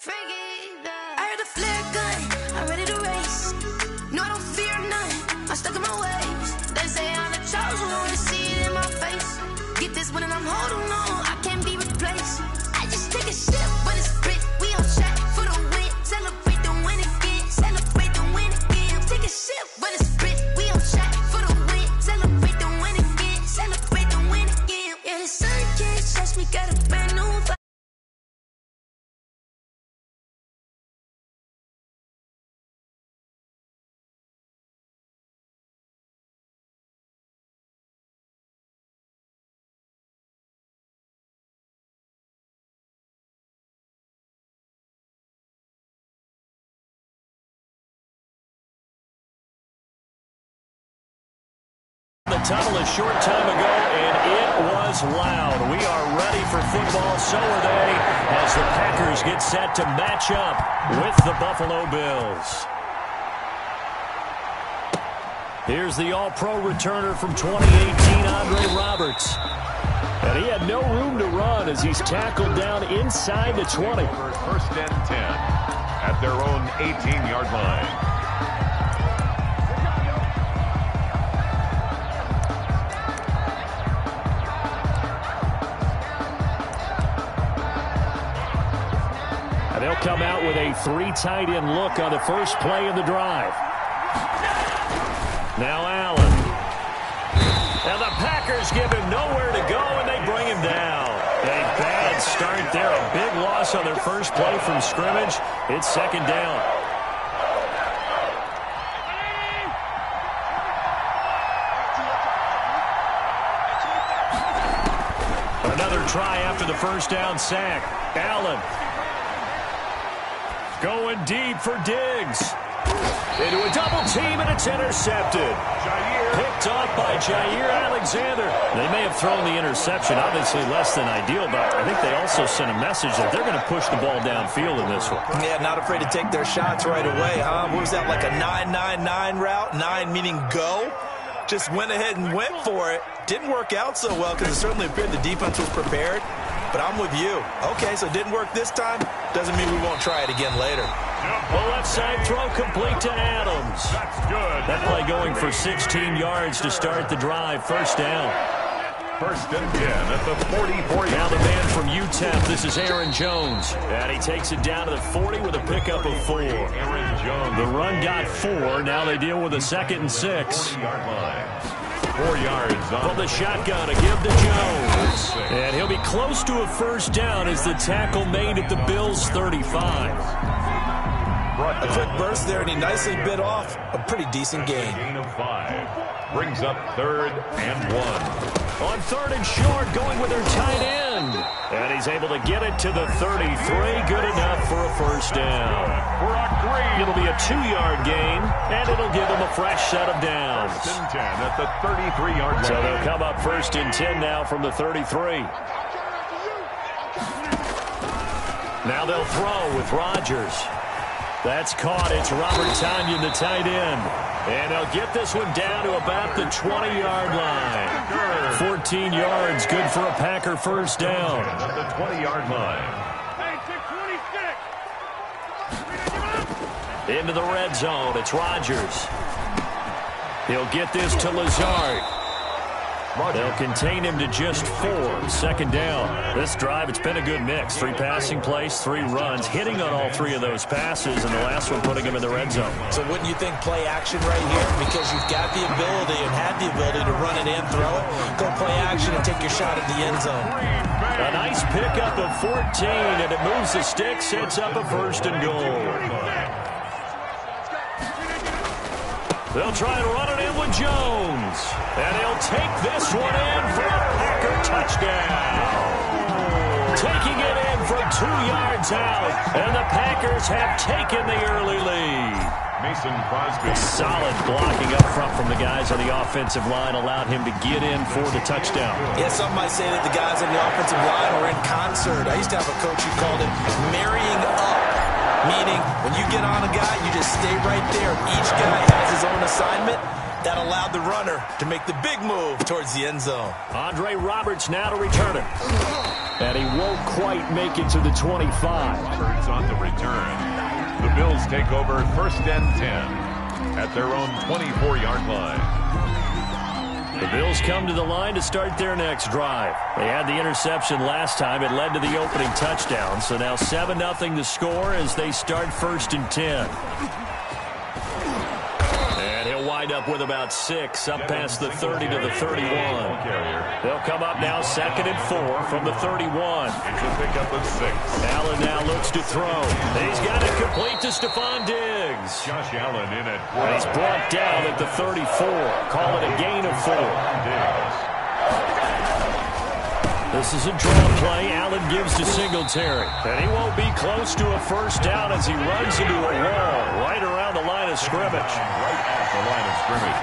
I heard the flare gun, I'm ready to race. No, I don't fear none, I'm stuck in my ways. They say I'm the chosen one, to see it in my face. Get this one and I'm holding on, I can't be replaced. I just take a sip, but it's split, we on track for the win. Celebrate the win again, celebrate the win again. Take a sip, but it's split, we on track for the win. Celebrate the win again, celebrate the win again. Yeah, the sun can't touch me, got a brand new vibe. The tunnel a short time ago, and it was loud. We are ready for football, so are they, as the Packers get set to match up with the Buffalo Bills. Here's the All-Pro returner from 2018, Andre Roberts. And he had no room to run as he's tackled down inside the 20. First and 10 at their own 18-yard line. They'll come out with a three tight end look on the first play of the drive. Now Allen. And the Packers give him nowhere to go, and they bring him down. A bad start there. A big loss on their first play from scrimmage. It's second down. Another try after the first down sack. Allen. Going deep for Diggs. Into a double team, and it's intercepted. Picked off by Jair Alexander. They may have thrown the interception, obviously less than ideal, but I think they also sent a message that they're going to push the ball downfield in this one. Yeah, not afraid to take their shots right away, huh? What was that, like a 9-9-9 route? 9 meaning go? Just went ahead and went for it. Didn't work out so well because it certainly appeared the defense was prepared. But I'm with you. Okay, so it didn't work this time. Doesn't mean we won't try it again later. The left side throw complete to Adams. That's good. That play going for 16 yards to start the drive. First down. First and 10 at the 44. Now the man from UTEP, this is Aaron Jones. And he takes it down to the 40 with a pickup of 4. Aaron Jones. The run got 4. Now they deal with a 2nd and 6. 40-yard line. 4 yards From the shotgun to give to Jones. And he'll be close to a first down as the tackle made at the Bills' 35. A quick burst there, and he nicely bit off a pretty decent gain. Gain of 5. Brings up 3rd and 1. On 3rd and short, going with their tight end. And he's able to get it to the 33. Good enough for a first down. It'll be a 2-yard gain, and it'll give them a fresh set of downs. First and 10 at the 33-yard line. So they'll come up first and 10 now from the 33. Now they'll throw with Rodgers. That's caught. It's Robert Tonyan, the tight end. And they'll get this one down to about the 20-yard line. 14 yards, good for a Packer first down. At the 20-yard line. Into the red zone, it's Rodgers. He'll get this to Lazard. They'll contain him to just 4. Second down. This drive, it's been a good mix. 3 passing plays, 3 runs, hitting on all 3 of those passes, and the last one putting him in the red zone. So wouldn't you think play action right here? Because you've got the ability and had the ability to run it and throw it. Go play action and take your shot at the end zone. A nice pickup of 14, and it moves the stick, sets up a first and goal. They'll try and run it in with Jones. And he'll take this one in for a Packer touchdown. Taking it in from 2 yards out. And the Packers have taken the early lead. Mason Crosby. Solid blocking up front from the guys on the offensive line allowed him to get in for the touchdown. Yeah, some might say that the guys on the offensive line were in concert. I used to have a coach who called it marrying up. Meaning, when you get on a guy, you just stay right there. Each guy has his own assignment. That allowed the runner to make the big move towards the end zone. Andre Roberts now to return it. And he won't quite make it to the 25. Roberts on the return. The Bills take over 1st and 10 at their own 24-yard line. The Bills come to the line to start their next drive. They had the interception last time. It led to the opening touchdown. So now 7-0 to score as they start 1st and 10. And he'll wind up with about 6 up past the 30 to the 31. They'll come up now 2nd and 4 from the 31. It's a pickup of 6. Allen now looks to throw. He's got it complete to Stephon Diggs. Josh Allen in at 4. He's brought down at the 34. Call it a gain of 4. This is a draw play. Allen gives to Singletary. And he won't be close to a first down as he runs into a wall right around the line of scrimmage. Right at the line of scrimmage.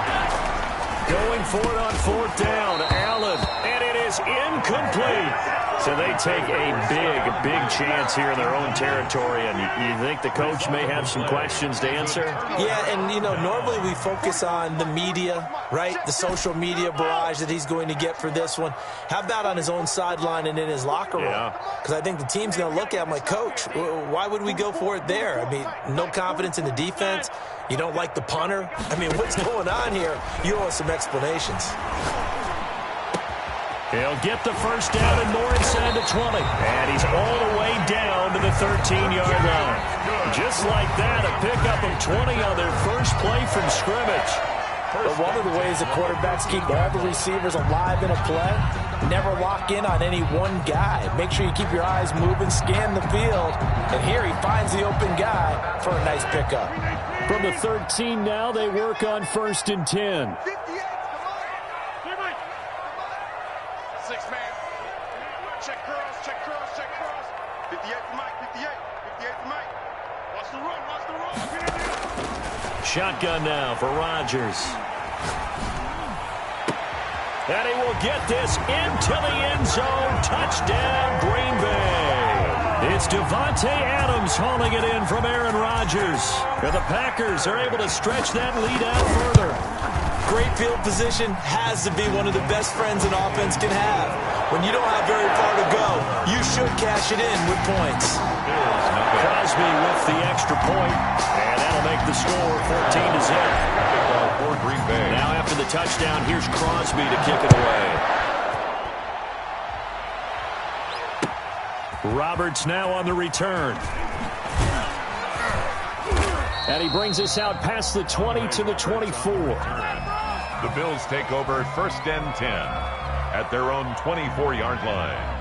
Going for it on 4th down. Allen. And it is incomplete. So they take a big chance here in their own territory. And you think the coach may have some questions to answer? Yeah, and, you know, normally we focus on the media, right? The social media barrage that he's going to get for this one. How about on his own sideline and in his locker room? Because I think the team's going to look at him like, Coach, why would we go for it there? I mean, no confidence in the defense. You don't like the punter. I mean, what's going on here? You owe us some explanations. He'll get the first down and more inside the 20. And he's all the way down to the 13-yard line. Just like that, a pickup of 20 on their first play from scrimmage. But one of the ways the quarterbacks keep all the receivers alive in a play, never lock in on any one guy. Make sure you keep your eyes moving, scan the field. And here he finds the open guy for a nice pickup. From the 13 now, they work on 1st and 10. 6-man. Check cross. 58 to Mike. 58 to Mike. Watch the run. Shotgun now for Rodgers. And he will get this into the end zone. Touchdown, Green Bay. It's Devontae Adams hauling it in from Aaron Rodgers. And the Packers are able to stretch that lead out further. Great field position has to be one of the best friends an offense can have. When you don't have very far to go, you should cash it in with points. Crosby with the extra point, and that'll make the score 14-0. For Green Bay. Now after the touchdown, here's Crosby to kick it away. Roberts now on the return. And he brings us out past the 20 to the 24. The Bills take over 1st and 10 at their own 24-yard line.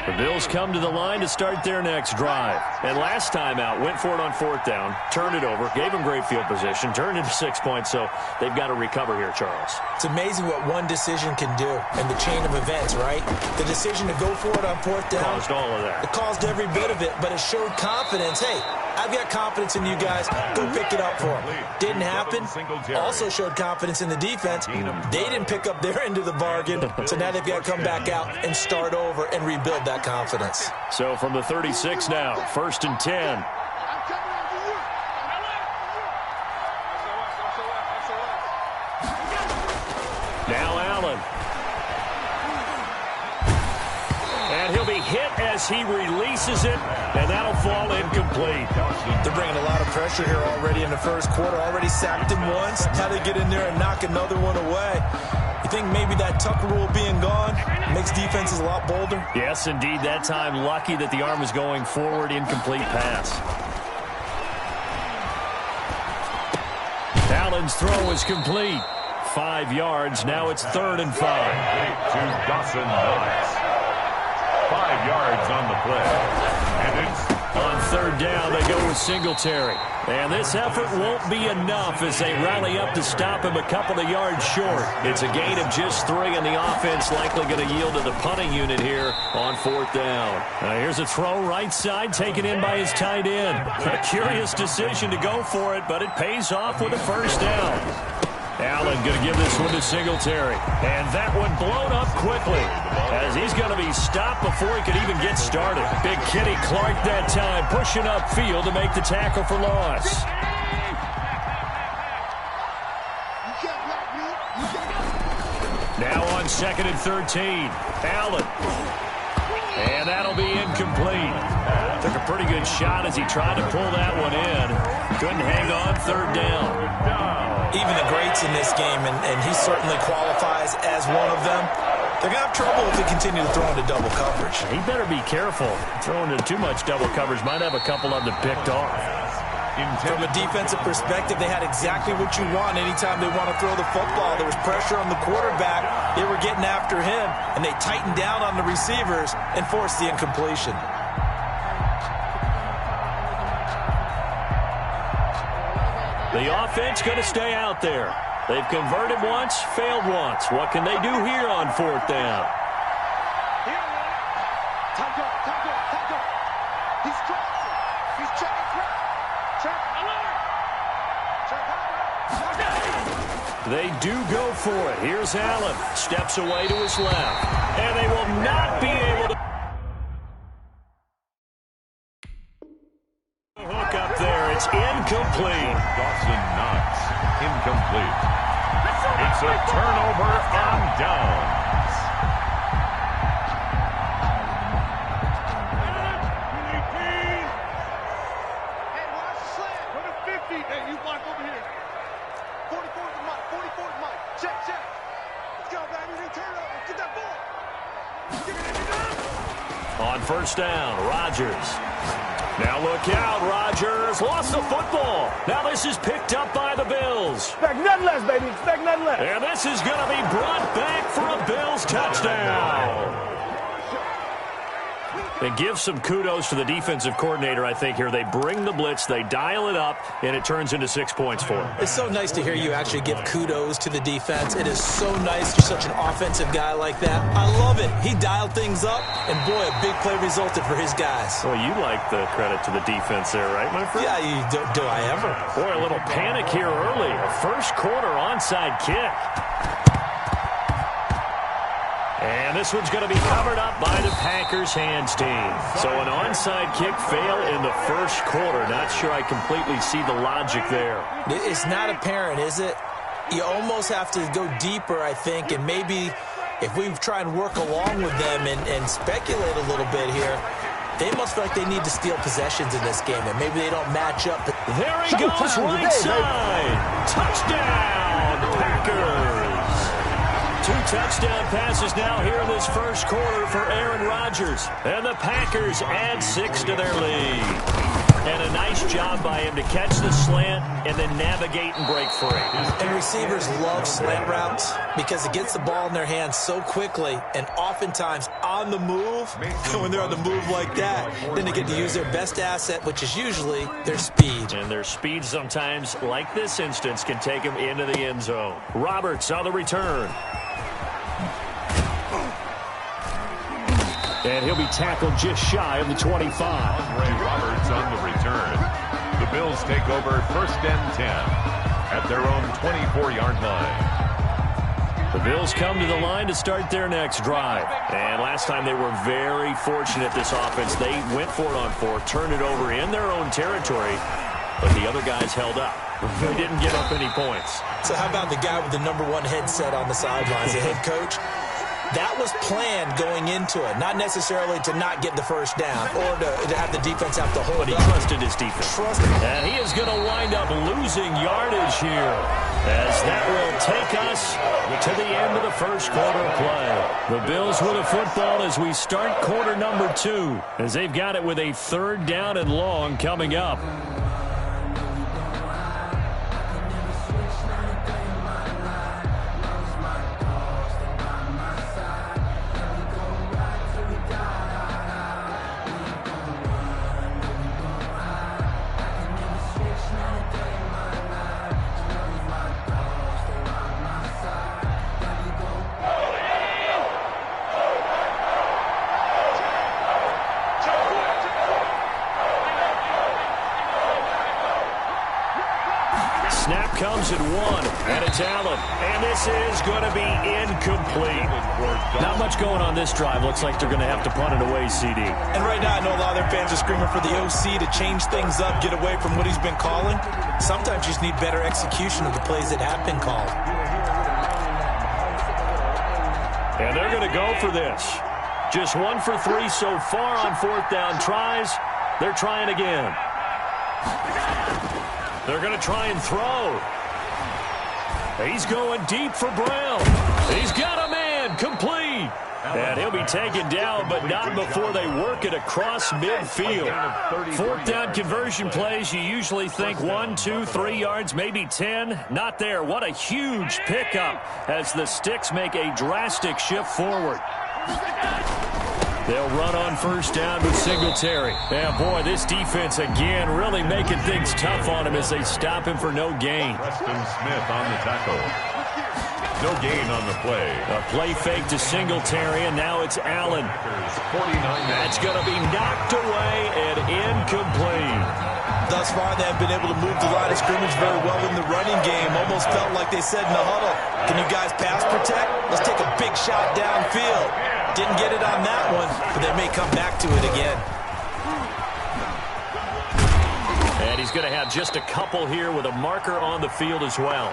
The Bills come to the line to start their next drive. And last time out, went for it on 4th down, turned it over, gave them great field position, turned into 6 points, so they've got to recover here, Charles. It's amazing what one decision can do in the chain of events, right? The decision to go for it on 4th down. Caused all of that. It caused every bit of it, but it showed confidence. Hey, I've got confidence in you guys. Go pick it up for them. Didn't happen. Also showed confidence in the defense. They didn't pick up their end of the bargain, so now they've got to come back out and start over and rebuild that confidence. So from the 36 now, 1st and 10. Now Allen. And he'll be hit as he releases it, and that'll fall incomplete. They're bringing a lot of pressure here already in the first quarter. Already sacked him once. Now they get in there and knock another one away. You think maybe that Tucker rule being gone makes defenses a lot bolder? Yes, indeed. That time, lucky that the arm was going forward. Incomplete pass. Allen's throw is complete. 5 yards. Now it's 3rd and 5. To Dawson Knox. 5 yards on the play. And it's on 3rd down, they go with Singletary. And this effort won't be enough as they rally up to stop him a couple of yards short. It's a gain of just 3, and the offense likely going to yield to the punting unit here on 4th down. Here's a throw right side, taken in by his tight end. A curious decision to go for it, but it pays off with a first down. Allen going to give this one to Singletary. And that one blown up quickly as he's going to be stopped before he could even get started. Big Kenny Clark that time pushing upfield to make the tackle for loss. on 2nd and 13. Allen. And that'll be incomplete. Took a pretty good shot as he tried to pull that one in. Couldn't hang on, 3rd down. Even the greats in this game, and he certainly qualifies as one of them, they're going to have trouble if they continue to throw into double coverage. He better be careful. Throwing into too much double coverage might have a couple of them picked off. From a defensive perspective, they had exactly what you want anytime they want to throw the football. There was pressure on the quarterback. They were getting after him, and they tightened down on the receivers and forced the incompletion. The offense going to stay out there. They've converted once, failed once. What can they do here on 4th down? He's crossing. He's checking crowd. Check alert. Check out. They do go for it. Here's Allen. Steps away to his left. And they will not be able to hook up there. It's incomplete. Dawson Knox, incomplete. It's a turnover on downs. Hey, watch the slant. Go to 50. Hey, you block over here. 44 is Mike. 44 is Mike. Check, check. Let's go, baby. Then turn it over. Get that ball. Get it. On 1st down, Rodgers. Now look out, Rodgers lost the football. Now this is picked up by the Bills. Expect nothing less, baby. Expect nothing less. And this is going to be brought back for a Bills touchdown. And give some kudos to the defensive coordinator, I think, here. They bring the blitz, they dial it up, and it turns into 6 points for them. It's so nice to hear you actually give kudos to the defense. It is so nice you're such an offensive guy like that. I love it. He dialed things up, and boy, a big play resulted for his guys. Well, you like the credit to the defense there, right, my friend? Yeah, do I ever? Boy, a little panic here early. A 1st quarter onside kick. And this one's going to be covered up by the Packers hands team. So an onside kick fail in the 1st quarter. Not sure I completely see the logic there. It's not apparent, is it? You almost have to go deeper, I think, and maybe if we try and work along with them and speculate a little bit here, they must feel like they need to steal possessions in this game, and maybe they don't match up. There he goes, right side. Touchdown, Packers. 2 touchdown passes now here in this 1st quarter for Aaron Rodgers. And the Packers add 6 to their lead. And a nice job by him to catch the slant and then navigate and break free. And receivers love slant routes because it gets the ball in their hands so quickly and oftentimes on the move. And when they're on the move like that, then they get to use their best asset, which is usually their speed. And their speed sometimes, like this instance, can take them into the end zone. Roberts on the return. And he'll be tackled just shy of the 25. Ray Roberts on the return. The Bills take over 1st and 10 at their own 24-yard line. The Bills come to the line to start their next drive. And last time they were very fortunate, this offense. They went for it on 4, turned it over in their own territory, but the other guys held up. They didn't give up any points. So how about the guy with the #1 headset on the sidelines, the head coach? That was planned going into it, not necessarily to not get the 1st down or to have the defense have to hold But he up. trusted his defense. And he is going to wind up losing yardage here, as that will take us to the end of the 1st quarter play. The Bills with a football as we start quarter number 2, as they've got it with a 3rd down and long coming up. Snap comes at 1, and it's Allen. And this is going to be incomplete. Not much going on this drive. Looks like they're going to have to punt it away, CD. And right now, I know a lot of their fans are screaming for the OC to change things up, get away from what he's been calling. Sometimes you just need better execution of the plays that have been called. And they're going to go for this. Just 1 for 3 so far on fourth down tries. They're trying again. They're going to try and throw. He's going deep for Brown. He's got a man complete. And he'll be taken down, but not before they work it across midfield. Fourth down conversion plays, you usually think 1, 2, 3 yards, maybe 10. Not there. What a huge pickup as the Sticks make a drastic shift forward. They'll run on first down with Singletary. Yeah, boy, this defense again really making things tough on him as they stop him for no gain. Preston Smith on the tackle. No gain on the play. A play fake to Singletary, and now it's Allen. 49. That's going to be knocked away and incomplete. Thus far, they have been able to move the line of scrimmage very well in the running game. Almost felt like they said in the huddle, can you guys pass protect? Let's take a big shot downfield. Didn't get it on that one, but they may come back to it again. And he's going to have just a couple here with a marker on the field as well.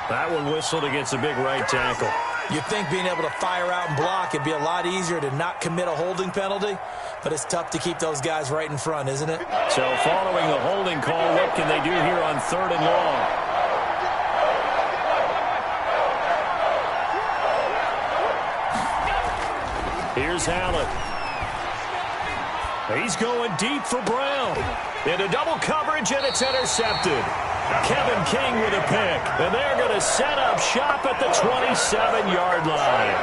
That one whistled against a big right tackle. You'd think being able to fire out and block it'd be a lot easier to not commit a holding penalty, but it's tough to keep those guys right in front, isn't it? So following the holding call, what can they do here on 3rd and long? Here's Allen. He's going deep for Brown. Into double coverage, and it's intercepted. Kevin King with a pick, and they're going to set up shop at the 27-yard line.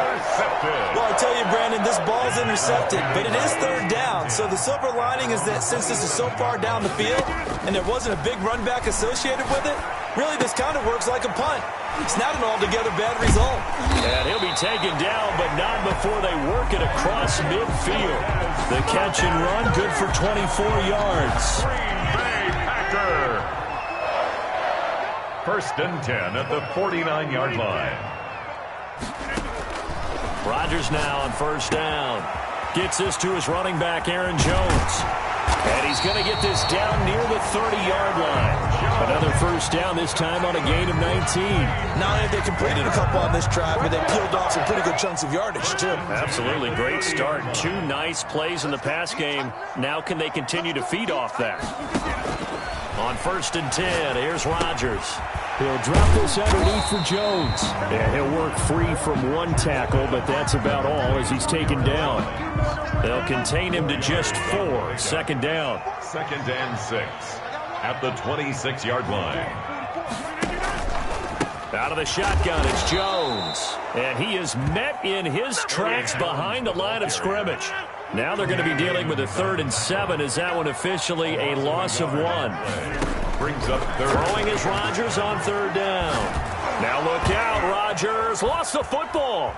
Well, I tell you, Brandon, this ball's intercepted, but it is 3rd down. So the silver lining is that since this is so far down the field and there wasn't a big run back associated with it, really this kind of works like a punt. It's not an altogether bad result. And he'll be taken down, but not before they work it across midfield. The catch and run, good for 24 yards. Green Bay Packer. 1st and 10 at the 49-yard line. Rodgers now on first down. Gets this to his running back, Aaron Jones. And he's going to get this down near the 30-yard line. Another first down, this time on a gain of 19. Not only have they completed a couple on this drive, but they peeled off some pretty good chunks of yardage, too. Absolutely. Great start. 2 nice plays in the pass game. Now can they continue to feed off that? On 1st and 10, here's Rodgers. He'll drop this underneath for Jones. Yeah, he'll work free from 1 tackle, but that's about all as he's taken down. They'll contain him to just 4. 2nd down. 2nd and 6 at the 26-yard line. Out of the shotgun, it's Jones. And he is met in his tracks behind the line of scrimmage. Now they're going to be dealing with a 3rd and 7. Is that one officially a loss of 1? Brings up 3rd. Throwing is Rodgers on 3rd down. Now look out, Rodgers lost the football.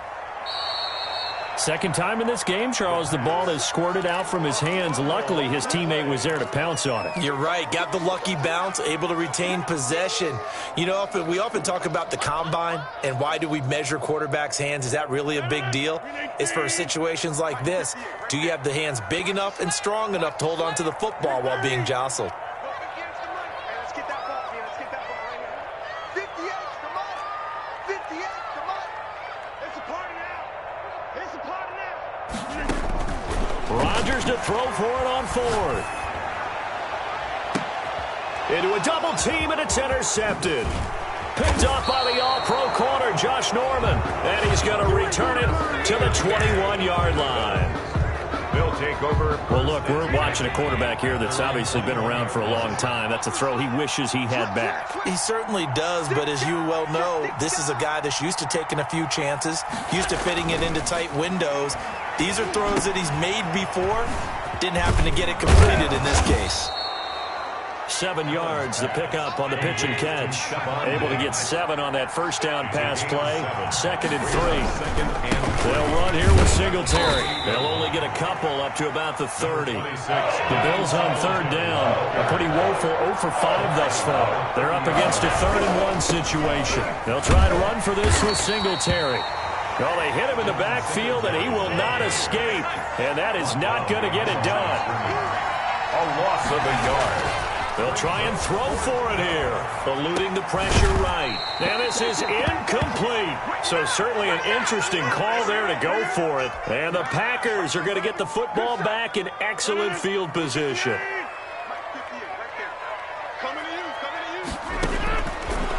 2nd time in this game, Charles, the ball has squirted out from his hands. Luckily, his teammate was there to pounce on it. You're right. Got the lucky bounce, able to retain possession. You know, we often talk about the combine and why do we measure quarterbacks' hands. Is that really a big deal? It's for situations like this. Do you have the hands big enough and strong enough to hold on to the football while being jostled? Rodgers to throw for it on 4th. Into a double team, and it's intercepted. Picked up by the all-pro corner, Josh Norman. And he's going to return it to the 21-yard line. They'll take over. Well, look, we're watching a quarterback here that's obviously been around for a long time. That's a throw he wishes he had back. He certainly does, but as you well know, this is a guy that's used to taking a few chances, used to fitting it into tight windows. These are throws that he's made before. Didn't happen to get it completed in this case. 7 yards, the pickup on the pitch and catch. Able to get 7 on that first down pass play. 2nd and 3. They'll run here with Singletary. They'll only get a couple up to about the 30. The Bills on 3rd down. A pretty woeful 0 for 5 thus far. They're up against a 3rd and 1 situation. They'll try to run for this with Singletary. Well, they hit him in the backfield, and he will not escape. And that is not going to get it done. A loss of a yard. They'll try and throw for it here. Eluding the pressure right. And this is incomplete. So certainly an interesting call there to go for it. And the Packers are going to get the football back in excellent field position.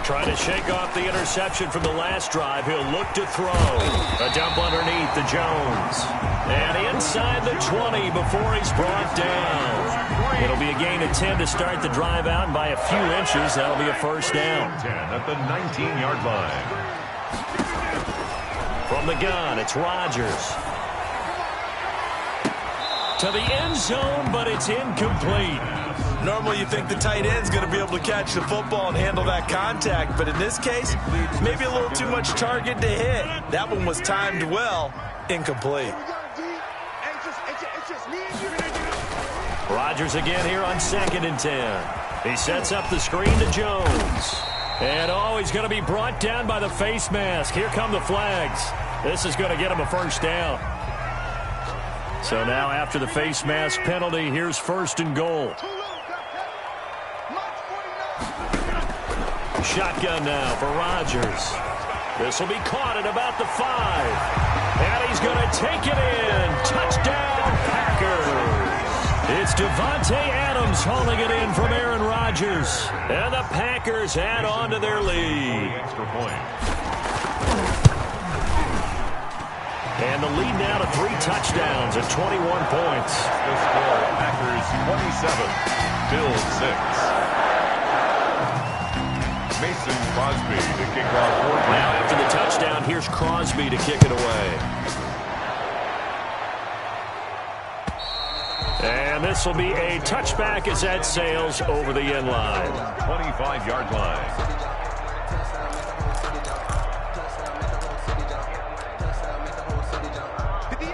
Trying to shake off the interception from the last drive. He'll look to throw. A dump underneath to Jones. And inside the 20 before he's brought down. It'll be a gain of 10 to start the drive out, and by a few inches, that'll be a first down. 10 at the 19-yard line. From the gun, it's Rodgers. To the end zone, but it's incomplete. Normally you think the tight end's going to be able to catch the football and handle that contact, but in this case, maybe a little too much target to hit. That one was timed well, incomplete. Rodgers again here on 2nd and 10. He sets up the screen to Jones. And, he's going to be brought down by the face mask. Here come the flags. This is going to get him a first down. So now after the face mask penalty, here's 1st and goal. Shotgun now for Rodgers. This will be caught at about the 5. And he's going to take it in. Touchdown, Packers. It's Devontae Adams hauling it in from Aaron Rodgers. And the Packers add on to their lead. Extra point. And the lead now to 3 touchdowns at 21 points. The score, Packers 27, Bills 6. Mason Crosby to kick off. Now after the touchdown, here's Crosby to kick it away. And this will be a touchback as that sails over the end line. 25-yard line.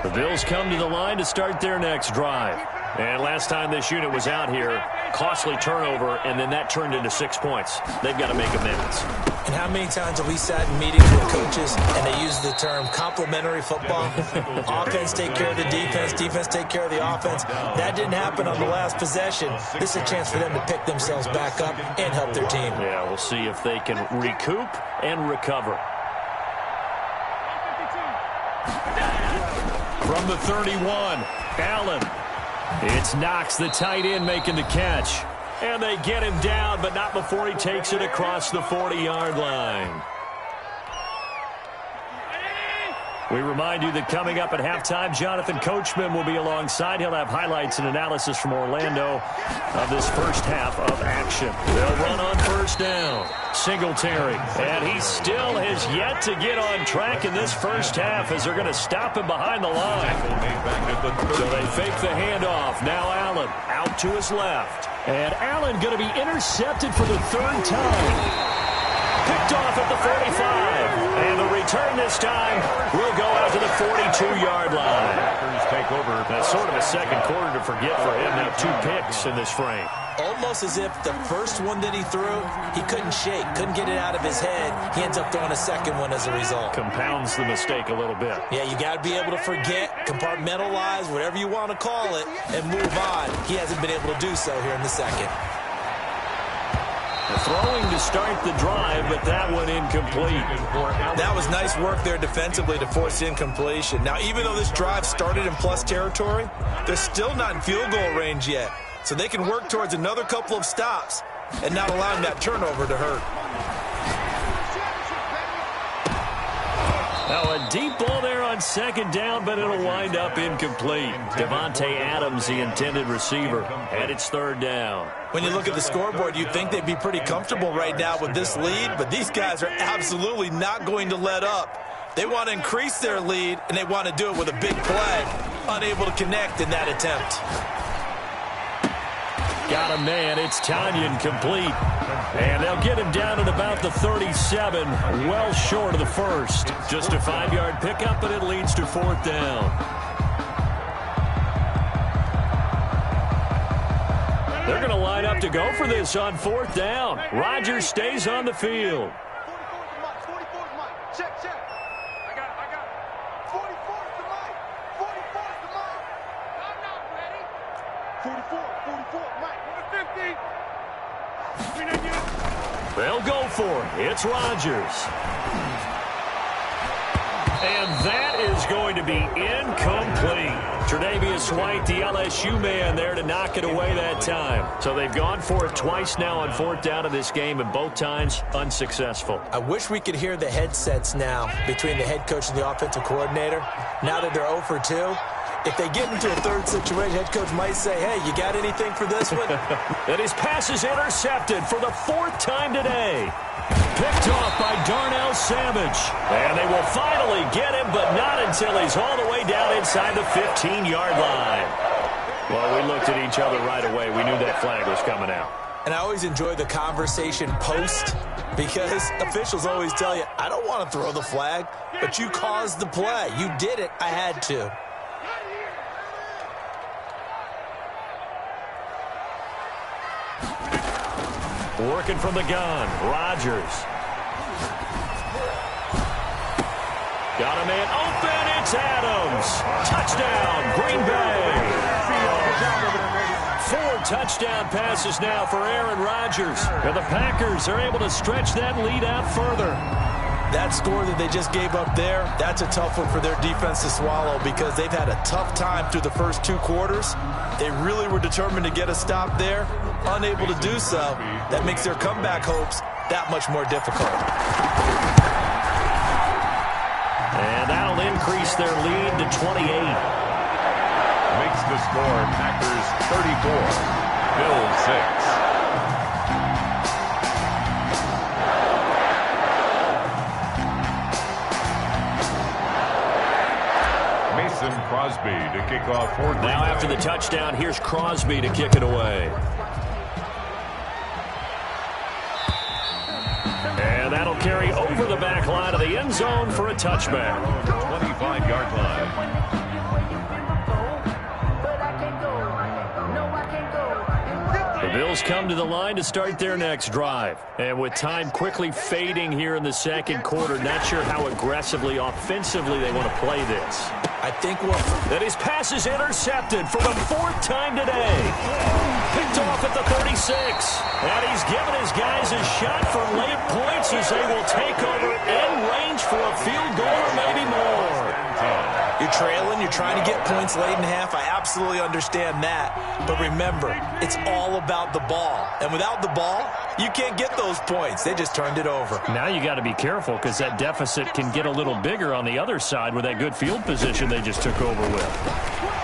The Bills come to the line to start their next drive. And last time this unit was out here, costly turnover, and then that turned into 6 points. They've got to make amends. And how many times have we sat in meetings with coaches and they use the term complementary football? Offense take care of the defense, defense take care of the offense. That didn't happen on the last possession. This is a chance for them to pick themselves back up and help their team. Yeah, we'll see if they can recoup and recover. From the 31, Allen. It's Knox, the tight end, making the catch. And they get him down, but not before he takes it across the 40-yard line. We remind you that coming up at halftime, Jonathan Coachman will be alongside. He'll have highlights and analysis from Orlando of this first half of action. They'll run on first down. Singletary. And he still has yet to get on track in this first half as they're going to stop him behind the line. So they fake the handoff. Now Allen out to his left. And Allen going to be intercepted for the 3rd time. Picked off at the 45. And the return this time will go out to the 42-yard line. Packers take over. That's sort of a second quarter to forget for him. Now 2 picks in this frame. Almost as if the first one that he threw, he couldn't shake, couldn't get it out of his head. He ends up throwing a second one as a result. Compounds the mistake a little bit. Yeah, you got to be able to forget, compartmentalize, whatever you want to call it, and move on. He hasn't been able to do so here in the second. Throwing to start the drive, but that one incomplete. That was nice work there defensively to force incompletion. Now, even though this drive started in plus territory, they're still not in field goal range yet. So they can work towards another couple of stops and not allowing that turnover to hurt. Now a deep ball there on 2nd down, but it'll wind up incomplete. Devontae Adams, the intended receiver, and it's 3rd down. When you look at the scoreboard, you'd think they'd be pretty comfortable right now with this lead, but these guys are absolutely not going to let up. They want to increase their lead, and they want to do it with a big play. Unable to connect in that attempt. Got a man. It's Tanyan complete. And they'll get him down at about the 37, well short of the first. Just a 5-yard pickup, but it leads to 4th down. They're going to line up to go for this on 4th down. Rodgers stays on the field. 44's Mike. Check, check. I got it. 44's the Mike. 44's the Mike. I'm not ready. 44, Mike. 50. They'll go for it. It's Rodgers. And that is going to be incomplete. Tre'Davious White, the LSU man, there to knock it away that time. So they've gone for it twice now on 4th down in this game, and both times unsuccessful. I wish we could hear the headsets now between the head coach and the offensive coordinator. Now that they're 0 for 2, if they get into a third situation, head coach might say, hey, you got anything for this one? And his pass is intercepted for the 4th time today. Picked off by Darnell Savage. And they will finally get him, but not until he's all the way down inside the 15-yard line. Well, we looked at each other right away. We knew that flag was coming out. And I always enjoy the conversation post because officials always tell you, I don't want to throw the flag, but you caused the play. You did it. I had to. Working from the gun, Rodgers. Got a man open, it's Adams. Touchdown, Green Bay. 4 touchdown passes now for Aaron Rodgers. And the Packers are able to stretch that lead out further. That score that they just gave up there, that's a tough one for their defense to swallow because they've had a tough time through the first 2 quarters. They really were determined to get a stop there, unable to do so. That makes their comeback hopes that much more difficult. And that'll increase their lead to 28. Makes the score Packers 34, Bills 6. Crosby to kick off for Green Bay. Now after the touchdown, here's Crosby to kick it away. And that'll carry over the back line of the end zone for a touchback. 25-yard line. The Bills come to the line to start their next drive. And with time quickly fading here in the second quarter, not sure how aggressively, offensively they want to play this. I think that his pass is intercepted for the 4th time today. Picked off at the 36. And he's given his guys a shot for late points as they will take over in range for a field goal or maybe more. You're trailing. You're trying to get points late in half. I absolutely understand that. But remember, it's all about the ball. And without the ball, you can't get those points. They just turned it over. Now you got to be careful because that deficit can get a little bigger on the other side with that good field position they just took over with.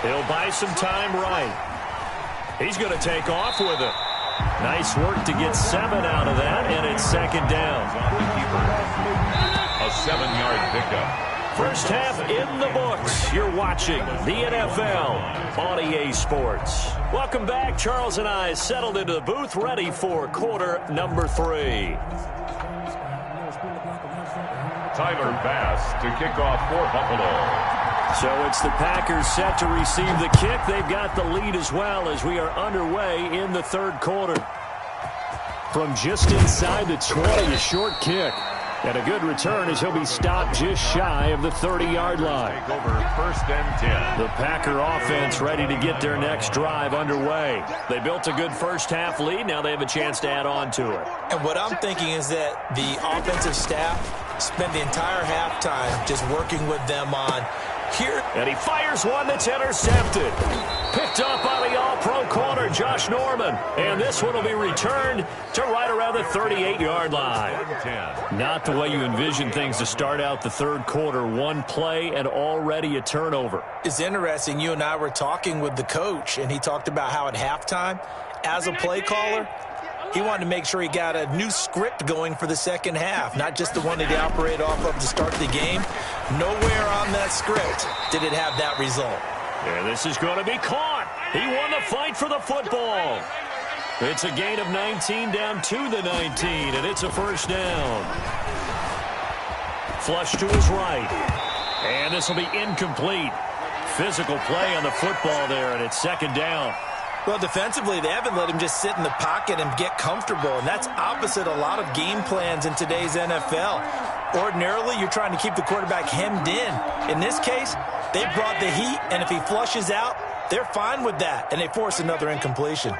He'll buy some time right. He's going to take off with it. Nice work to get 7 out of that, and it's 2nd down. A 7-yard pickup. First half in the books. You're watching the NFL on EA Sports. Welcome back. Charles and I settled into the booth, ready for quarter number 3. Tyler Bass to kick off for Buffalo. So it's the Packers set to receive the kick. They've got the lead as well as we are underway in the 3rd quarter. From just inside the 20, a short kick. And a good return as he'll be stopped just shy of the 30-yard line. Take over 1st and 10. The Packer offense ready to get their next drive underway. They built a good first half lead. Now they have a chance to add on to it. And what I'm thinking is that the offensive staff spent the entire halftime just working with them on here. And he fires one that's intercepted. Picked up by the all-pro corner, Josh Norman. And this one will be returned to right around the 38-yard line. Not the way you envision things to start out the 3rd quarter. One play and already a turnover. It's interesting. You and I were talking with the coach, and he talked about how at halftime, as a play caller, he wanted to make sure he got a new script going for the second half, not just the one that he operated off of to start the game. Nowhere on that script did it have that result. And this is going to be caught. He won the fight for the football. It's a gain of 19 down to the 19, and it's a first down. Flush to his right. And this will be incomplete. Physical play on the football there, and it's 2nd down. Well, defensively, they haven't let him just sit in the pocket and get comfortable, and that's opposite a lot of game plans in today's NFL. Ordinarily, you're trying to keep the quarterback hemmed in. In this case, they brought the heat, and if he flushes out, they're fine with that, and they force another incompletion.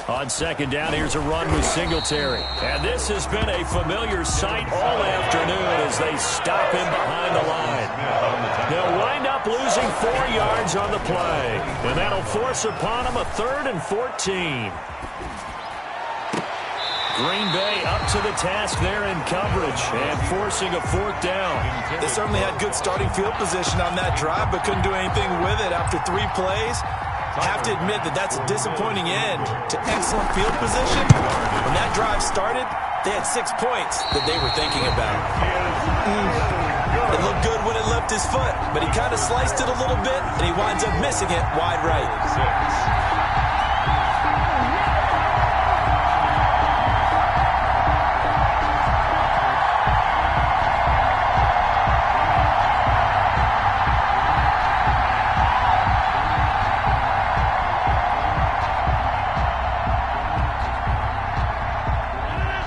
On second down, here's a run with Singletary. And this has been a familiar sight all afternoon as they stop him behind the line. They'll wind up losing 4 yards on the play. And that'll force upon him a 3rd and 14. Green Bay up to the task there in coverage and forcing a 4th down. They certainly had good starting field position on that drive, but couldn't do anything with it after 3 plays. I have to admit that that's a disappointing end to excellent field position. When that drive started, they had 6 points that they were thinking about. It looked good when it left his foot, but he kind of sliced it a little bit, and he winds up missing it wide right.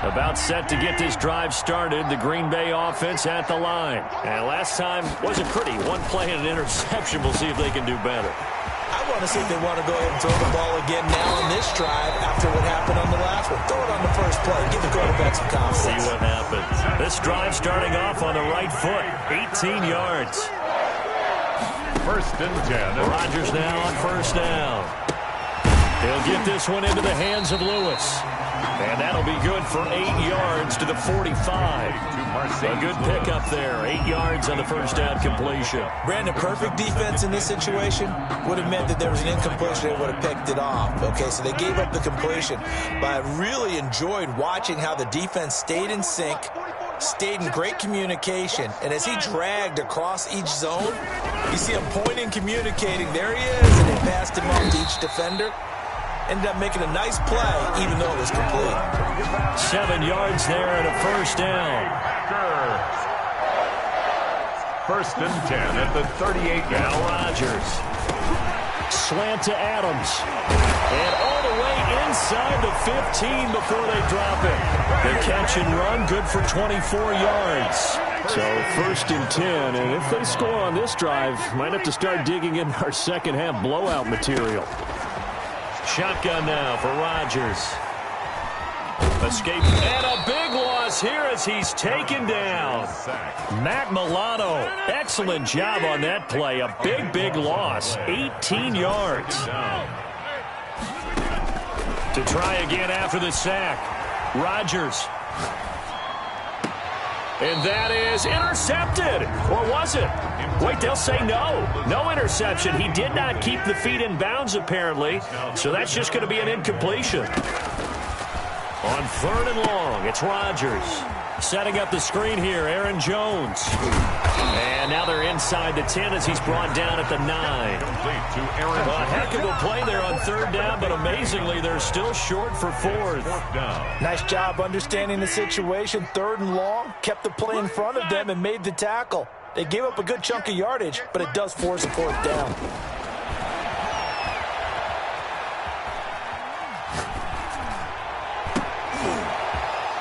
About set to get this drive started, the Green Bay offense at the line. And last time wasn't pretty. 1 play and an interception. We'll see if they can do better. I want to see if they want to go ahead and throw the ball again now on this drive after what happened on the last one. Throw it on the first play. Give the quarterback some confidence. See what happens. This drive starting off on the right foot. 18 yards. 1st and 10. Rodgers now on 1st down. He'll get this one into the hands of Lewis. And that'll be good for 8 yards to the 45. A good pickup there. 8 yards on the 1st down completion. Brandon, perfect defense in this situation would have meant that there was an incompletion. They would have picked it off. Okay, so they gave up the completion. But I really enjoyed watching how the defense stayed in sync, stayed in great communication. And as he dragged across each zone, you see him pointing, communicating. There he is, and they passed him off to each defender. Ended up making a nice play, even though it was complete. 7 yards there and a 1st down. 1st and 10 at the 38. Now Rodgers. Slant to Adams. And all the way inside the 15 before they drop it. The catch and run, good for 24 yards. So 1st and 10, and if they score on this drive, might have to start digging in our second half blowout material. Shotgun now for Rodgers. Escape and a big loss here as he's taken down. Matt Milano, excellent job on that play. A big loss. 18 yards. To try again after the sack. Rodgers. And that is intercepted. Or was it? Wait, they'll say no. No interception. He did not keep the feet in bounds, apparently. So that's just going to be an incompletion. On 3rd and long, it's Rodgers. Setting up the screen here, Aaron Jones. And now they're inside the 10 as he's brought down at the 9. A heck of a play there on 3rd down, but amazingly, they're still short for 4th. Nice job understanding the situation. 3rd and long, kept the play in front of them and made the tackle. They gave up a good chunk of yardage, but it does force a 4th down.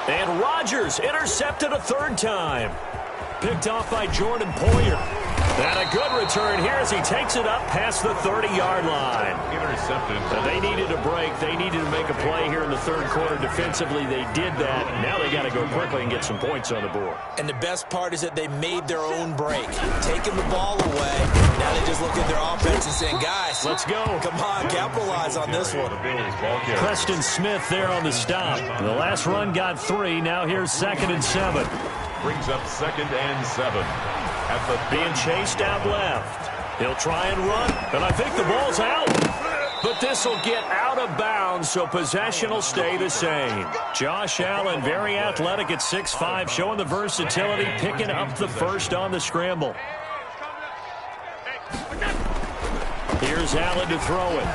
And Rodgers intercepted a 3rd time. Picked off by Jordan Poyer. And a good return here as he takes it up past the 30-yard line. Intercepted. They needed a break. They needed to make a play here in the 3rd quarter defensively. They did that. Now they got to go quickly and get some points on the board. And the best part is that they made their own break. Taking the ball away. Now they just look at their offense and saying, guys, let's go. Come on, capitalize on this one. Preston Smith there on the stop. The last run got 3. Now here's 2nd and 7. Brings up 2nd and 7. Being chased out left. He'll try and run, and I think the ball's out. But this will get out of bounds, so possession will stay the same. Josh Allen, very athletic at 6'5", showing the versatility, picking up the 1st on the scramble. Here's Allen to throw it.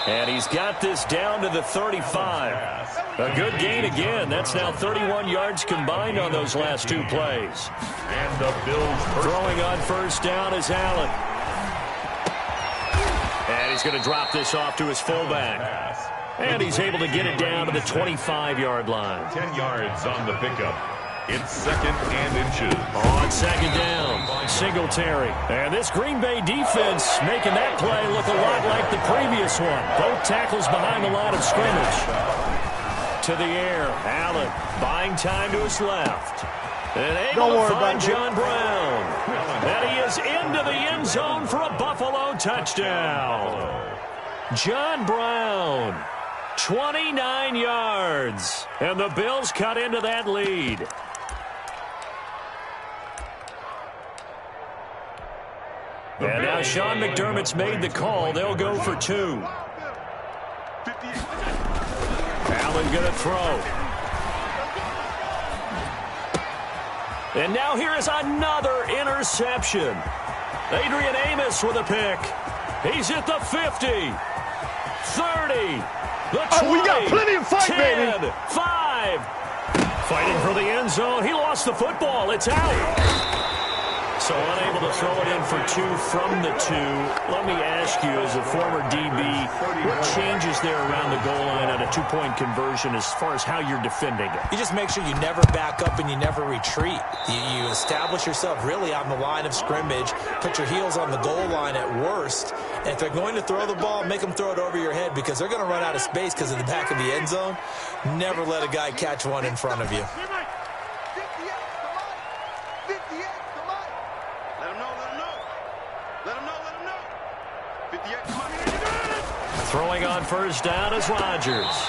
And he's got this down to the 35. A good gain again. That's now 31 yards combined on those last 2 plays. And the Bills throwing on 1st down is Allen. And he's going to drop this off to his fullback. And he's able to get it down to the 25-yard line. 10 yards on the pickup. It's second and inches. On second down, Singletary. And this Green Bay defense making that play look a lot like the previous one. Both tackles behind the line of scrimmage. To the air, Allen buying time to his left. And able to find John Brown. And he is into the end zone for a Buffalo touchdown. John Brown, 29 yards. And the Bills cut into that lead. And now Sean McDermott's made the call. They'll go for 2. Allen going to throw. And now here is another interception. Adrian Amos with a pick. He's at the 50, 30, the 20, we got plenty of fight, 10, baby. 5. Fighting for the end zone. He lost the football. It's out. So unable to throw it in for 2 from the 2. Let me ask you, as a former DB, what changes there around the goal line on a 2-point conversion as far as how you're defending it? You just make sure you never back up and you never retreat. You establish yourself really on the line of scrimmage, put your heels on the goal line at worst, and if they're going to throw the ball, make them throw it over your head because they're going to run out of space because of the back of the end zone. Never let a guy catch one in front of you. Throwing on first down is Rodgers.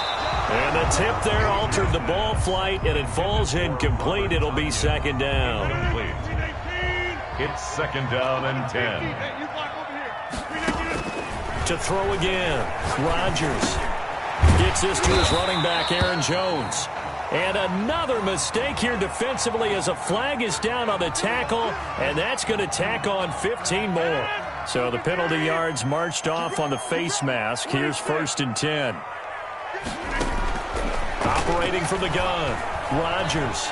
And the tip there altered the ball flight, and it falls incomplete. It'll be second down. It's second down and 10. To throw again, Rodgers gets this to his running back, Aaron Jones. And another mistake here defensively as a flag is down on the tackle, and that's going to tack on 15 more. So the penalty yards marched off on the face mask. Here's first and 10. Operating from the gun, Rodgers.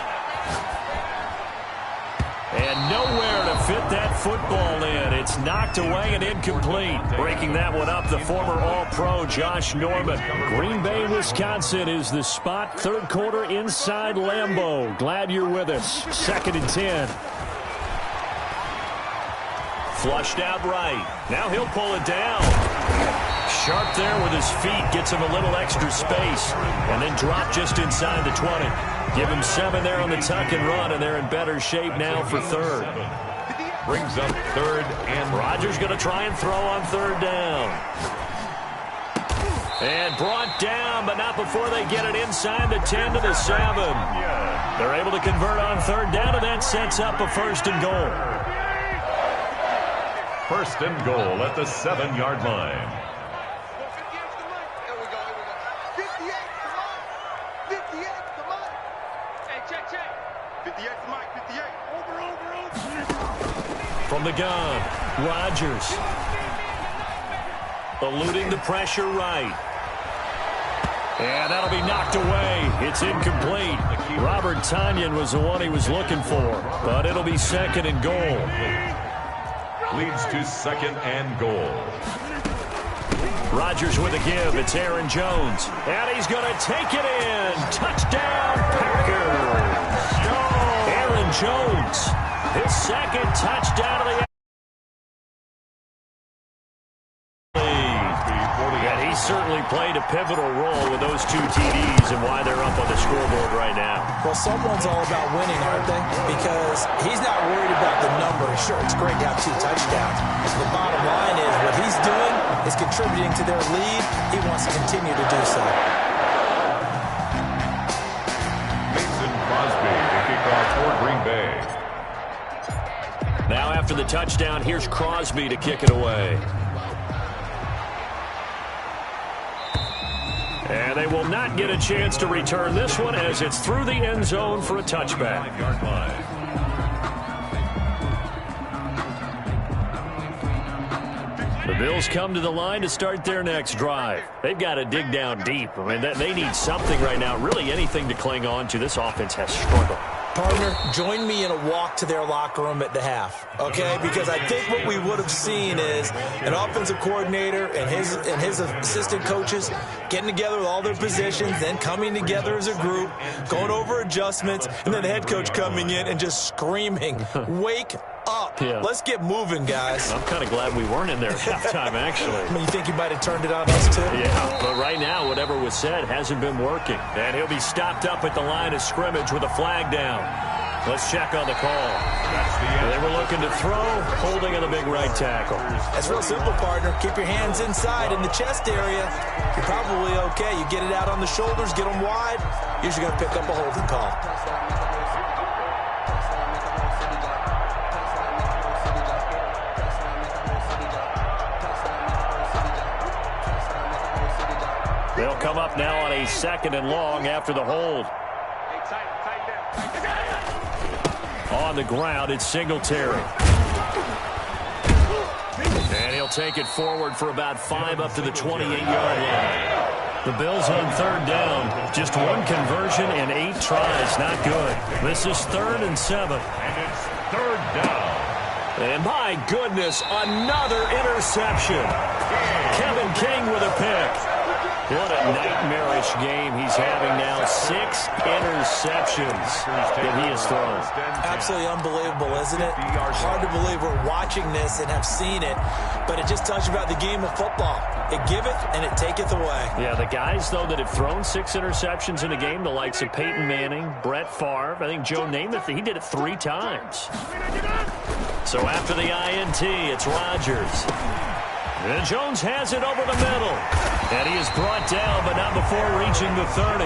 And nowhere to fit that football in. It's knocked away and incomplete. Breaking that one up, the former All-Pro Josh Norman. Green Bay, Wisconsin is the spot. Third quarter inside Lambeau. Glad you're with us. Second and 10. Flushed out right. Now he'll pull it down. Sharp there with his feet. Gets him a little extra space. And then drop just inside the 20. Give him 7 there on the tuck and run, and they're in better shape now for third. Brings up third, and Rodgers going to try and throw on third down. And brought down, but not before they get it inside the 10 to the 7. They're able to convert on third down, and that sets up a first and goal. First and goal at the 7-yard line. From the gun, Rodgers. Eluding the pressure right. And that'll be knocked away. It's incomplete. Robert Tonyan was the one he was looking for, but it'll be second and goal. Leads to second and goal. Rodgers with a give. It's Aaron Jones. And he's going to take it in. Touchdown, Packers. Aaron Jones, his second touchdown of the league. And he certainly played a pivotal role with those 2 TDs and why they're up on the scoreboard right now. Well, someone's all about winning, aren't they? Because he's not worried about the number. Sure, it's great to have 2 touchdowns. The bottom line is what he's doing is contributing to their lead. He wants to continue to do so. Mason Crosby to kick off for Green Bay. Now after the touchdown, here's Crosby to kick it away. And they will not get a chance to return this one as it's through the end zone for a touchback. The Bills come to the line to start their next drive. They've got to dig down deep. I mean, they need something right now, really anything to cling on to. This offense has struggled. Partner, join me in a walk to their locker room at the half, okay? Because I think what we would have seen is an offensive coordinator and his assistant coaches getting together with all their positions, then coming together as a group, going over adjustments, and then the head coach coming in and just screaming, "Wake up. Yeah. Let's get moving, guys." I'm kind of glad we weren't in there at halftime, actually. I mean, you think he might have turned it on us, too? Yeah, but right now, whatever was said hasn't been working. And he'll be stopped up at the line of scrimmage with a flag down. Let's check on the call. They were looking to throw, holding on the big right tackle. That's real simple, partner. Keep your hands inside in the chest area. You're probably okay. You get it out on the shoulders, get them wide. Usually going to pick up a holding call. They'll come up now on a 2nd and long after the hold. On the ground, it's Singletary. And he'll take it forward for about 5 up to the 28-yard line. The Bills on 3rd down. Just 1 conversion and 8 tries. Not good. This is 3rd and 7. And it's 3rd down. And my goodness, another interception. Kevin King with a pick. What a nightmarish game he's having now. 6 interceptions that he has thrown. Absolutely unbelievable, isn't it? Hard to believe we're watching this and have seen it, but it just tells you about the game of football. It giveth and it taketh away. Yeah, the guys, though, that have thrown 6 interceptions in a game, the likes of Peyton Manning, Brett Favre, I think Joe Namath, he did it 3 times. So after the INT, it's Rodgers. And Jones has it over the middle. And he is brought down, but not before reaching the 30.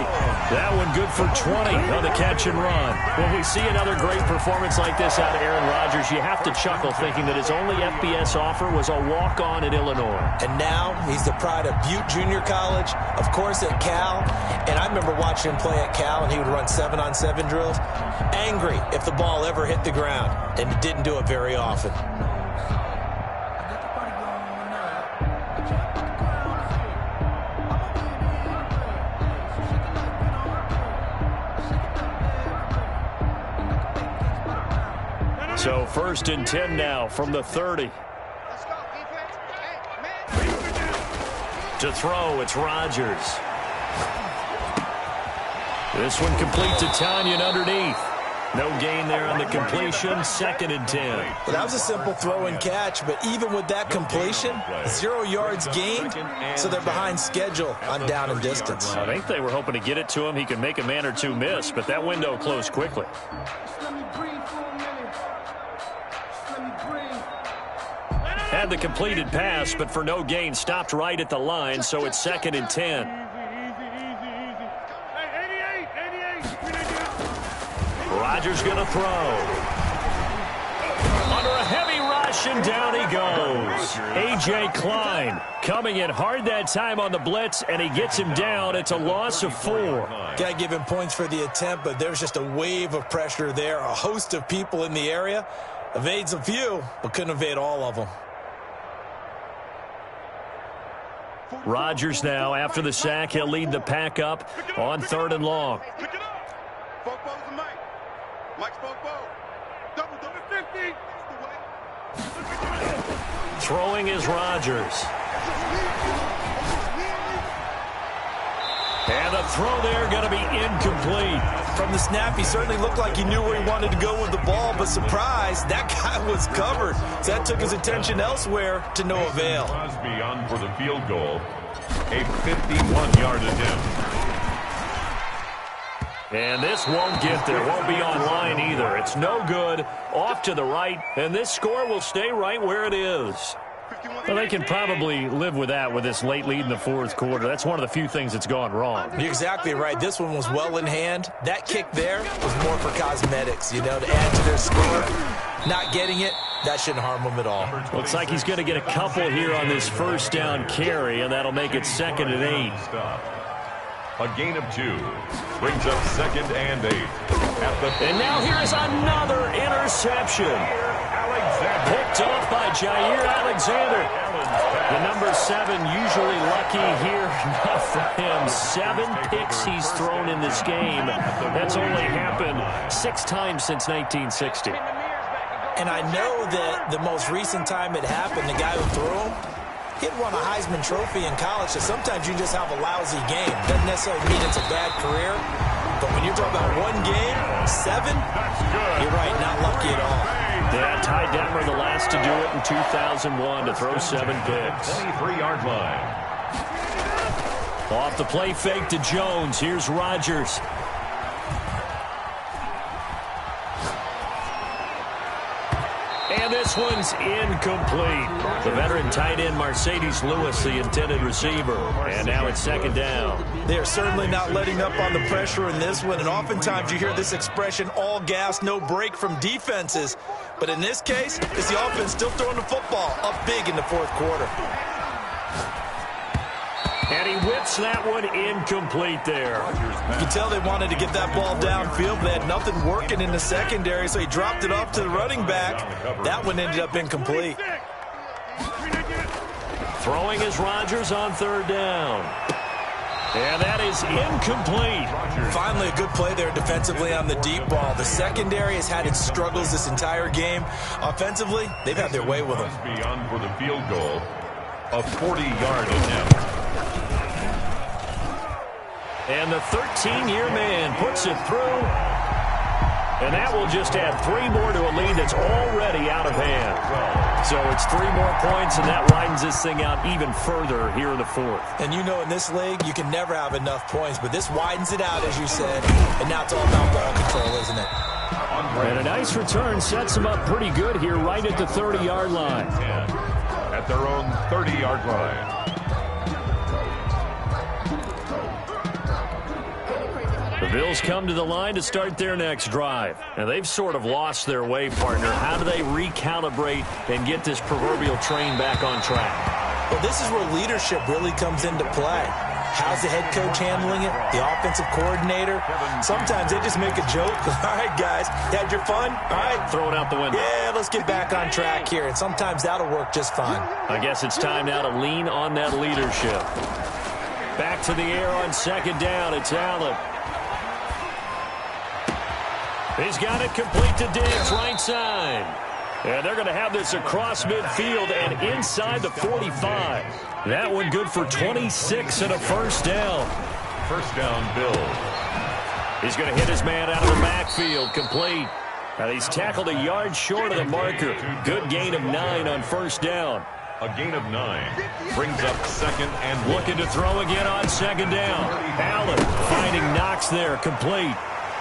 That one good for 20 on the catch and run. When we see another great performance like this out of Aaron Rodgers, you have to chuckle thinking that his only FBS offer was a walk-on at Illinois. And now he's the pride of Butte Junior College, of course at Cal. And I remember watching him play at Cal, and he would run 7-on-7 drills. Angry if the ball ever hit the ground, and he didn't do it very often. So 1st and 10 now from the 30. To throw, it's Rodgers. This one complete to Tanyan underneath. No gain there on the completion. 2nd and 10. Well, that was a simple throw and catch, but even with that completion, 0 yards gained, so they're behind schedule on down and distance. I think they were hoping to get it to him. He could make a man or 2 miss, but that window closed quickly. Had the completed pass, but for no gain, stopped right at the line, so it's 2nd and 10. Rodgers going to throw. Under a heavy rush, and down he goes. A.J. Klein coming in hard that time on the blitz, and he gets him down. It's a loss of 4. Got to give him points for the attempt, but there's just a wave of pressure there. A host of people in the area. Evades a few, but couldn't evade all of them. Rodgers now, after the sack, he'll lead the pack up on 3rd and long. Throwing is Rodgers. And the throw there going to be incomplete. From the snap, he certainly looked like he knew where he wanted to go with the ball, but surprise, that guy was covered. So that took his attention elsewhere to no avail. Crosby on for the field goal. A 51-yard attempt. And this won't get there. Won't be on line either. It's no good. Off to the right. And this score will stay right where it is. Well, they can probably live with that with this late lead in the 4th quarter. That's one of the few things that's gone wrong. You're exactly right. This one was well in hand. That kick there was more for cosmetics, you know, to add to their score. Not getting it, that shouldn't harm them at all. Looks like he's going to get a couple here on this 1st down carry, and that'll make it 2nd and 8. A gain of 2 brings up 2nd and 8. And now here is another interception. Picked off by Jair Alexander. The number 7 usually lucky here. Not for him. 7 picks he's thrown in this game. That's only happened 6 times since 1960. And I know that the most recent time it happened, the guy who threw him, he'd won a Heisman Trophy in college, so sometimes you just have a lousy game. Doesn't necessarily mean it's a bad career, but when you're talking about one game, 7, you're right, not lucky at all. Yeah, Ty Detmer, the last to do it in 2001 to throw 7 picks. 23-yard line. Off the play fake to Jones. Here's Rodgers. And this one's incomplete. The veteran tight end Mercedes Lewis, the intended receiver. And now it's 2nd down. They're certainly not letting up on the pressure in this one, and oftentimes you hear this expression, all gas, no break from defenses. But in this case, it's the offense still throwing the football up big in the 4th quarter. And he whips that one incomplete there. You can tell they wanted to get that ball downfield, but they had nothing working in the secondary, so he dropped it off to the running back. That one ended up incomplete. Throwing is Rodgers on 3rd down. And that is incomplete. Finally, a good play there defensively on the deep ball. The secondary has had its struggles this entire game. Offensively, they've had their way with them. Beyond for the field goal, a 40-yard attempt. And the 13-year man puts it through. And that will just add 3 more to a lead that's already out of hand. So it's 3 more points, and that widens this thing out even further here in the 4th. And you know in this league, you can never have enough points, but this widens it out, as you said. And now it's all about ball control, isn't it? And a nice return sets them up pretty good here right at the 30-yard line. At their own 30-yard line. The Bills come to the line to start their next drive. And they've sort of lost their way, partner. How do they recalibrate and get this proverbial train back on track? Well, this is where leadership really comes into play. How's the head coach handling it? The offensive coordinator? Sometimes they just make a joke. All right, guys, you had your fun? All right. Throw it out the window. Yeah, let's get back on track here. And sometimes that'll work just fine. I guess it's time now to lean on that leadership. Back to the air on 2nd down. It's Allen. He's got it complete to Diggs, right side. And they're going to have this across midfield and inside the 45. That one good for 26 and a 1st down. 1st down, Bills. He's going to hit his man out of the backfield, complete. And he's tackled a yard short of the marker. Good gain of 9 on 1st down. A gain of 9 brings up 2nd and 1. Looking to throw again on 2nd down. Allen finding Knox there, complete.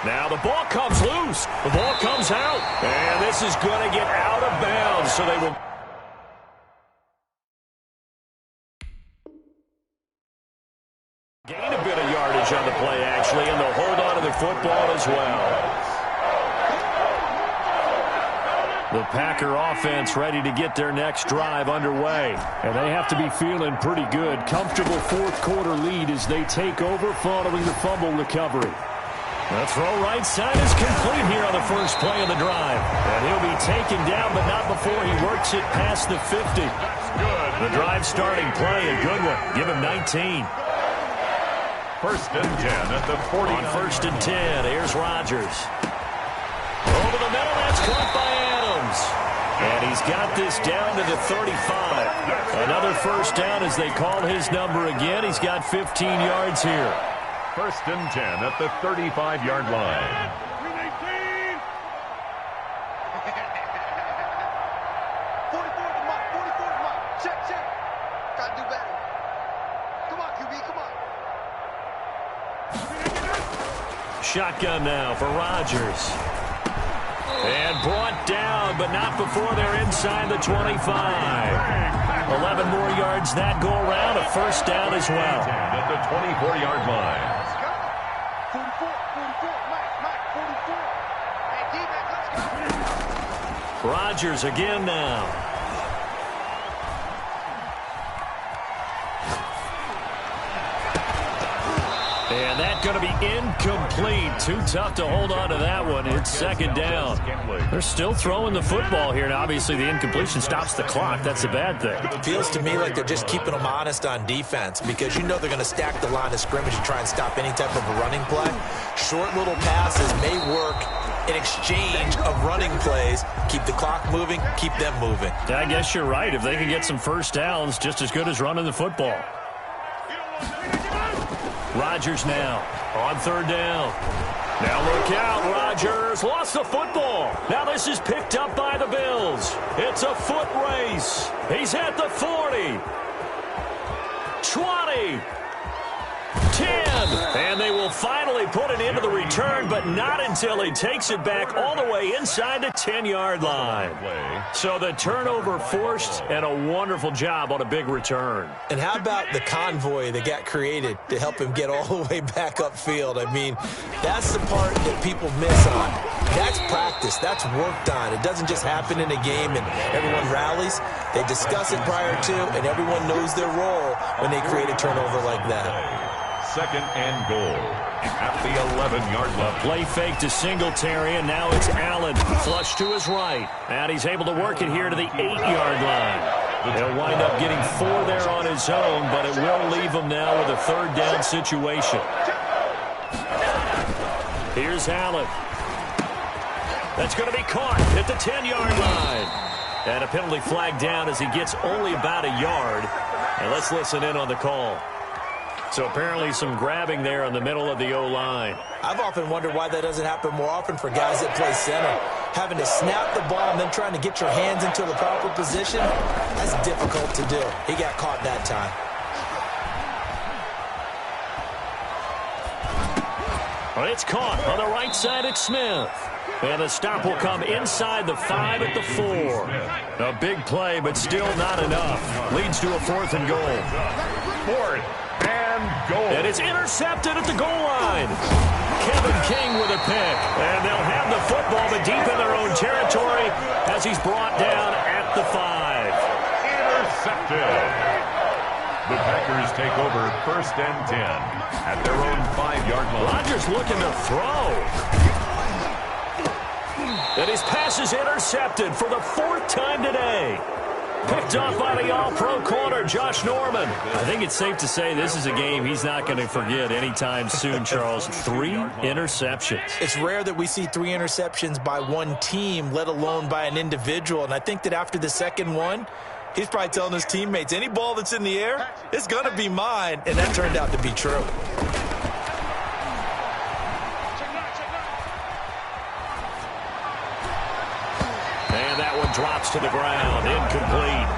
Now the ball comes loose. The ball comes out. And this is going to get out of bounds. So they will gain a bit of yardage on the play, actually, and they'll hold on to the football as well. The Packer offense ready to get their next drive underway. And they have to be feeling pretty good. Comfortable 4th quarter lead as they take over following the fumble recovery. The throw right side is complete here on the first play of the drive. And he'll be taken down, but not before he works it past the 50. The drive starting play, a good one. Give him 19. 1st and 10 at the 40. On 1st and 10, here's Rodgers. Over the middle, that's caught by Adams. And he's got this down to the 35. Another 1st down as they call his number again. He's got 15 yards here. 1st and 10 at the 35-yard line. 44 to Mike, 44 to Mike. Check. Gotta do better. Come on, QB, come on. Shotgun now for Rodgers. And brought down, but not before they're inside the 25. 11 more yards that go around, a 1st down as well. At the 24-yard line. 44, Mike, 44. Hey, D-back, let's go. Rodgers again now. And that going to be incomplete. Too tough to hold on to that one. It's second down. They're still throwing the football here, and obviously the incompletion stops the clock. That's a bad thing. It feels to me like they're just keeping them honest on defense because you know they're going to stack the line of scrimmage and try and stop any type of a running play. Short little passes may work in exchange of running plays. Keep the clock moving, keep them moving. I guess you're right. If they can get some first downs, just as good as running the football. Rodgers now on third down. Now look out, Rodgers lost the football. Now this is picked up by the Bills. It's a foot race. He's at the 40. 20. 10. And they will finally put it into the return, but not until he takes it back all the way inside the 10-yard line. So the turnover forced, and a wonderful job on a big return. And how about the convoy that got created to help him get all the way back upfield? I mean, that's the part that people miss on. That's practice. That's worked on. It doesn't just happen in a game and everyone rallies. They discuss it prior to, and everyone knows their role when they create a turnover like that. Second and goal at the 11-yard line. Play fake to Singletary, and now it's Allen. Flush to his right. And he's able to work it here to the 8-yard line. He'll wind up getting 4 there on his own, but it will leave him now with a third down situation. Here's Allen. That's going to be caught at the 10-yard line. And a penalty flag down as he gets only about a yard. And let's listen in on the call. So apparently some grabbing there in the middle of the O-line. I've often wondered why that doesn't happen more often for guys that play center. Having to snap the ball and then trying to get your hands into the proper position, that's difficult to do. He got caught that time. Well, it's caught on the right side at Smith. And the stop will come inside the 5 at the 4. A big play, but still not enough. Leads to a 4th and goal. 4th and goal. And it's intercepted at the goal line. Kevin King with a pick. And they'll have the football, but deep in their own territory as he's brought down at the 5. Intercepted. The Packers take over 1st and 10 at their own 5-yard line. Rodgers looking to throw. And his pass is intercepted for the 4th time today. Picked off by the all-pro corner, Josh Norman. I think it's safe to say this is a game he's not going to forget anytime soon, Charles. 3 interceptions. It's rare that we see 3 interceptions by one team, let alone by an individual. And I think that after the second one, he's probably telling his teammates, any ball that's in the air, it's going to be mine. And that turned out to be true. And that one drops to the ground. Incomplete.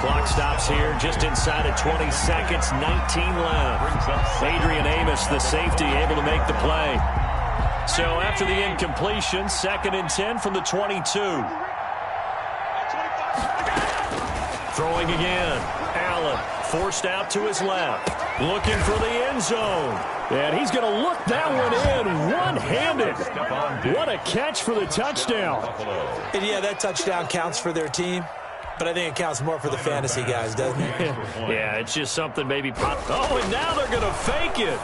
Clock stops here just inside of 20 seconds. 19 left. Adrian Amos, the safety, able to make the play. So after the incompletion, 2nd and 10 from the 22. Throwing again. Allen forced out to his left. Looking for the end zone. And he's going to look that one in one-handed. What a catch for the touchdown. And yeah, that touchdown counts for their team. But I think it counts more for the fantasy guys, doesn't it? Yeah, it's just something maybe pop. Oh, and now they're going to fake it.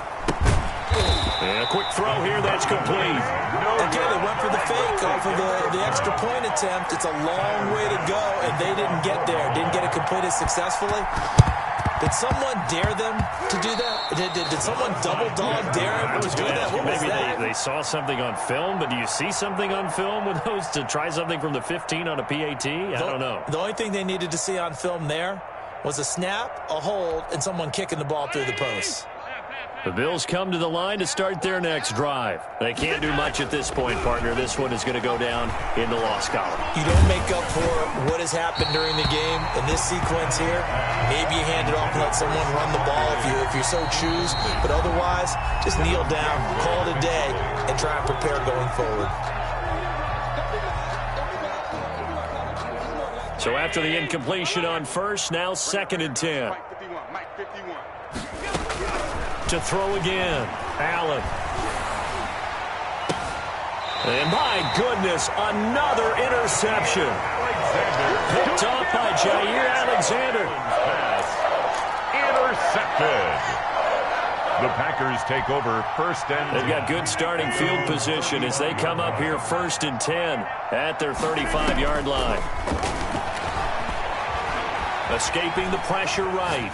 And a quick throw here, that's complete. Again, they went for the fake off of the extra point attempt. It's a long way to go, and they didn't get there. Didn't get it completed successfully. Did someone dare them to do that? Did someone double-dog dare them to do that? What was maybe that? They saw something on film, but do you see something on film with those to try something from the 15 on a PAT? I don't know. The only thing they needed to see on film there was a snap, a hold, and someone kicking the ball through the post. The Bills come to the line to start their next drive. They can't do much at this point, partner. This one is going to go down in the loss column. You don't make up for what has happened during the game in this sequence here. Maybe you hand it off and let someone run the ball if you so choose. But otherwise, just kneel down, call it a day, and try and prepare going forward. So after the incompletion on first, now 2nd and 10. To throw again. Allen. And my goodness, another interception. Picked off by Jair Alexander. Intercepted. The Packers take over first and 10. They've got good starting field position as they come up here first and 10 at their 35-yard line. Escaping the pressure right.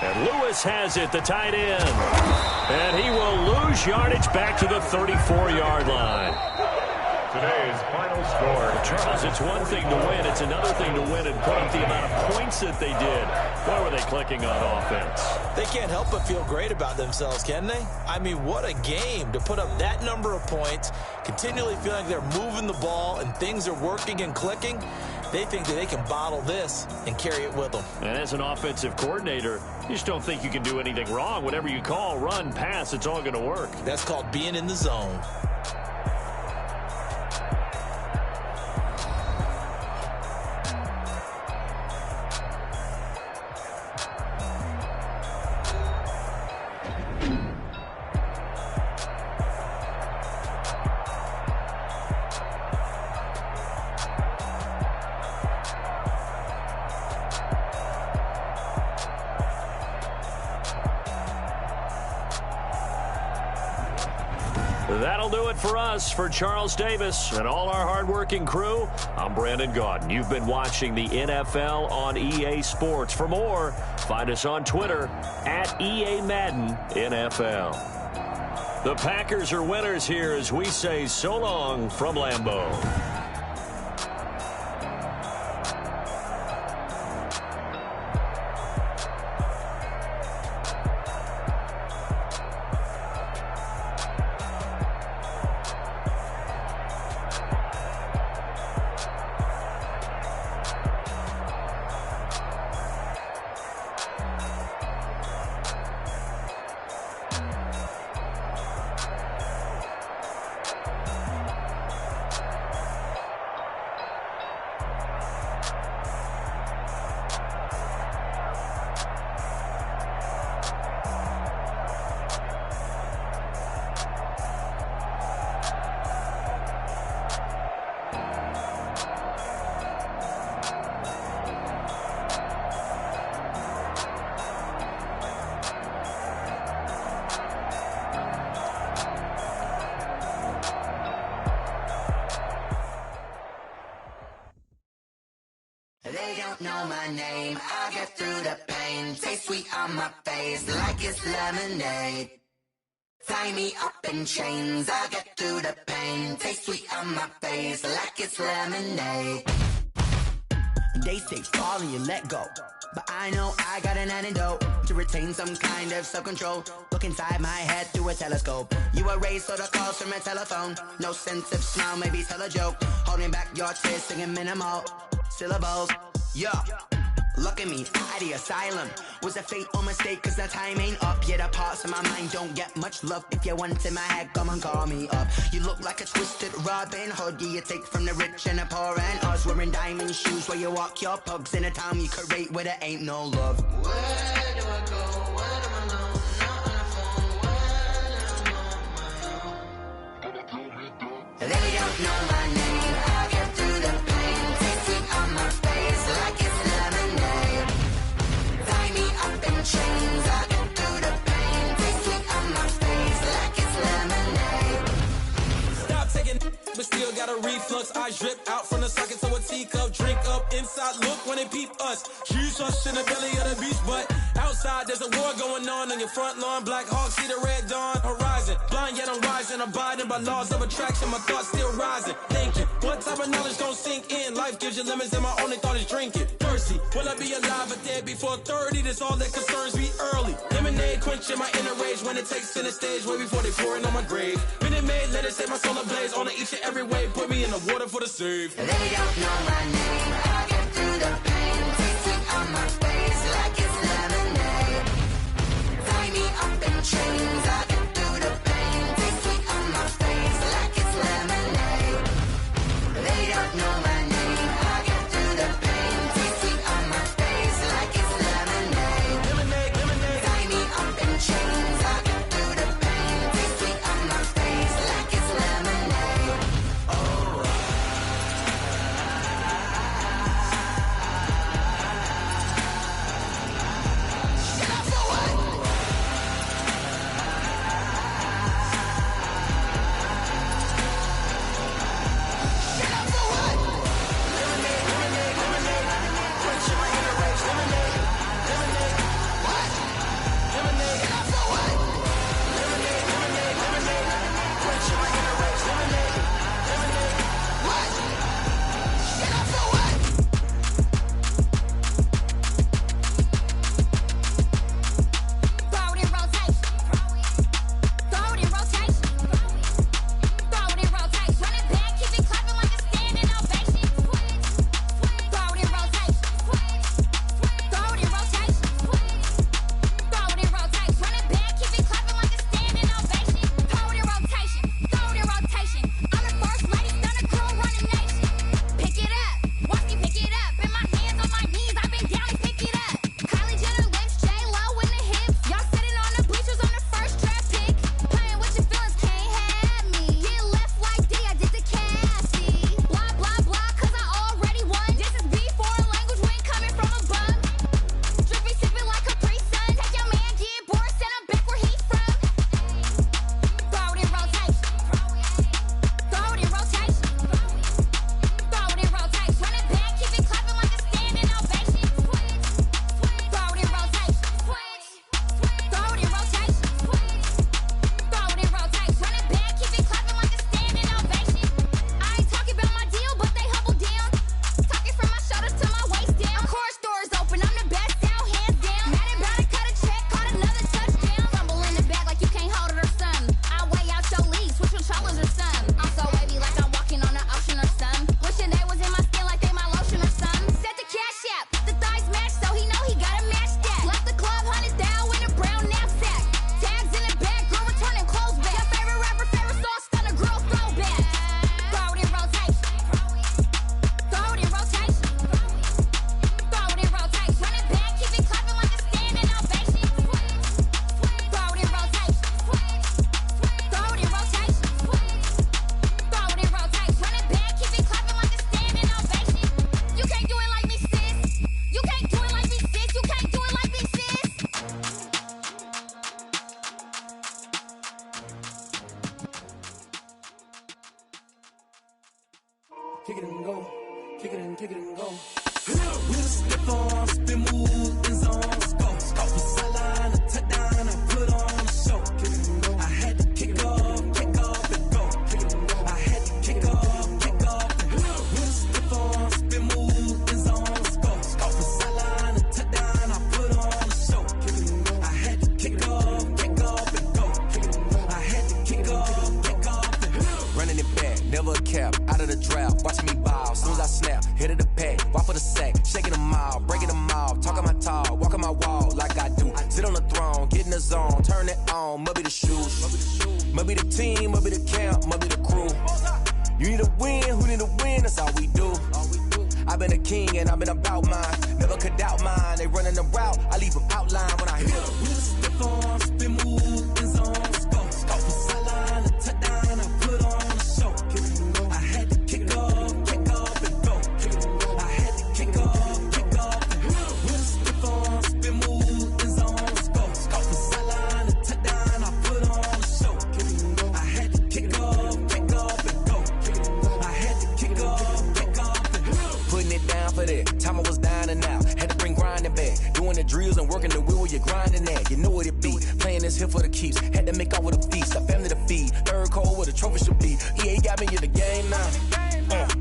And Lewis has it, the tight end. And he will lose yardage back to the 34-yard line. Today's final score. Charles, it's one thing to win. It's another thing to win and put up the amount of points that they did. Boy, were they clicking on offense. They can't help but feel great about themselves, can they? I mean, what a game to put up that number of points, continually feeling like they're moving the ball and things are working and clicking. They think that they can bottle this and carry it with them. And as an offensive coordinator, you just don't think you can do anything wrong. Whatever you call, run, pass, it's all going to work. That's called being in the zone. That'll do it for us. For Charles Davis and all our hardworking crew, I'm Brandon Gaudin. You've been watching the NFL on EA Sports. For more, find us on Twitter at EA Madden NFL. The Packers are winners here as we say so long from Lambeau. They don't know my name, I get through the pain. Taste sweet on my face like it's lemonade. Tie me up in chains, I get through the pain. Taste sweet on my face like it's lemonade. They say fall and you let go, but I know I got an antidote to retain some kind of self-control. Look inside my head through a telescope. You erase all the calls from a telephone. No sense of smile, maybe tell a joke. Holding back your tears, singing minimal syllables. Yeah, look at me, at the asylum. Was a fate or mistake, cause the time ain't up. Yet the parts of my mind don't get much love. If you want in my head, come and call me up. You look like a twisted Robin Hood. You take from the rich and the poor and us. Wearing diamond shoes where you walk your pugs in a town you could rate where there ain't no love. Where do I go? Where do I know? Not on the phone when I'm on my own. They don't know my name. I get through the pain. Taste sweet on my face like it's lemonade. Tie me up in chains. I get through the pain. Taste sweet on my face like it's lemonade. Stop taking, but still got a reflux. I drip out from the socket to a teacup. Drink up inside, look when they peep us. Shoes us in the belly of the beach, but outside there's a war going on your front lawn. Black Hawk see the red dawn horizon. Blind yet I'm rising, abiding by laws of attraction. My thoughts still rising. Thinking, what type of knowledge gon' sink in? Life gives you lemons and my only thought is drinking. Thirsty, will I be alive or dead before 30? That's all that concerns me early. Lemonade quenching my inner rage when it takes center stage way before they pour it on my grave. Minute Maid, let it set my soul ablaze. On each and every way, put me in the water for the save. They don't know my name. I get through the pain. Taste sweet on my face like it's lemonade. Tie me up in chains. I get through the pain. Taste sweet on my face like it's lemonade. They don't know my name. I get through the pain. Taste sweet on my face like it's lemonade. Lemonade, lemonade. Tie me up in chains. I get through the pain. Taste sweet on my face like it's lemonade. Oh. sit on the throne, get in the zone, turn it on, must be the shoes, must be the team, must be the camp, must be the crew. You need a win, who need a win, that's all we do. I've been a king and I've been about mine, never could doubt mine. They running the route, I leave them outline when I hit them. Stiff on, spin move, in zone, scope. From sideline to touchdown, I put on a show. I had to kick off and go. I had to kick off and go. With a stiff on, spin move, in zone, scope. From sideline to touchdown, I put on a show. I had to kick off and go. I had to kick off and go. Putting it down for that, time I was down and out. Had to bring grinding back, doing the drills and working the wheel where you're grinding at. You know what it be, playing this here for the keeps. Had to make out with a feast, a family to feed. Third cold where the trophy should be. EA got me in the game now.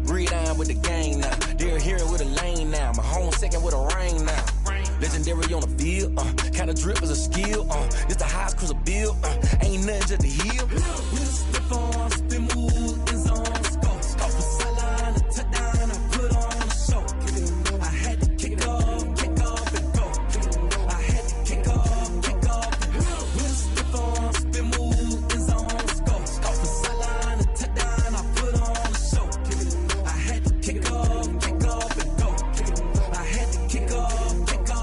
Breed on with the game now. They're here with a lane now. My home second with a rain now. Legendary on the field, kinda drip is a skill. It's the highest cruiser bill, ain't nothing just to heal. With a stiff on, spin move, in zone, scope. From sideline to touchdown, I put on a show. I had to kick off and go. I had to kick off and go. With a stiff on, spin move, in zone, scope. From sideline to touchdown, I put on a show. I had to kick off and go. I had to kick off and go.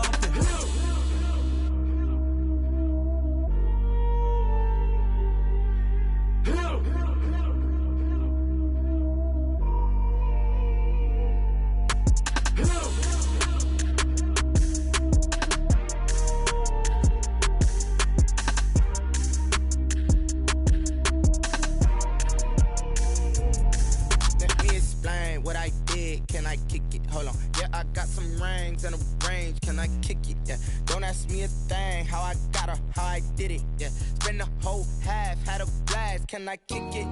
Let me explain what I did. Can I kick it? Hold on. Yeah, I got some rings and a range. Can I kick it? Yeah. Don't ask me a thing. How I got her, how I did it. Yeah. Spend the whole half, had a blast. Can I kick it?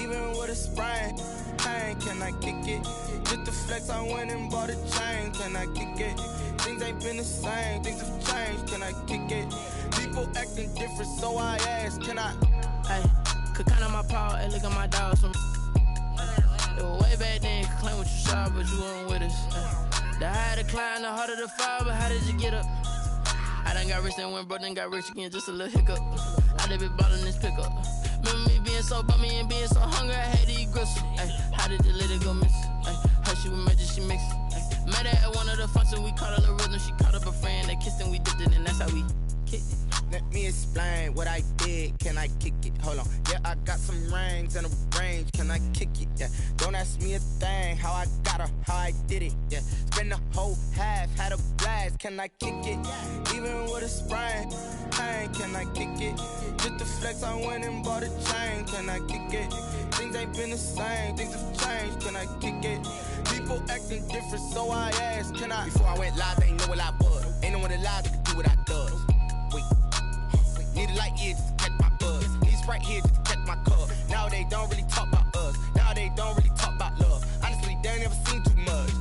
Even with a sprain. Pain, can I kick it? Just the flex, I went and bought a chain. Can I kick it? Things ain't been the same. Things have changed. Can I kick it? People acting different, so I ask. Can I? Hey, could count on my power, and look at my dogs. It was way back then, you could claim what you saw, but you weren't with us. The higher the climb, the harder the fall, but how did you get up? I done got rich and went broke, then got rich again, just a little hiccup. I done been ballin' this pickup. Remember me being so bummy and being so hungry, I had to eat gristle. Ay, how did you let it go miss? Ay, how she was magic, she mixed. Met her at one of the functions, we caught a little rhythm, she caught up a friend, they kissed and we dipped it, and that's how we kicked it. Let me explain what I did. Can I kick it? Hold on. Yeah, I got some rings and a range. Can I kick it? Yeah. Don't ask me a thing. How I got her, how I did it. Yeah. Spend the whole half, had a blast. Can I kick it? Even with a sprain. Pain, can I kick it? Just the flex, I went and bought a chain. Can I kick it? Things ain't been the same. Things have changed. Can I kick it? People acting different, so I asked. Can I? Before I went live, they ain't know what I was. Ain't no one alive that could do what I does. Wait. Need a light here just to catch my buzz. Need Sprite here just to catch my cup. Now they don't really talk about us. Now they don't really talk about love. Honestly, they ain't never seen too much.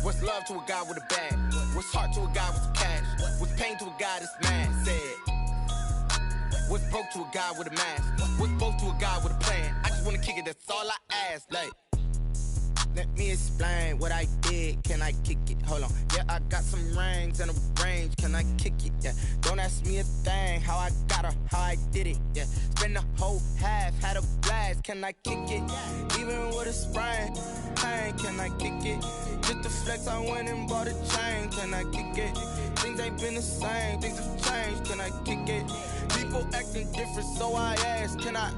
What's love to a guy with a bag? What's heart to a guy with some cash? What's pain to a guy that's mad? Said. What's broke to a guy with a mask? What's both to a guy with a plan? I just wanna kick it, that's all I ask. Like, let me explain what I did. Can I kick it? Hold on. Yeah, I got some rings and a range. Can I kick it? Yeah. Don't ask me a thing. How I got her, how I did it. Yeah. Spend the whole half, had a blast. Can I kick it? Even with a sprain. Pain, can I kick it? Just the flex, I went and bought a chain. Can I kick it? Things ain't been the same. Things have changed. Can I kick it? People acting different, so I ask. Can I?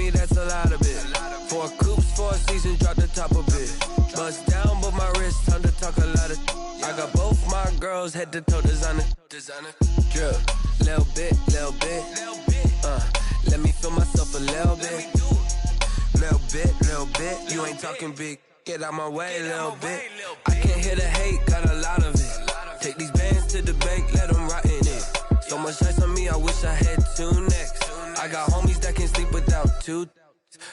That's a lot of it. 4 coops, 4 seasons, drop the top of it. Bust down, but my wrist, time to talk a lot of. I got both my girls head to toe designer. Drip, little bit. Let me feel myself a little bit. little bit. You ain't talking big. Get out my way, little bit. I can't hear the hate, got a lot of it. Take these bands to the bank, let them rot in it. So much ice on me, I wish I had 2 necks. I got homies that can sleep without 2.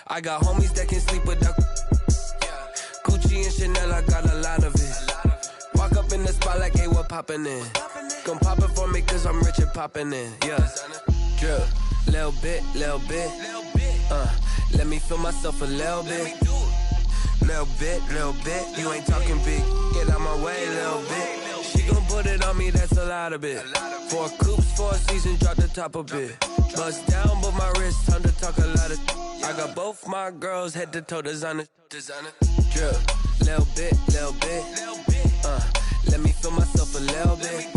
I got homies that can sleep without Gucci and Chanel, I got a lot of it. Walk up in the spot like, hey, what poppin' in? Come pop it for me, cause I'm rich and poppin' in. Yeah, drip, little bit. Let me feel myself a little bit. Little bit. You ain't talking big. Get out my way, little bit. She gon' put it on me, that's a lot of it. 4 coupes, 4 seasons, drop the top a bit. Bust down, but my wrist, time to talk a lot of. I got both my girls head to toe designer. Drip, little bit. Let me feel myself a little bit.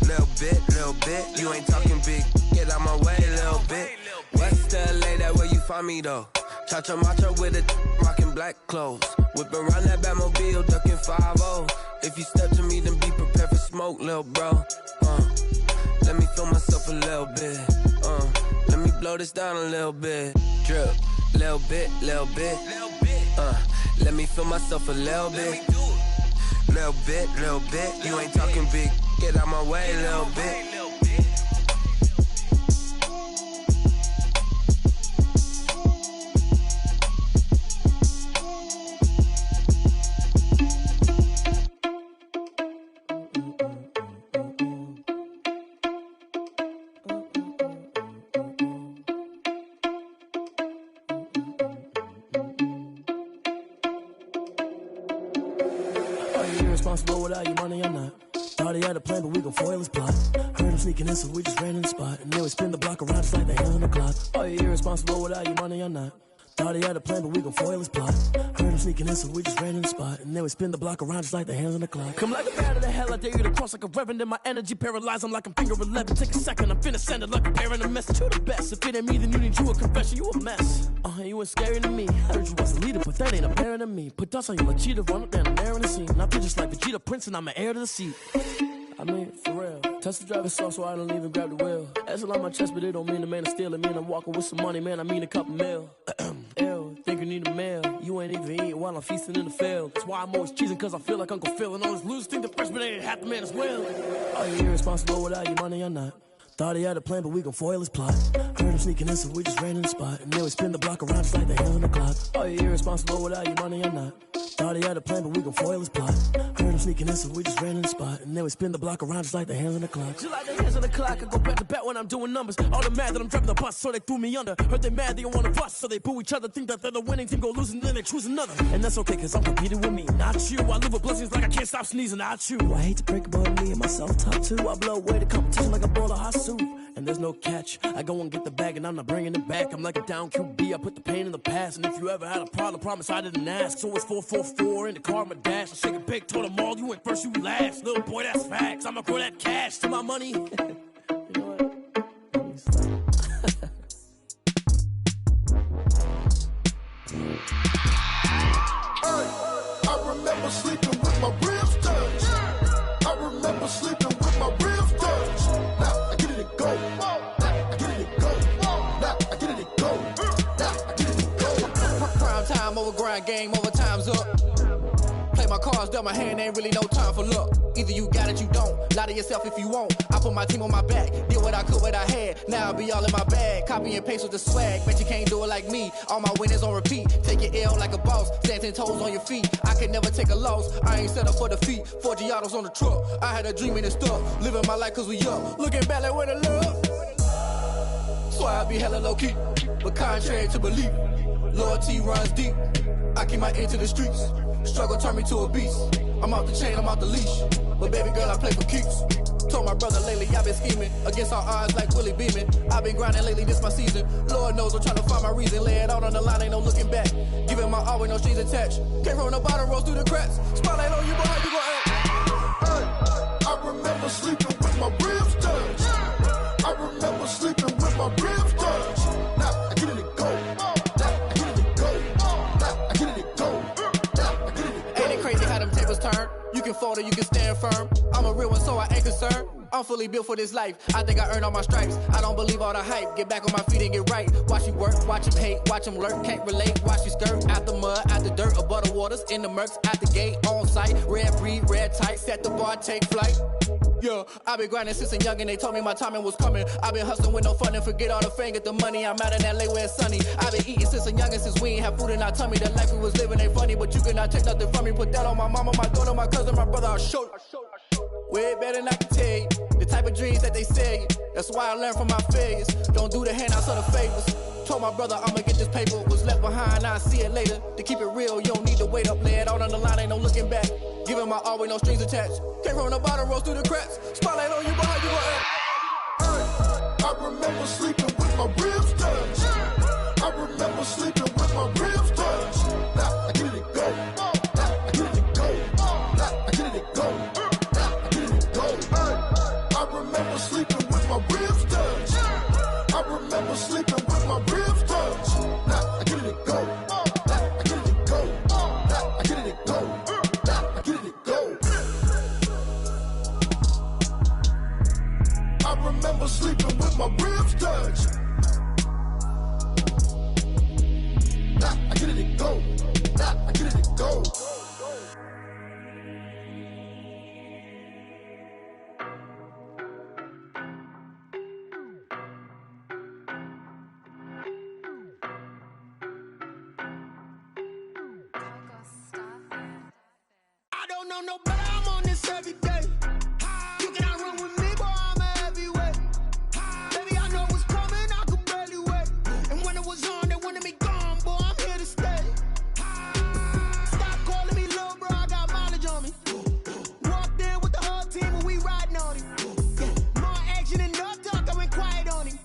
Little bit. You ain't talking big. Get out my way, little bit. West LA, that where you find me though. Cha-cha macha with a rockin' black clothes. Whip around that Batmobile, ducking 5-0. If you step to me, then be prepared for smoke, little bro. Let me feel myself a little bit. Let me blow this down a little bit. Drip, little bit. Let me feel myself a little bit. Little bit. You ain't talking big. Get out my way, little bit. Irresponsible without your money, I'm not. Thought he had a plan, but we gon' foil his plot. Heard him sneaking in, so we just ran in the spot. And then we spin the block around just like the hands on the clock. Oh, you irresponsible without your money, I'm not. Thought he had a plan, but we gon' foil his plot. Heard him sneaking in, so we just ran in the spot. And then we spin the block around just like the hands on the clock. Come like a bat of the hell, I dare you to cross like a reverend. In my energy paralyzed, I'm like I'm finger 11. Take a second, I'm finna send it like a parent a message to the best. If it ain't me, then you need you a confession, you a mess. You ain't scary to me. Heard you was a leader, but that ain't apparent to me. Put dust on you like cheetah, run up down, I'm there in the scene. I feel just like Vegeta Prince, and I'm an heir to the seat. I mean, for real. Touch the driver's soft, so I don't even grab the wheel. That's a lot on my chest, but it don't mean the man is stealing. Mean I'm walking with some money, man, I mean a couple mil. Ew, think you need a meal. You ain't even eating while I'm feasting in the field. That's why I'm always cheesing, cause I feel like Uncle Phil. And all this losers think the freshman ain't half the man as well. Are you irresponsible without your money or not? Thought he had a plan, but we gon' foil his plot. Heard him sneaking in, so we just ran in the spot. And then we spin the block around just like the hands on the clock. Are you irresponsible without your money or not? Thought he had a plan, but we gon' foil his plot. Heard him sneaking in, so we just ran in the spot. And then we spin the block around just like the hands on the clock. Just like the hands on the clock, I go back to back when I'm doing numbers. All the mad that I'm driving the bus, so they threw me under. Heard they mad, they don't wanna bust, so they boo each other. Think that they're the winning team, go losing, then they choose another. And that's okay, cause I'm competing with me, not you. I live with blessings like I can't stop sneezing, not you. I hate to break about me and my self-talk too. I blow away the competition like a bowl of hot soup. And there's no catch. I go and get the bag and I'm not bringing it back. I'm like a down QB, I put the pain in the past. And if you ever had a problem, promise I didn't ask. So it's 444 in the car, my dash. I shake a big, told them all, you went first, you last. Little boy, that's facts. I'ma grow that cash to my money. You know what? I remember sleeping with my ribs touched. I remember sleeping with my ribs touched. Now I get it and go. I get it and go. Now I get it and go. Now I get it and go. Prime time over grind game, over time's up. Play my cards, dealt my hand, ain't really no time for luck. Either you got it, you don't. Lie to yourself if you won't. I put my team on my back, did what I could, what I had. Now I'll be all in my bag. Copy and paste with the swag. Bet you can't do it like me. All my winners on repeat. Take your L like a boss. Stand 10 toes on your feet. I can never take a loss. I ain't set up for defeat. 4 Giottos on the truck. I had a dream and it's stuff. Living my life cause we up. Looking back like where the love. So I be hella low key. But contrary to belief, loyalty runs deep. I keep my ear to the streets. Struggle turned me to a beast. I'm off the chain, I'm off the leash. But baby girl, I play for keeps. Told my brother lately, I've been scheming against all odds like Willie Beeman. I've been grinding lately, this my season. Lord knows I'm trying to find my reason. Lay it out on the line, ain't no looking back. Giving my all with no strings attached. Came from the bottom, rose through the cracks. Spotlight on you, but how you gon' act? I remember sleeping with my ribs touched. I remember sleeping with my ribs touched. Now I get it and go. Now I get it and go. Now I get it and go. Now I get it and go. Ain't it crazy how them tables turn? You can fold or you can stand firm. I'm a real one, so I ain't concerned. I'm fully built for this life. I think I earned all my stripes. I don't believe all the hype. Get back on my feet and get right. Watch you work, watch him hate, watch him lurk. Can't relate, watch you skirt. Out the mud, out the dirt, above the waters, in the murks, out the gate, on site. Red breed, red tight, set the bar, take flight. Yeah, I been grinding since a young and they told me my timing was coming. I been hustling with no fun and forget all the fame, get the money. I'm out in LA where it's sunny. I been eating since a young and since we ain't have food in our tummy. The life we was living ain't funny, but you cannot take nothing from me. Put that on my mama, my daughter, my cousin, my brother, I'll show you. Way better than I can tell you. The type of dreams that they sell you. That's why I learned from my failures. Don't do the handouts or the favors. Told my brother I'ma get this paper. Was left behind, I'll see it later. To keep it real, you don't need to wait up. Lay it out on the line, ain't no looking back. Giving my all with no strings attached. Came from the bottom, rose through the cracks. Spotlight on you, but how you gon' act? I remember sleeping with my ribs touched. I remember sleeping with my ribs touched. Now I get it go. Now I get it go. Now I get it go. Now I get it go. I remember sleeping with my ribs touched. I remember sleeping with my ribs touched. Now I get it go. Now I get it go. Now I get it go. Now I get it go. I remember sleeping with my ribs touched. Now I get it go. Now I get it go. I don't know no better, I'm on this every day. You cannot run with me, boy, I'm a heavyweight. Baby, I know what's coming, I could barely wait. And when it was on, they wanted me gone, boy, I'm here to stay. Stop calling me little bro, I got mileage on me. Walked in with the whole team and we riding on him. Yeah, more action and no talk, I went quiet on him.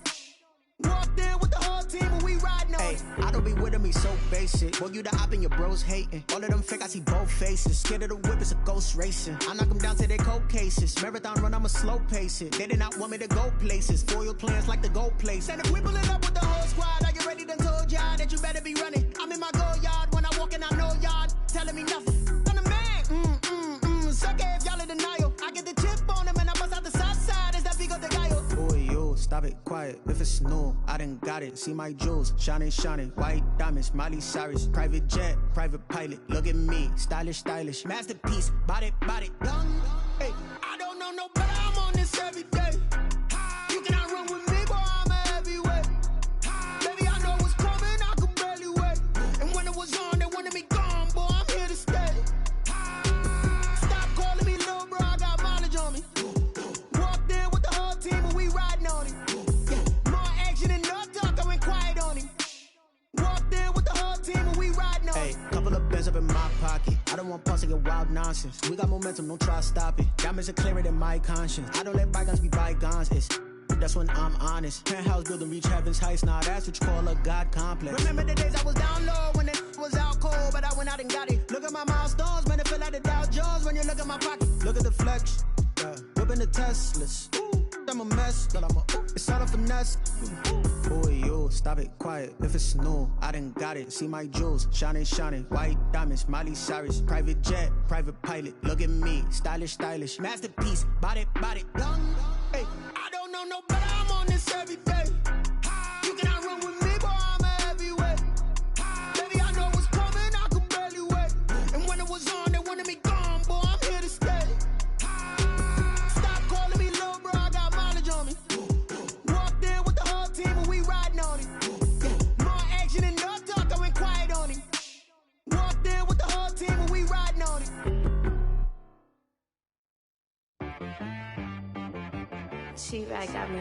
Walked in with the whole team and we riding on him. I don't be with me so basic. Boy, you the op and your bros hating. All of them fake, I see both faces. Scared of the whip, it's a ghost racing. I knock them down to their cold cases. Marathon run, I'ma slow pace it. They did not want me to go places. Foil plans like the gold place. And if we pulling up with the whole squad, I get ready done told y'all that you better be running. I'm in my go yard when I walk in, I know y'all telling me nothing. I'm the man, suck it if y'all in denial. I get the chip on him and I bust out the south side. Is that Vigo de Gallo? Boy, yo, stop it, quiet. If it's new, I done got it. See my jewels, shining, shining. White diamonds, Miley Cyrus. Private jet, private pilot. Look at me, stylish, stylish. Masterpiece, body, young. Hey, I don't know no better, I'm on this every day. You cannot run with me, boy, I'm a heavyweight. Baby, I know what's coming, I could barely wait. And when it was on, they wanted me gone, boy, I'm here to stay. Stop calling me little bro, I got mileage on me. Walked in with the whole team and we riding on him. Yeah, more action and no talk, I went quiet on him. Walked in with the whole team and we riding on him. Hey, couple of bands up in my pocket. I don't want pulse to get wild nonsense. We got momentum, don't try to stop it. Diamonds are clearer than my conscience. I don't let bygones be bygones. That's when I'm honest. Penthouse building, reach heaven's heights. Now that's what you call a God complex. Remember the days I was down low when it was out cold, but I went out and got it. Look at my milestones, man, it feel like the Dow Jones when you look at my pocket. Look at the flex, yeah. Whipping the Teslas. I'm a mess, but it's all a finesse. Boy, yo, stop it, quiet. If it's new, I done got it. See my jewels, shining, shining. White diamonds, Miley Cyrus. Private jet, private pilot. Look at me, stylish, stylish. Masterpiece, body, young. Hey, I don't know no better, I'm on this every day. You cannot run with me, boy, I'm a heavyweight. Baby, I know what's coming, I could barely wait. And when it was on, they wanted me gone, boy, I'm here to stay. Stop calling me little bro, I got mileage on me. Walked in with the whole team and we riding on him. Yeah, more action and no talk, I went quiet on him. Walked in with the whole team and we riding on him. T-Rag got me.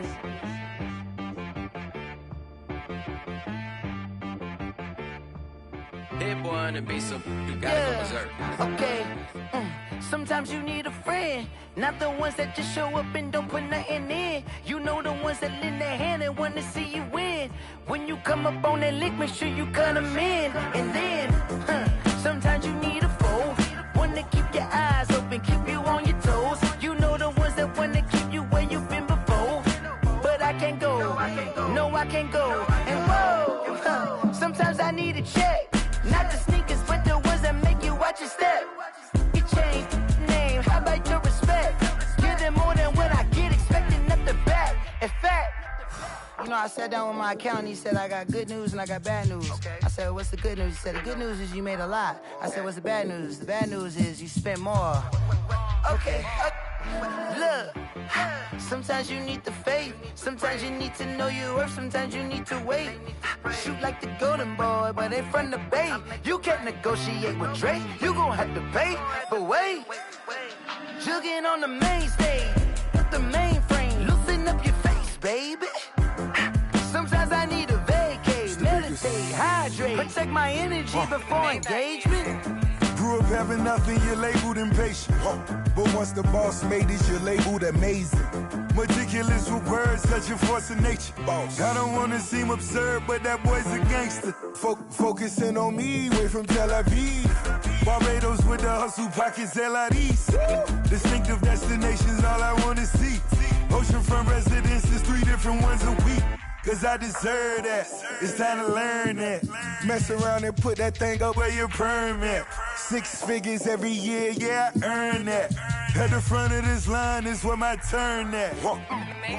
Hit boy on the beat, so you gotta go berserk. Okay. Sometimes you need a friend, not the ones that just show up and don't put nothing in. You know the ones that lend their hand and want to see you win. When you come up on that lick, make sure you cut them in. And then, sometimes you need a foe, one to keep your eyes open, keep you on your toes. You know the ones that want to keep you where you've been before. But I can't go, no I can't go. And whoa, sometimes I need a check. Not the sneakers, but the ones that make you watch your step. You change name, how about your respect? Give them more than what I get expected. know, I sat down with my accountant. He said I got good news and I got bad news. Okay. I said, what's the good news? He said, the good news is you made a lot. I said, what's the bad news? The bad news is you spent more. Okay. Look, sometimes you need the faith. Sometimes you need to know your worth. Sometimes you need to wait. Shoot like the golden boy, but in front of the bay. You can't negotiate with Drake. You gon' have to pay. But wait, jugging on the main stage. The mainframe, loosen up your face, baby. Sometimes I need a vacate, meditate, hydrate, protect my energy before engagement. Grew up having nothing, you're labeled impatient. But once the boss made it, you're labeled amazing. Meticulous with words, such a force of nature. I don't wanna seem absurd, but that boy's a gangster. Focusing on me, way from Tel Aviv. Barbados with the hustle pockets, LIDs. Distinctive destinations, all I wanna see. Oceanfront residences, 3 different ones a week. Cause I deserve that, it's time to learn that. Mess around and put that thing up where your permit. 6 figures every year, yeah, I earn that. At the front of this line is where my turn at.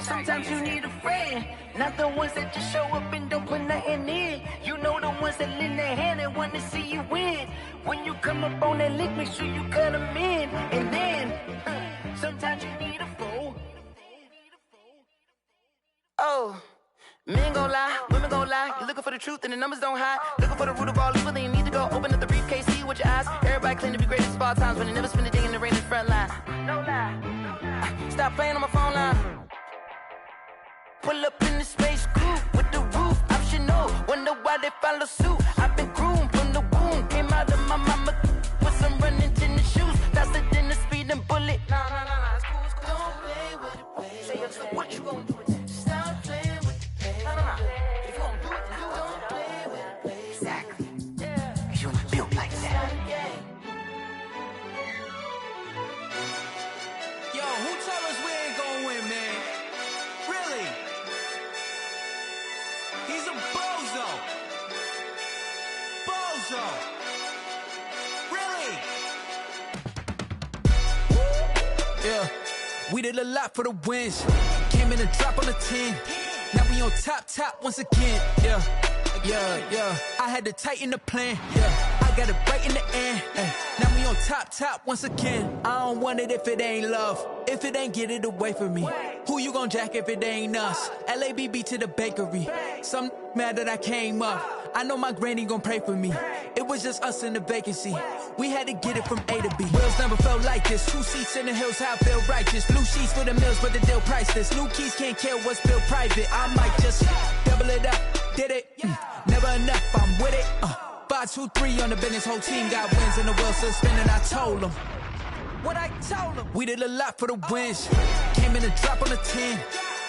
Sometimes you need a friend, not the ones that just show up and don't put nothing in. You know the ones that lend their hand and want to see you win. When you come up on that lick, make sure you cut them in. And then, sometimes you need a fool. Oh. Men gon' lie, women gon' lie. You're looking for the truth and the numbers don't hide. Looking for the root of all evil, then you need to go open up the briefcase, see with your eyes. Everybody claim to be greatest of all times, but they never spend a day in the rain in the front line. No lie. Stop playing on my phone line. Pull up in the space coupe with the roof optional. Wonder why they follow suit. I've been groomed from the womb. Came out of my mama with some running tennis shoes. Faster than the speeding bullet. Nah, it's cool, it's cool. Don't play with it, baby. Say so what you gon' do? Stop playing. If you don't do it, then you don't play with it, baby. Exactly. Yeah. Cause you're not built like that. Yo, who told us we ain't gonna win, man? Really? He's a bozo. Bozo. Really? Yeah. We did a lot for the wins. Came in and drop on the 10. Now we on top once again, yeah. I had to tighten the plan, yeah. I got it right in the end, now we on top once again. I don't want it if it ain't love. If it ain't, get it away from me. Who you gon' jack if it ain't us? LABB to the bakery. Some mad that I came up. I know my granny gon' pray for me. It was just us in the vacancy. We had to get it from A to B. Wheels never felt like this. 2 seats in the hills, how I feel righteous. Blue sheets for the mills, but the deal priceless. New keys can't kill what's built private. I might just double it up. Did it? Never enough, I'm with it. 5, 2, 3 on the business. Whole team got wins and the wheels still spinning. I told them what I told them. We did a lot for the wins. Came in and drop on the 10.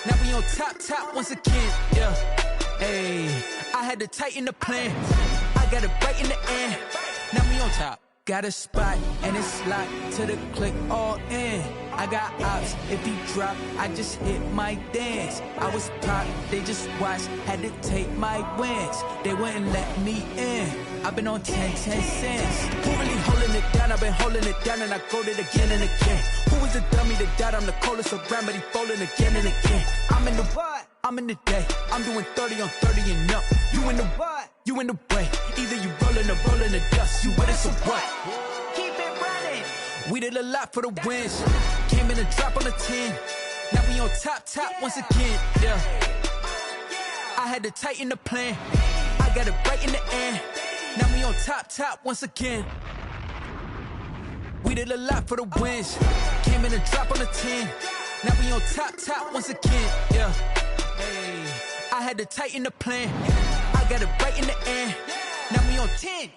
Now we on top once again, yeah. Hey, I had to tighten the plan. I got it right in the end. Now we on top. Got a spot and it's locked to the click all in. I got ops, if he drop, I just hit my dance. I was pop, they just watched, had to take my wins. They wouldn't let me in. I've been on 10 cents. Who really holding it down? I've been holding it down and I go it again and again. Who was the dummy that died? I'm the coldest around, but he falling again and again. I'm in the what? I'm in the day. I'm doing 30 on 30 and up. You in the what? You in the way. Either you rolling or rolling the dust. You with us or what? Keep it running. We did a lot for the wins. Came in and drop on the 10. Now we on top once again. Yeah. I had to tighten the plan. I got it right in the end. Now we on top once again. We did a lot for the wins. Came in and drop on the 10. Now we on top once again. Yeah. Hey, I had to tighten the plan. I got it right in the end. Now we on 10.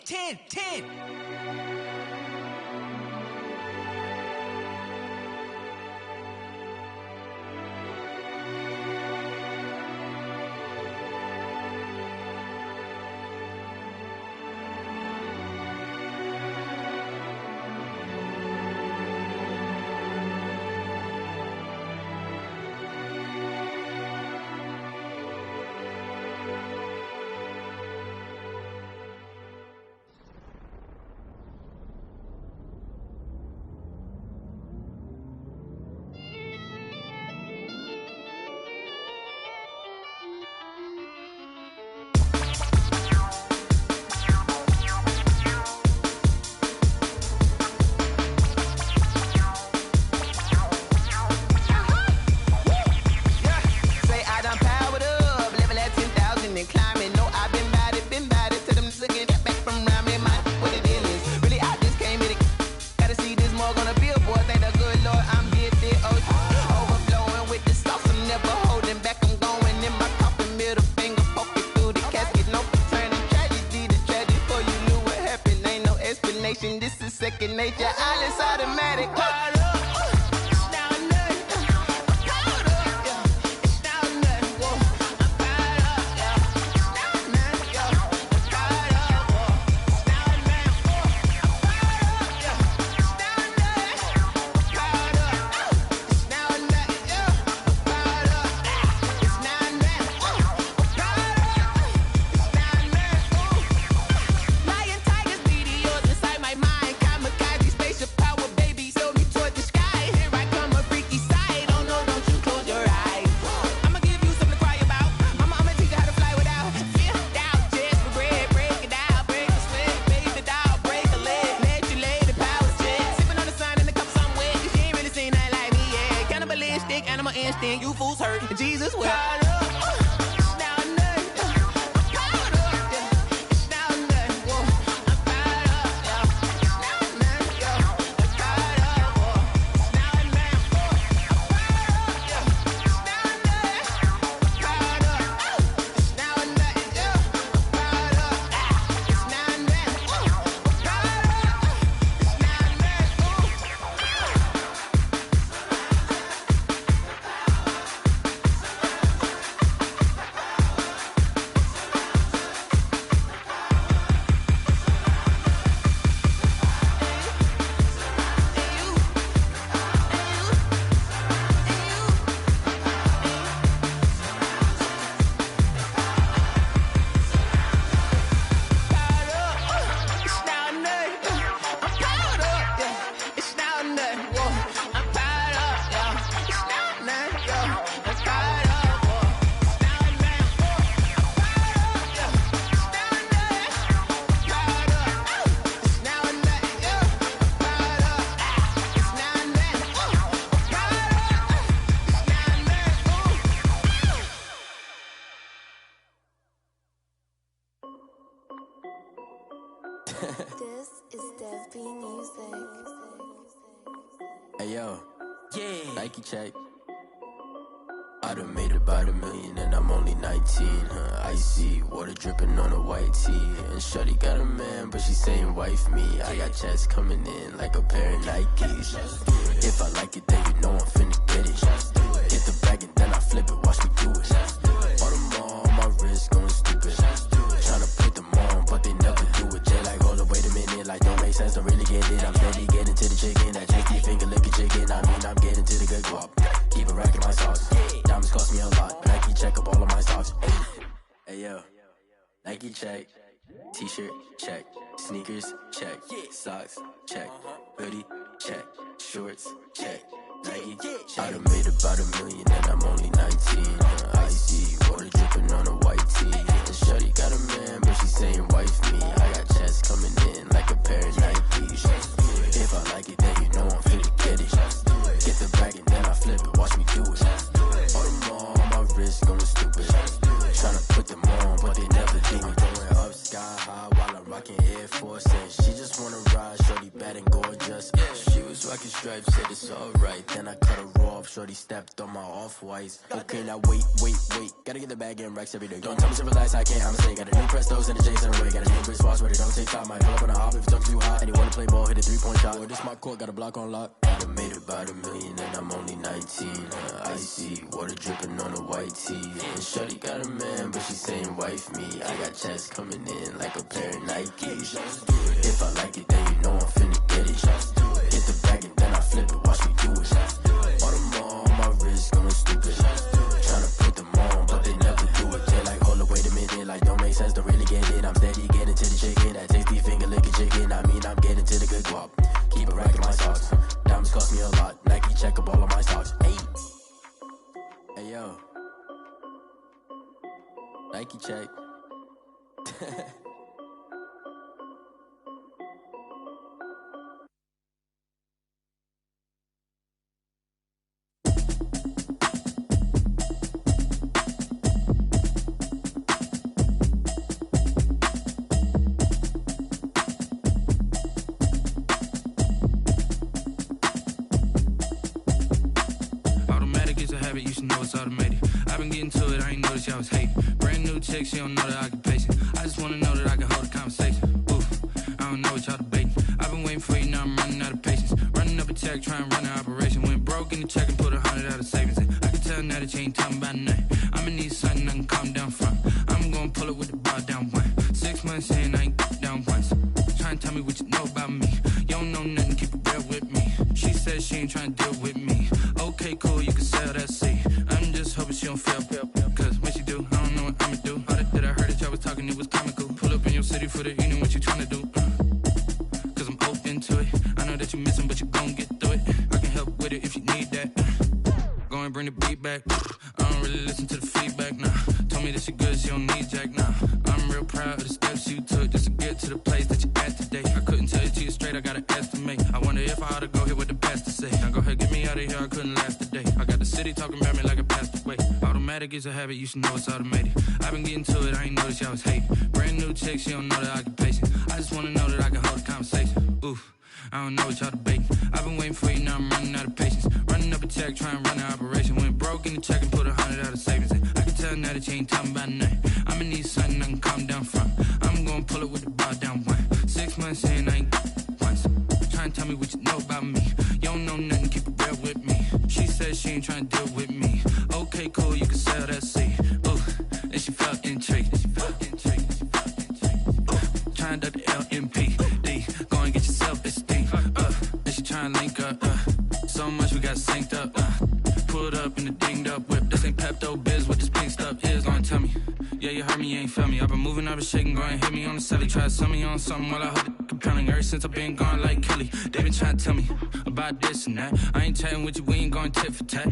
station. This is second nature. All is automatic. You fools hurt. Jesus will. This is Devjoy1726's. Hey yo, yeah. Nike check. I done made about $1 million and I'm only 19. Icy water dripping on a white tee. And shorty got a man, but she saying wife me. I got checks coming in like a pair of Nikes. If I like it, then you know I'm finna get it. Get the bag and then I flip it, watch me do it. All them on my wrist going stupid. Tryna put them on, but they never do it. Jay like, hold up, wait a minute, like don't make sense, don't really get it. I'm steady getting to the chicken, that tasty finger licking chicken. I mean, I'm getting to the good guap. Keep a rack in my sauce. Diamonds cost me a lot. Nike check up all of my stocks. Hey yo, Nike check. T-shirt check. Sneakers check. Socks check. Hoodie check. Shorts check. Nike I done made about $1 million and I'm only 19. Icy water dripping on a white tee. And shorty got a man, but she saying wife me. I got checks coming in like a pair of Nikes. If I like it, then you know I'm finna get it. Get the bag and then I flip it, watch me do it. All them on my wrist going stupid. Tryna put them on, but they never do it. Going up sky high while I'm rocking Air Force. And she just wanna ride, shorty bad and gorgeous. She was rocking stripes, said it's alright. Then I cut her off, shorty stepped on my off-whites. Okay, now wait. Gotta get the bag and racks every day. Don't tell me to relax, I can't, I'ma say. Got a new Prestos and a J's in a way. Got a new Chris Foss, but it don't take time. Might pull up on a hop if it's talking too hot. And you wanna play ball, hit a 3-point shot. Or this my court, got a block on lock. I done made about $1 million and I'm only 19. Icy water dripping on a white tee. And shorty got a man, but she saying wife me. I got checks coming in like a pair of Nikes. If I like it, then you know I'm finna get it. Get the bag and then I flip it, watch me do it. All them on my wrist going stupid. Tryna put them on, but they never do it. They like, hold up, wait a minute, like don't make sense, don't really get it. I'm steady getting to the chicken, that tasty finger licking chicken. I mean, I'm getting to the good guap. Keep a rack in my socks. Diamonds cost me a lot. Nike check up all of my stocks. Hey yo, Nike check. You should know it's automated. I've been getting to it, I ain't noticed y'all was hating. Brand new chick, she don't know that I can pace it. I just wanna know that I can hold a conversation. Oof, I don't know what y'all debating. I've been saying I ain't down once. Trying to tell me what you know about me. You don't know nothing, keep it real with me. She said she ain't trying to deal with me. Okay, cool, you can sell that seat. I'm just hoping she don't fail. Cause when she do, I don't know what I'ma do. All that I heard that y'all was talking, it was comical. Pull up in your city for the evening, what you trying to do? Cause I'm open to it. I know that you missing, but you gon' get through it. I can help with it if you need that. Go and bring the beat back. I don't really listen to the feedback, nah. Told me that she good, she don't need jack, nah. I'm real proud of the steps you took just to get to the place that you at today. I couldn't tell you to you straight, I gotta estimate. I wonder if I ought to go here with the best to say. Now go ahead, get me out of here, I couldn't last a day. I got the city talking about me like I passed away. Automatic is a habit, you should know it's automated. I've been getting to it, I ain't noticed y'all was hating. Brand new chick, she don't know the occupation. I just wanna know that I can hold a conversation. Oof. I don't know what y'all debating. I've been waiting for you, now I'm running out of patience. Running up a check, trying to run an operation. Went broke in the check and put 100 out of savings in. I can tell now that you ain't talking about nothing. I'ma need something I can calm down from. I'm gonna pull it with the bar down one. 6 months in, I ain't once. Trying to tell me what you know about me. You don't know nothing, keep it real with me. She said she ain't trying to deal with me. Okay, cool, you can sell that seat. Ooh, and she felt intrigued. Trying to duck the LMP. Go and get your self-esteem. And she trying to link up. So much we got synced up. Pulled up in the dinged up whip. This ain't Pepto Biz, what this pink stuff is. Gonna tell me. Yeah, you heard me, you ain't felt me. I've been moving, I've been shaking, go and hit me on the celly. Try to sell me on something while I hold it compelling. Ever since I've been gone like Kelly, they been trying to tell me about this and that. I ain't chatting with you, we ain't going tit for tat.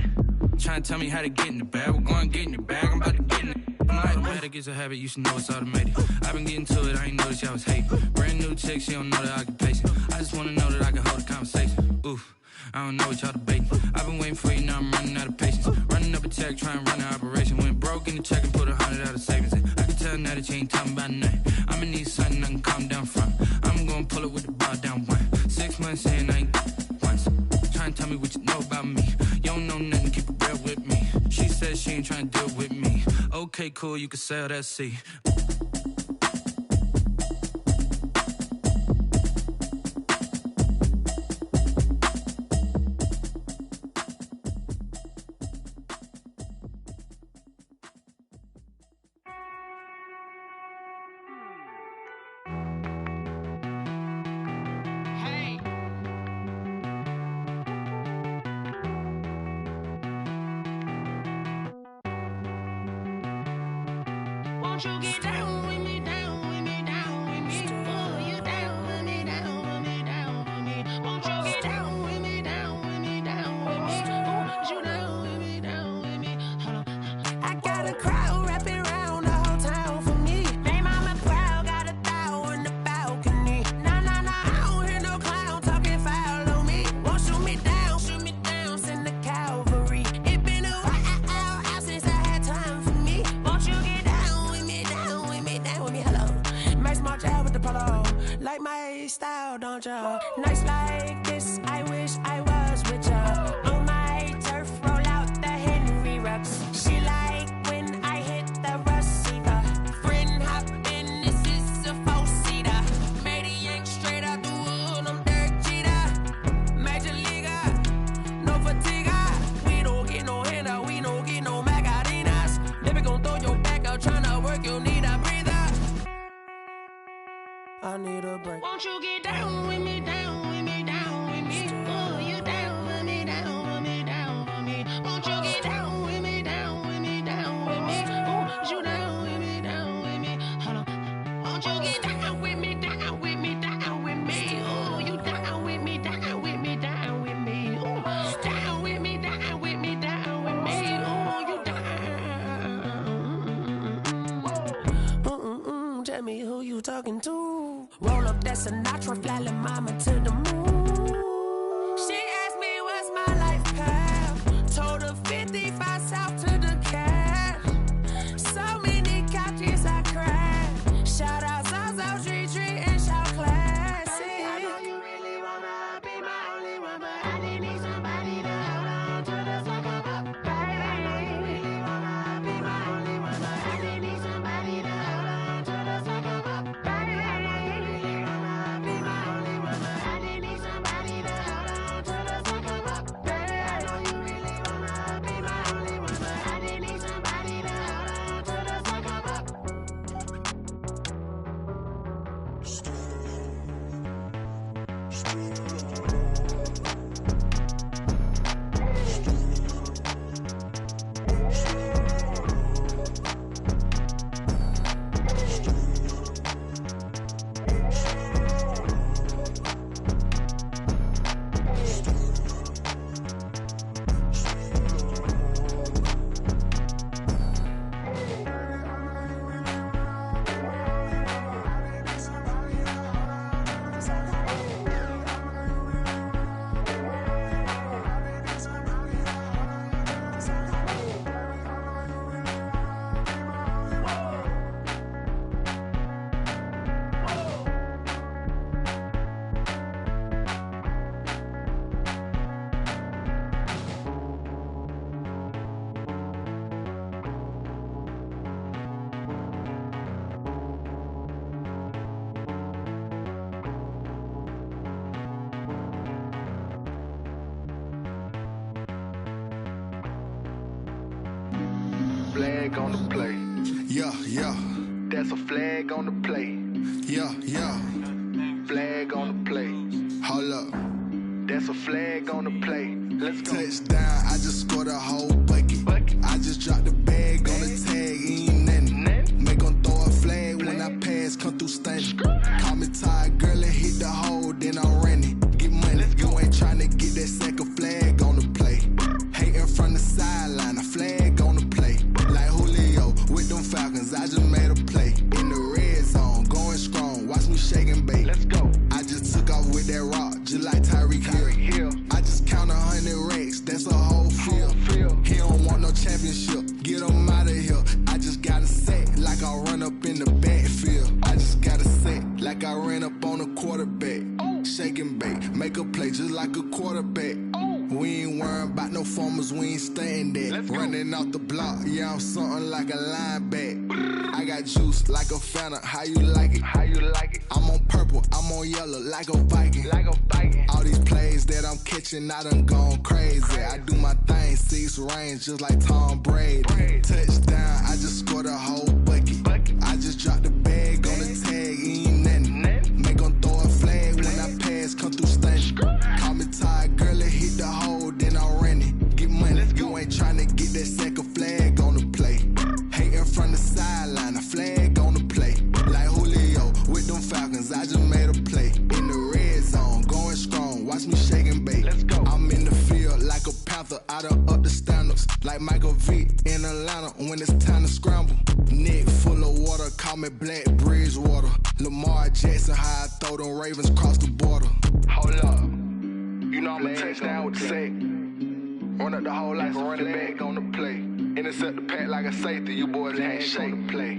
Trying to tell me how to get in the bag. We're going to get in the bag, I'm about to get in it. Automatic is a habit, you should know it's automated. I've been getting to it, I ain't noticed y'all was hating. Brand new chick, she don't know the occupation. I just wanna know that I can hold a conversation. Oof, I don't know what y'all debating. I've been waiting for you, now I'm running out of patience. Running up a check, trying to run an operation. Went broke in the check and put 100 out of savings in. I can tell now that you ain't talking about nothing. I'ma need something I can calm down from. I'm gonna pull it with the bar down one. 6 months in, I ain't once. Trying to tell me what you know about me. You don't know nothing, keep it real with me. She said she ain't trying to deal with me. Okay, cool, you can sell that seat. Won't you get down with me, down with me, down with me? Oh, you down with me, down with me, down with me. Won't you get down with me, down with me, down with me? Oh, you down with me, down with me? Hold on. I got a crowd wrapping around the whole town for me. They mama proud, got a thou on the balcony. Nah, nah, nah, I don't hear no clown talking foul on me. Won't shoot me down, send the cavalry. It been a while since I had time for me. Won't you get down with me, down with me, down with me? Hello. Nice small job with the polo. Like my style, don't ya? Nice like this, I wish I was with ya. On my turf, roll out the Henry Rux. She like when I hit the receiver. Friend hop in, this is a four-seater. Made a yank straight out the wood, I'm Derek Jeter. Major leaguer, no fatigue. We don't get no handout, we don't get no Macarinas. Never gon' throw your back out, tryna work, you need a breather. I need a break. Won't you get down with me, down with me, down with me? Oh, you down with me, down with me, down with me. Won't you get down with me, down with me, down with me? Oh, you down with me, down with me? Hold on. Won't you get down with me, down with me, down with me? Oh, you down with me, down with me, down with me? Oh, down with me, down with me, down with me? Oh, you down. Tell me who you talking to. Roll up that Sinatra, fly la mama to the moon. She asked me what's my life path. Told her 55 south to the cat. So many couches I cried. Shout out Zaza, Tree, and shout classic. I know you really wanna be my only one, but I didn't need somebody to hold on to the fuck up. Baby, I know you really wanna be my only one, but I didn't need somebody to hold on to the fuck up. Baby, I know you really wanna be my only one, but I didn't need somebody to hold on to the Flag on the play. Yeah, yeah. That's a flag on the play. Yeah, yeah. Flag on the play. Hold up. That's a flag on the play. Let's go. Touchdown, I just scored a whole bucket. I just dropped the bag on the tag, ain't nothing. Make 'em throw a flag when I pass, come through stunning. Call me tired, girl, and hit the hole, then I'm running. Get money, you ain't tryna get that second flag on the play. Hating from the sideline, a flag on the play. Like Julio with them Falcons, I just made a play. In the red zone, going strong, watch me shake and bake. Let's go. I just took off with that rock, just like Tyreek Hill. I just count 100 racks, that's a whole field. He don't want no championship, get him out of here. I just got a set, like I run up in the backfield. I just got a set, like I ran up on a quarterback. Shake and bake, make a play just like a quarterback. We ain't worrying about no formers, we ain't staying there. Running off the block, yeah, I'm something like a linebacker. I got juice like a Fanta, how you like it? How you like it? I'm on purple, I'm on yellow, like a Viking. Like a Viking. All these plays that I'm catching, I done gone crazy. I do my thing, 6 range, just like Tom Brady. Touchdown, I just scored a whole bucket. I just dropped the bag on the tag, ain't nothing. Make 'em throw a flag when I pass, come through stunning. Call me tired, girl, and hit the hole, then I'm running. Get money, you ain't tryna get that second flag on the play. Hating from the sideline, a flag on the play. Like Julio with them Falcons, I just made a play. In the red zone, going strong, watch me shake and bake. Let's go. I'm in the field like a Panther, I done up the standards. Like Michael Vick in Atlanta when it's time to scramble. Neck full of water, call me Black Bridgewater. Lamar Jackson, how I throw them Ravens across the border. Hold up. You know I'm a touchdown with the sack. Run up the whole like a running back on the play. Intercept the pack like a safety. You boys ain't shake the play.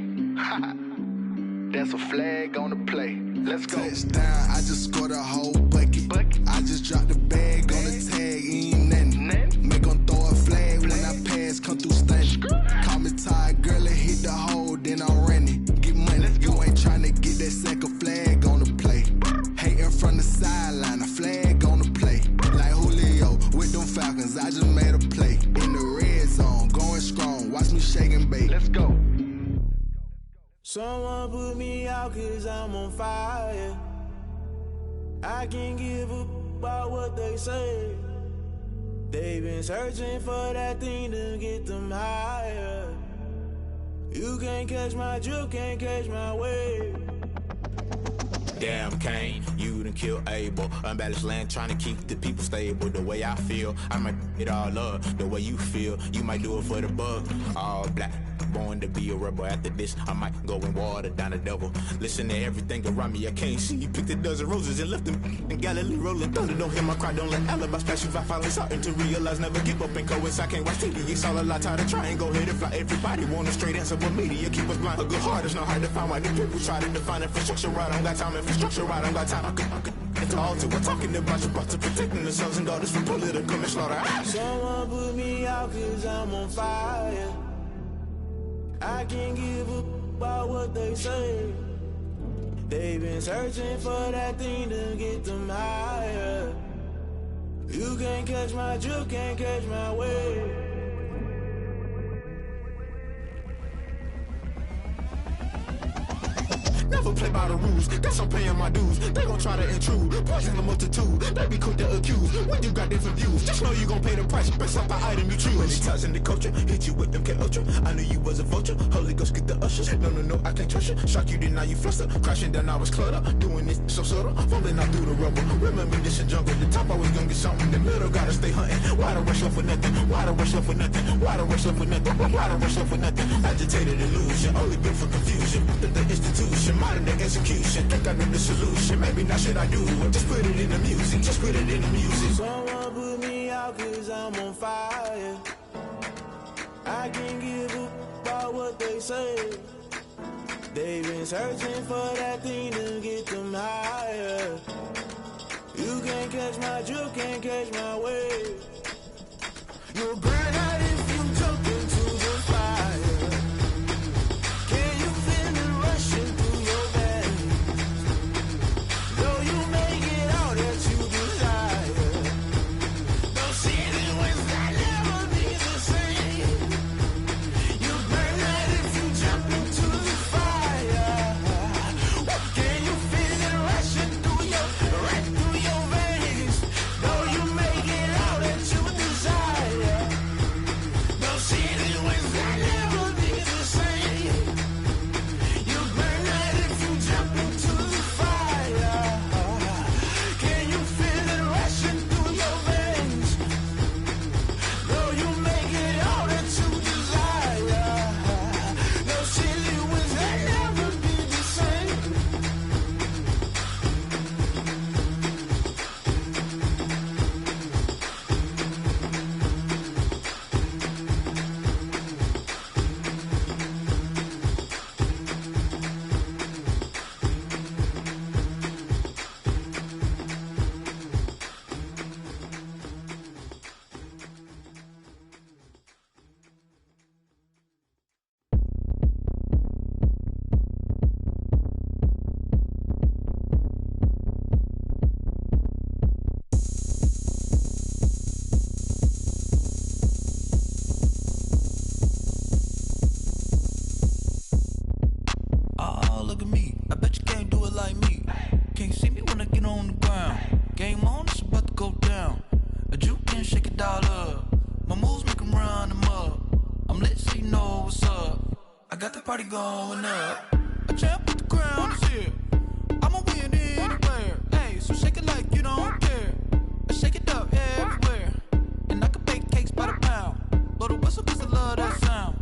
That's a flag on the play. Let's go. Touchdown, I just scored a whole bucket. I just dropped the bag on the tag, ain't nothing. Make 'em throw a flag when I pass, come through stunning. Call me tired, girl, and hit the hole, then I'm running. Get money, you ain't tryna get that second flag on the play. Hating from the sideline, a flag on the play. Like Julio with them Falcons, I just made a play. In the red zone, going strong, watch me shake and bake. Let's go. Someone put me out 'cause I'm on fire. I can't give a about what they say. They've been searching for that thing to get them higher. You can't catch my drip, can't catch my wave. Damn Kane, you done killed Abel. Unbalanced land trying to keep the people stable. The way I feel, I might it all up. The way you feel, you might do it for the bug. All black, born to be a rebel. After this, I might go and water down the devil. Listen to everything around me, I can't see. Picked a dozen roses and left them in Galilee rolling thunder. Don't hear my cry, don't let alibis pass you. I finally starting to realize, never give up and coincide. I can't watch TV, it's all a lot. Tired of trying, go ahead and fly. Everybody want a straight answer, but media keep us blind. A good heart is not hard to find. Why the people try to define infrastructure right? I don't got time, infrastructure right, I don't got time. I could into all to we're talking about your brother protecting the sons and daughters from political manslaughter. Someone put me out 'cause I'm on fire. I can't give a about what they say. They've been searching for that thing to get them higher. You can't catch my drip, can't catch my wave. never play by the rules. Guess I'm paying my dues. They gon' try to intrude, poison the multitude. They be quick to accuse when you got different views. Just know you gon' pay the price based off the item you choose. Many times in the culture, hit you with them K Ultra. I knew you was a vulture. Holy Ghost get the ushers. No, I can't trust you. Shock you, then now you fluster. Crashing down, I was cluttered. Doing this so subtle, fumbling out through the rubble. Remember this in jungle. The top always gonna get something. The middle gotta stay hunting. Why the rush up for nothing? Why the rush up for nothing? Why the rush up for nothing? Why the rush up for nothing? Agitated illusion, only built for confusion. The institution, modern day execution. Think I know the solution. Maybe not should I do it? Just put it in the music. Just put it in the music. Someone put me out 'cause I'm on fire. I can't give a about what they say. They've been searching for that thing to get them higher. You can't catch my drift, can't catch my wave. You'll burn out if you jump into the fire. Can you feel it rushing through your veins? Though you make it all that you desire. Those city winds that never be the same. You'll burn out if you jump into the fire. Can you feel it rushing through your veins? Though you make it all that you desire. Those city winds that never be the same. You burn out if you jump into the fire. Can you feel it rushing through your veins? Though you make it all that you desire. Those city winds that never be the same. Oh, look at me. I bet you can't do it like me. Can't see me when I get on the ground. Game on, it's about to go down. A juke can shake it all up. My moves make 'em run them up. I'm lit so you know what's up. I got the party going up. A champ with the crown is here. I'ma win anywhere. Hey, so shake it like you don't care. I shake it up everywhere. And I can bake cakes by the pound. Blow the whistle 'cause I love that sound.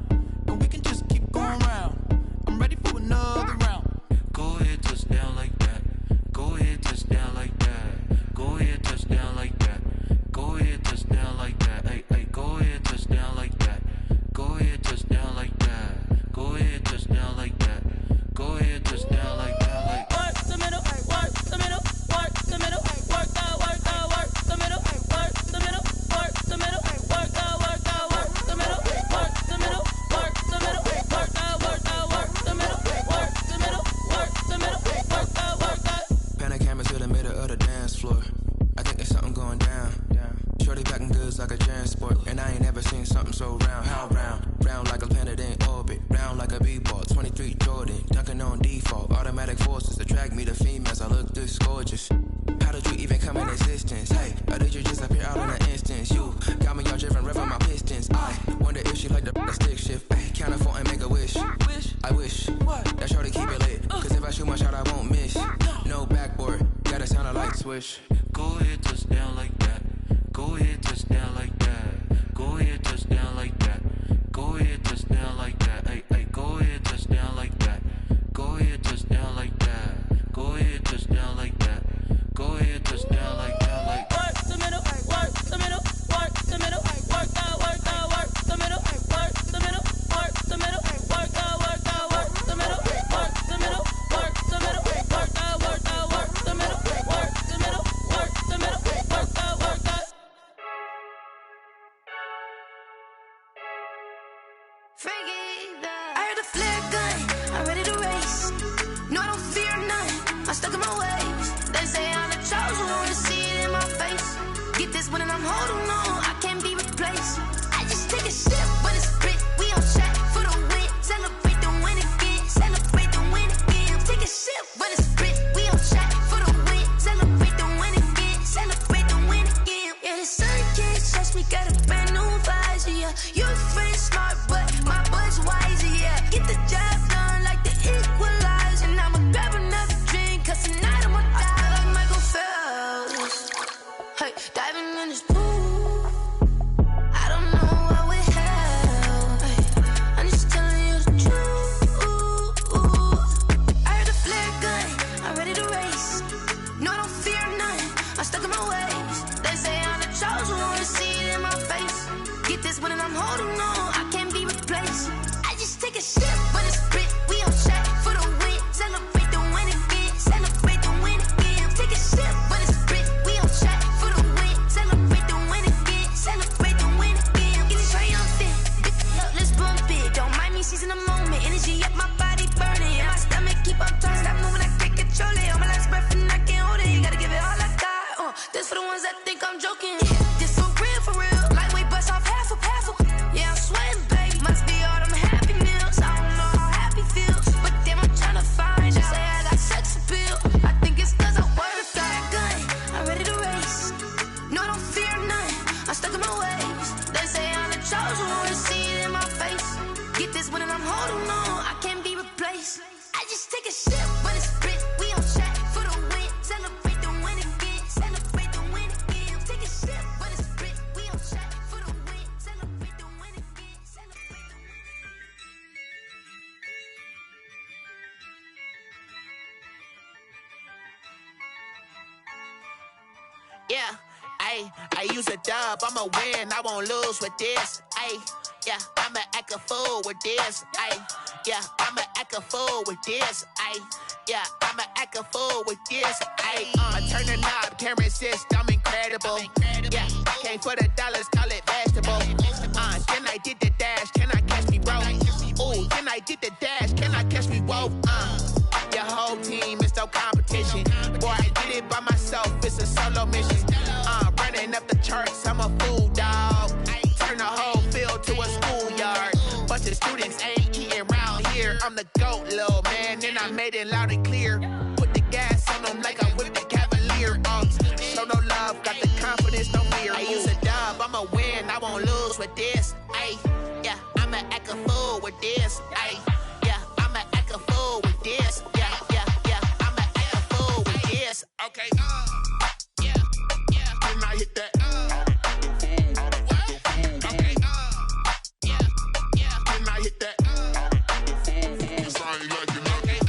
And we can just keep going round. I'm ready for another round. Go ahead, touch down like that. Go ahead, touch down like that. Go ahead, touch down like that. Go ahead, touch down like that. Hey, hey, go ahead, touch down like that. Go ahead, touch down like that. Go ahead, touch down like that. Go ahead, touch down like that. Like work the middle, work the middle, work the middle, work the middle, work the middle, work the middle, work the middle, work the middle, work the middle, work the middle, work the middle, work the middle, work the Pan a camera to the middle of the dance floor. I think there's something going down. Shorty packing goods like a transport. And I ain't never seen something so round. How round? Round like a planet in orbit. Round like a b-ball. 23 Jordan. Dunking on default. Automatic forces attract me to females. I look this gorgeous. How did you even come in existence? Hey, or did you just appear out in an instance? You got me all driven, revving my pistons. I wonder if she like the stick shift. Ay, count a four and make a wish. I wish that shorty keep it lit. 'Cause if I shoot my shot, I won't miss. No backboard. Gotta sound a light switch. go ahead, touch down like that. Go ahead, touch down like that. Go ahead, touch down like that. Go ahead, touch down like that. Hey, hey, go ahead, touch down like that. Go ahead, touch down like that. Go ahead, touch down like that. Go ahead, touch down like that. Like work the middle, work the middle, work the middle, work the middle, work the middle, work the middle, work the middle, work the middle, work the middle, work the middle, work the middle, work the middle, work the middle, work the middle, work the I heard the flare gun, I'm ready to race. No, I don't fear none, I'm stuck in my ways. They say I'm the chosen one, to see it in my face. Get this one and I'm holding on, I can't be replaced. I just take a sip when it's split, we on track for the win. Celebrate the win again, celebrate the win again. Take a sip. I'm ready to race. No, I don't fear none. I'm stuck in my ways. They say I'm the chosen one, to see it in my face. Get this one and I'm holding on. I can't be replaced. I just take a sip, but it's spit. We on track for the win. Celebrate the win again. Celebrate the win again. Take a sip, but it's spit. We on track for the win. Celebrate the win again. Celebrate the win again. Getting triumphant. Let's bump it. Don't mind me seizing the moment. Energy up my body burning. And my stomach keep up talking. Stop moving, I can't control it. On my last breath and I can't hold it. You gotta give it all I got. This for the ones that think I'm joking. This for real. Lightweight bust off half a. Yeah, I'm sweating, baby. Must be all them happy meals. I don't know how happy feels, but damn, I'm trying to find out. Say I got sex appeal. I think it's cause I wear the flag gun. I'm ready to race. No, I don't fear none. I'm stuck in my ways. They say I'm the chosen one, to see it in my face. Get this one and I'm holding on. I can't be replaced. I just take a sip, but it's spit. We on track for the win. Celebrate the win again. Celebrate the win again. Take a sip, but it's spit. We on track for the win. Celebrate the win again. Celebrate the win. Yeah, I use a dub, I'ma win, I won't lose with this. Yeah, I'ma act a fool with this. Yeah, I'ma act a fool with this. Yeah, I'ma act a fool with this. I turn the knob, can't resist, I'm incredible. Yeah, came for the dollars, call it vegetable. Then I did the dash, can I catch me, bro? Ooh, then I did the dash, can I catch me, whoa? Your whole team is no competition. Boy, I did it by myself, it's a solo mission. Running up the charts, I'm a fool, dog. Turn the whole field to a schoolyard. Bunch of students ain't eating round here. I'm the GOAT, little man, and I made it loud and clear. Put the gas on them like I'm with the Cavalier. Show no love, got the confidence, no fear. I use a dub, I'ma win, I won't lose with this. Yeah, I'ma act a fool with this. Yeah, I'ma act a fool with this. Yeah, I'ma act a fool with this. Okay, yeah, when I hit that. Okay, yeah, when I hit that. Sound like you know. Okay,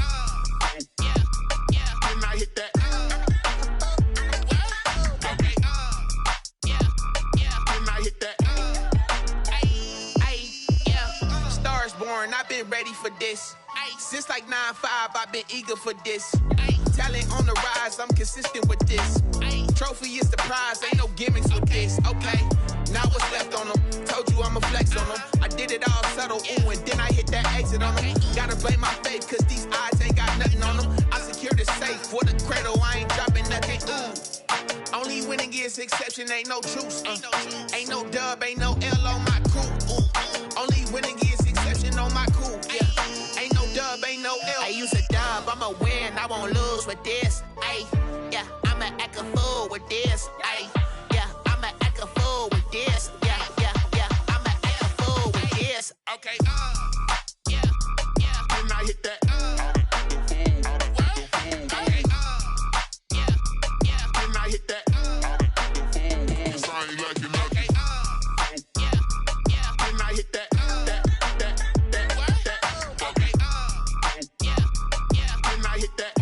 yeah, when I hit that. Okay, yeah, when I hit that. Yeah, stars born, I've been ready for this. Since like 9-5, I've been eager for this. Talent on the rise, I'm consistent with this. Trophy is the prize, ain't no gimmicks with this. Okay, now what's left on them? Told you I'ma flex on them. I did it all subtle, ooh, and then I hit that exit on them. Gotta blame my faith, cause these eyes ain't got nothing on them. I secured the safe for the cradle, I ain't dropping nothing, ooh. Only winning is exception, ain't no truce. Ain't no dub, ain't no L on my crew. Ooh. Only winning is exception on my crew. Yeah. Ain't no dub, ain't no L. I use a dub, I'ma win, I won't lose with this. Yeah, I'ma act a fool with this. Yeah, I'ma act a fool with this. Yeah, I'ma act a fool with this. Okay, yeah, when I hit that. Okay, yeah, when I hit that. Sound like you know. Okay, yeah, when I hit that. Okay, yeah, when I hit that.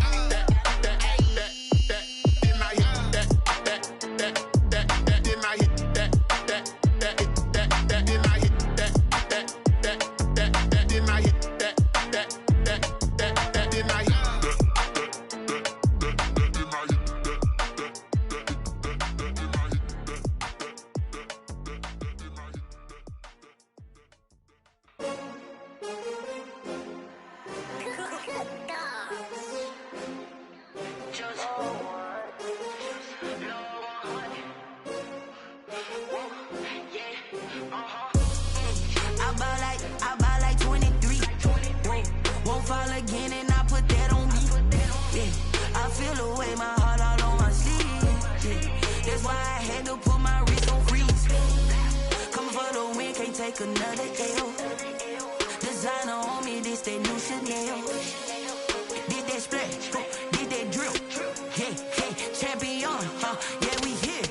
I buy like 23. Won't fall again and I put that on me. Yeah, I feel the way, my heart all on my sleeve. Yeah, that's why I had to put my wrist on freeze. Coming for the win, can't take another L. Designer on me, this that new Chanel. Did that splash, did that drill. Yeah, champion, yeah, we here.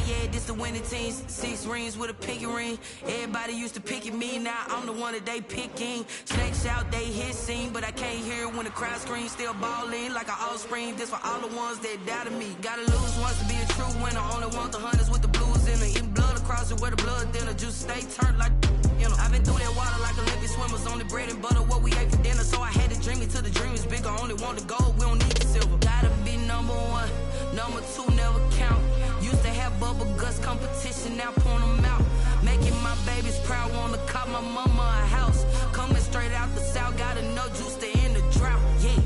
Yeah, this the win 20 teens, 6 rings with a pinky ring. Everybody used to pick at me, now I'm the one that they picking. Snakes out, they hit scene, but I can't hear when the crowd screams. Still ballin' like an offspring. This for all the ones that doubted me. Gotta lose once to be a true winner. Only want the hunters with the blues in it. Eating blood across it where the blood thinner. Juice stay turned like, you know. I've been through that water like Olympic swimmers. Only bread and butter, what we ate for dinner. So I had to dream it till the dream is bigger. Only want the gold, we don't need the silver. Gotta be number one, number two never count. Used to have bubble guts competition, now point them out. Making my babies proud, wanna cop my mama a house. Coming straight out the south, got enough juice to end the drought, yeah.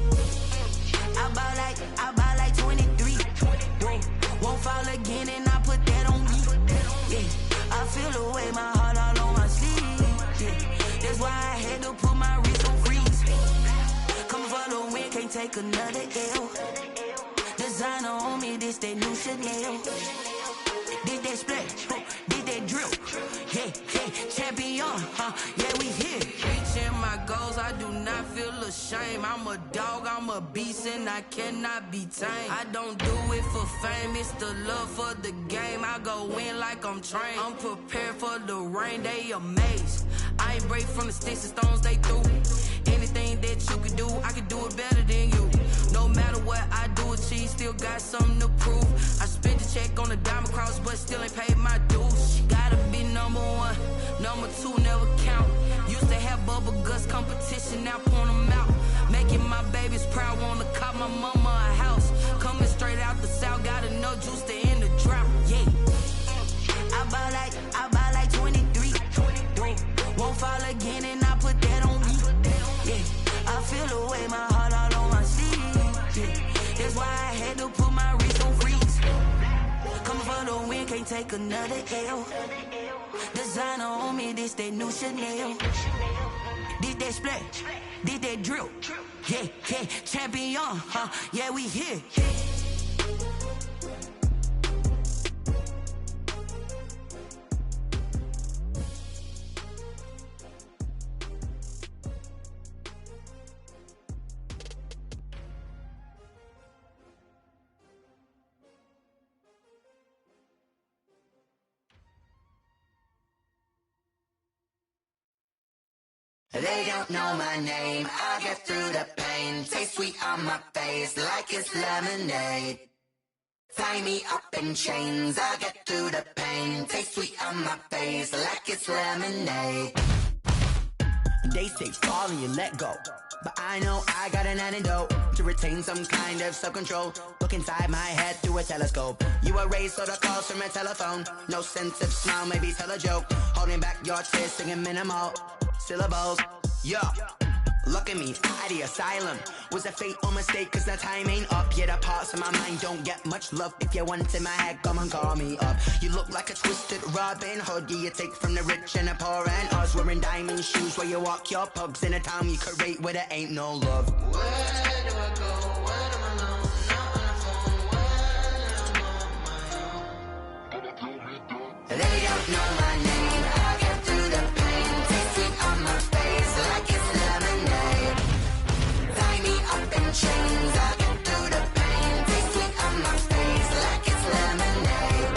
I buy like 23. Won't fall again and I put that on me, yeah. I feel the way, my heart all on my sleeve, yeah. That's why I had to put my wrist on freeze. Coming for the win, can't take another L. Designer on me, this that new Chanel. Did that splash, did that drill, yeah, champion, yeah, we here. Reaching my goals, I do not feel ashamed. I'm a dog, I'm a beast, and I cannot be tamed. I don't do it for fame, it's the love for the game. I go in like I'm trained. I'm prepared for the rain, they amazed. I ain't break from the sticks and stones they threw. Anything that you can do, I can do it better than you. No matter what I do, achieve, still got something to prove. I spent the check on the diamond cross, but still ain't paid my dues. Gotta be number one, number two never count. Used to have bubble guts competition, now point them out. Making my babies proud, wanna cop my mama a house. Coming straight out the south, got enough juice to end the drought, yeah. I buy like 23. Won't fall again and I put that on me, yeah. I feel the way, my heart all on my sleeve, yeah. That's why I had to put my wrist on freeze. Coming for the win, can't take another L. Designer on me, this that new Chanel. Did that splash, did that drill, yeah, champion, yeah, we here. They don't know my name, I get through the pain. Taste sweet on my face like it's lemonade. Tie me up in chains, I get through the pain. Taste sweet on my face like it's lemonade. They say fall and you let go, but I know I got an antidote to retain some kind of self-control. Look inside my head through a telescope. You erase all the calls from a telephone. No sense of smile, maybe tell a joke. Holding back your tears, singing minimal syllables, yeah. Look at me, at the asylum. Was a fate or mistake, cause the time ain't up. Yeah, the parts of my mind don't get much love. If you want in my head, come and call me up. You look like a twisted Robin Hood. Yeah, you take from the rich and the poor and us. Wearing diamond shoes where you walk your pugs in a town you create where there ain't no love. Where do I go? Where am I alone? Not on the phone, when I'm on my own. They don't know my name, I get through the pain. Taste sweet on my face like it's lemonade. Tie me up in chains, I get through the pain. Taste sweet on my face like it's lemonade.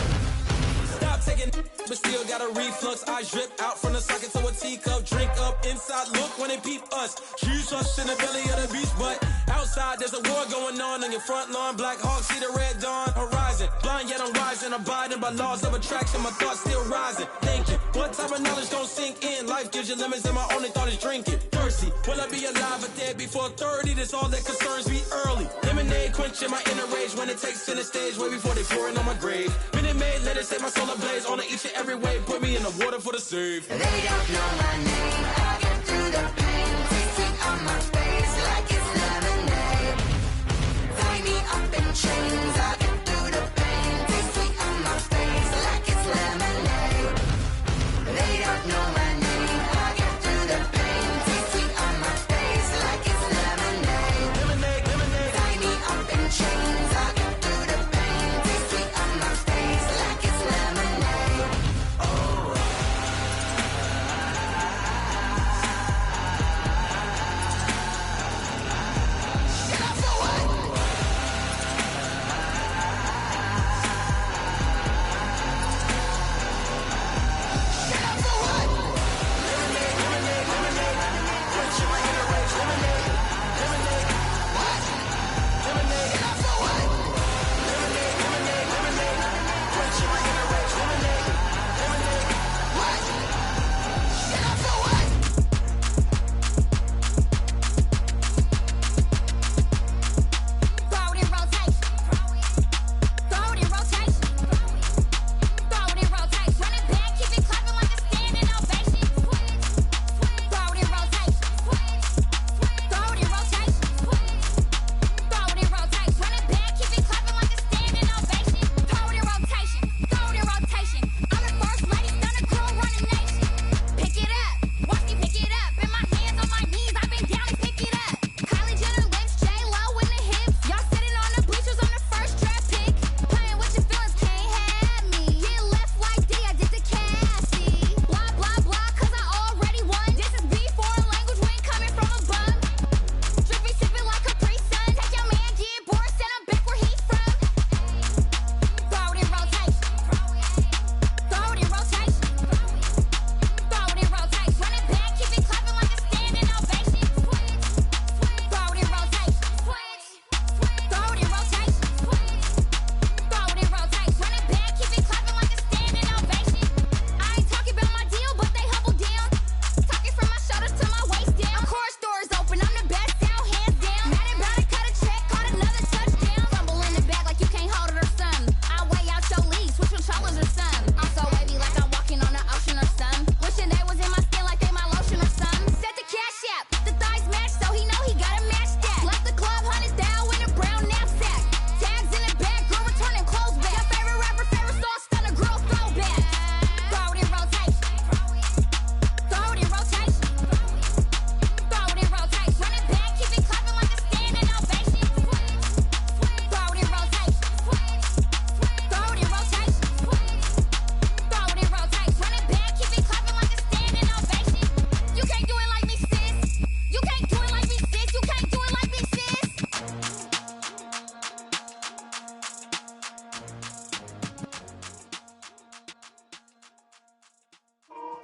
Stop taking, but still got a reflux. I drip out from the socket to a teacup. Drink up inside, look when they peep us. Choose us in the belly of the beach, but outside there's a war going on your front lawn. Black Hawk, see the red dawn horizon. Blind yet I'm rising, abiding by laws of attraction. My thoughts still rising, thinking what type of knowledge don't sink in. Life gives you limits and my only thought is drinking. Thirsty, will I be alive or dead before 30? That's all that concerns me early. Lemonade quenching my inner rage when it takes center stage way before they pour it on my grave. Minute Maid, let it set my soul ablaze on each and every way. Put me in the water for the save. They don't know my name, I get through the pain. Taste sweet on my face like it's lemonade. Tie me up in chains, I get through the pain. Taste sweet on my face like it's lemonade. They don't know my name, I get through the pain. Taste sweet on my face like it's lemonade. Lemonade. Tie me up in chains, I get through the pain. Taste sweet on my face like it's lemonade. Oh.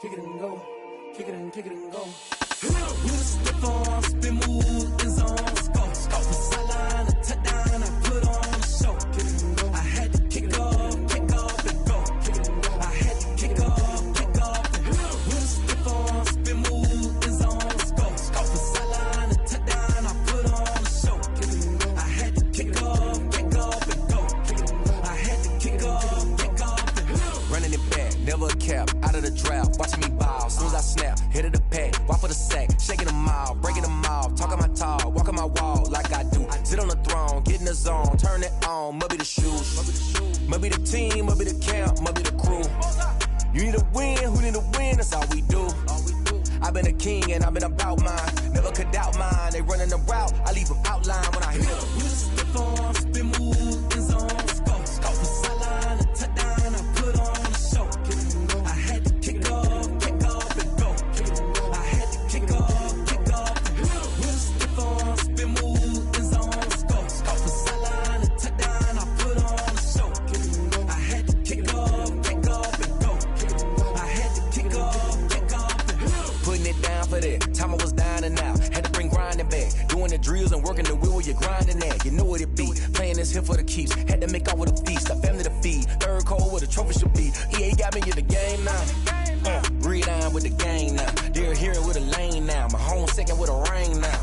kick it and go, kick it and kick it and go. With a stiff arm, spin move, in zone, scope. From sideline to touchdown, I put on a show. I had to kick off and go. I had to kick off and go. With a stiff arm, spin move, in zone, scope. From sideline to touchdown, I put on a show. I had to kick off and go. I had to kick off and go. Running it back, never a cap, out of the draft, watching me ball. Soon as I snap, hit of the pack, walk for the sack, shaking them all, breaking them off, talking my talk, walking my wall like I do. Sit on the throne, get in the zone, turn it on, must be the shoes, must be the team, must be the camp, must be the crew. You need a win, who need a win, that's all we do. I've been a king and I've been about mine, never could doubt mine. They running the route, I leave them outline when I hit them. With a stiff arm, spin move, in zone, scope. From sideline to touchdown, I put on a show. I had to kick off and go. I had to kick off and go. With a stiff arm, spin move, in zone, scope. From sideline to touchdown, I put on a show. I had to kick off and go. I had to kick off and go. Putting it down for that, time I was down and out. Had to bring grinding back, doing the drills and working the wheel where you're grinding at. You know what it be, playing this here for the keeps. Had to make off with a feast, a family to feed. Third cold where the trophy should be. EA got me in the game now. Read on with the game now. They're here with a lane now. My home second with a ring now.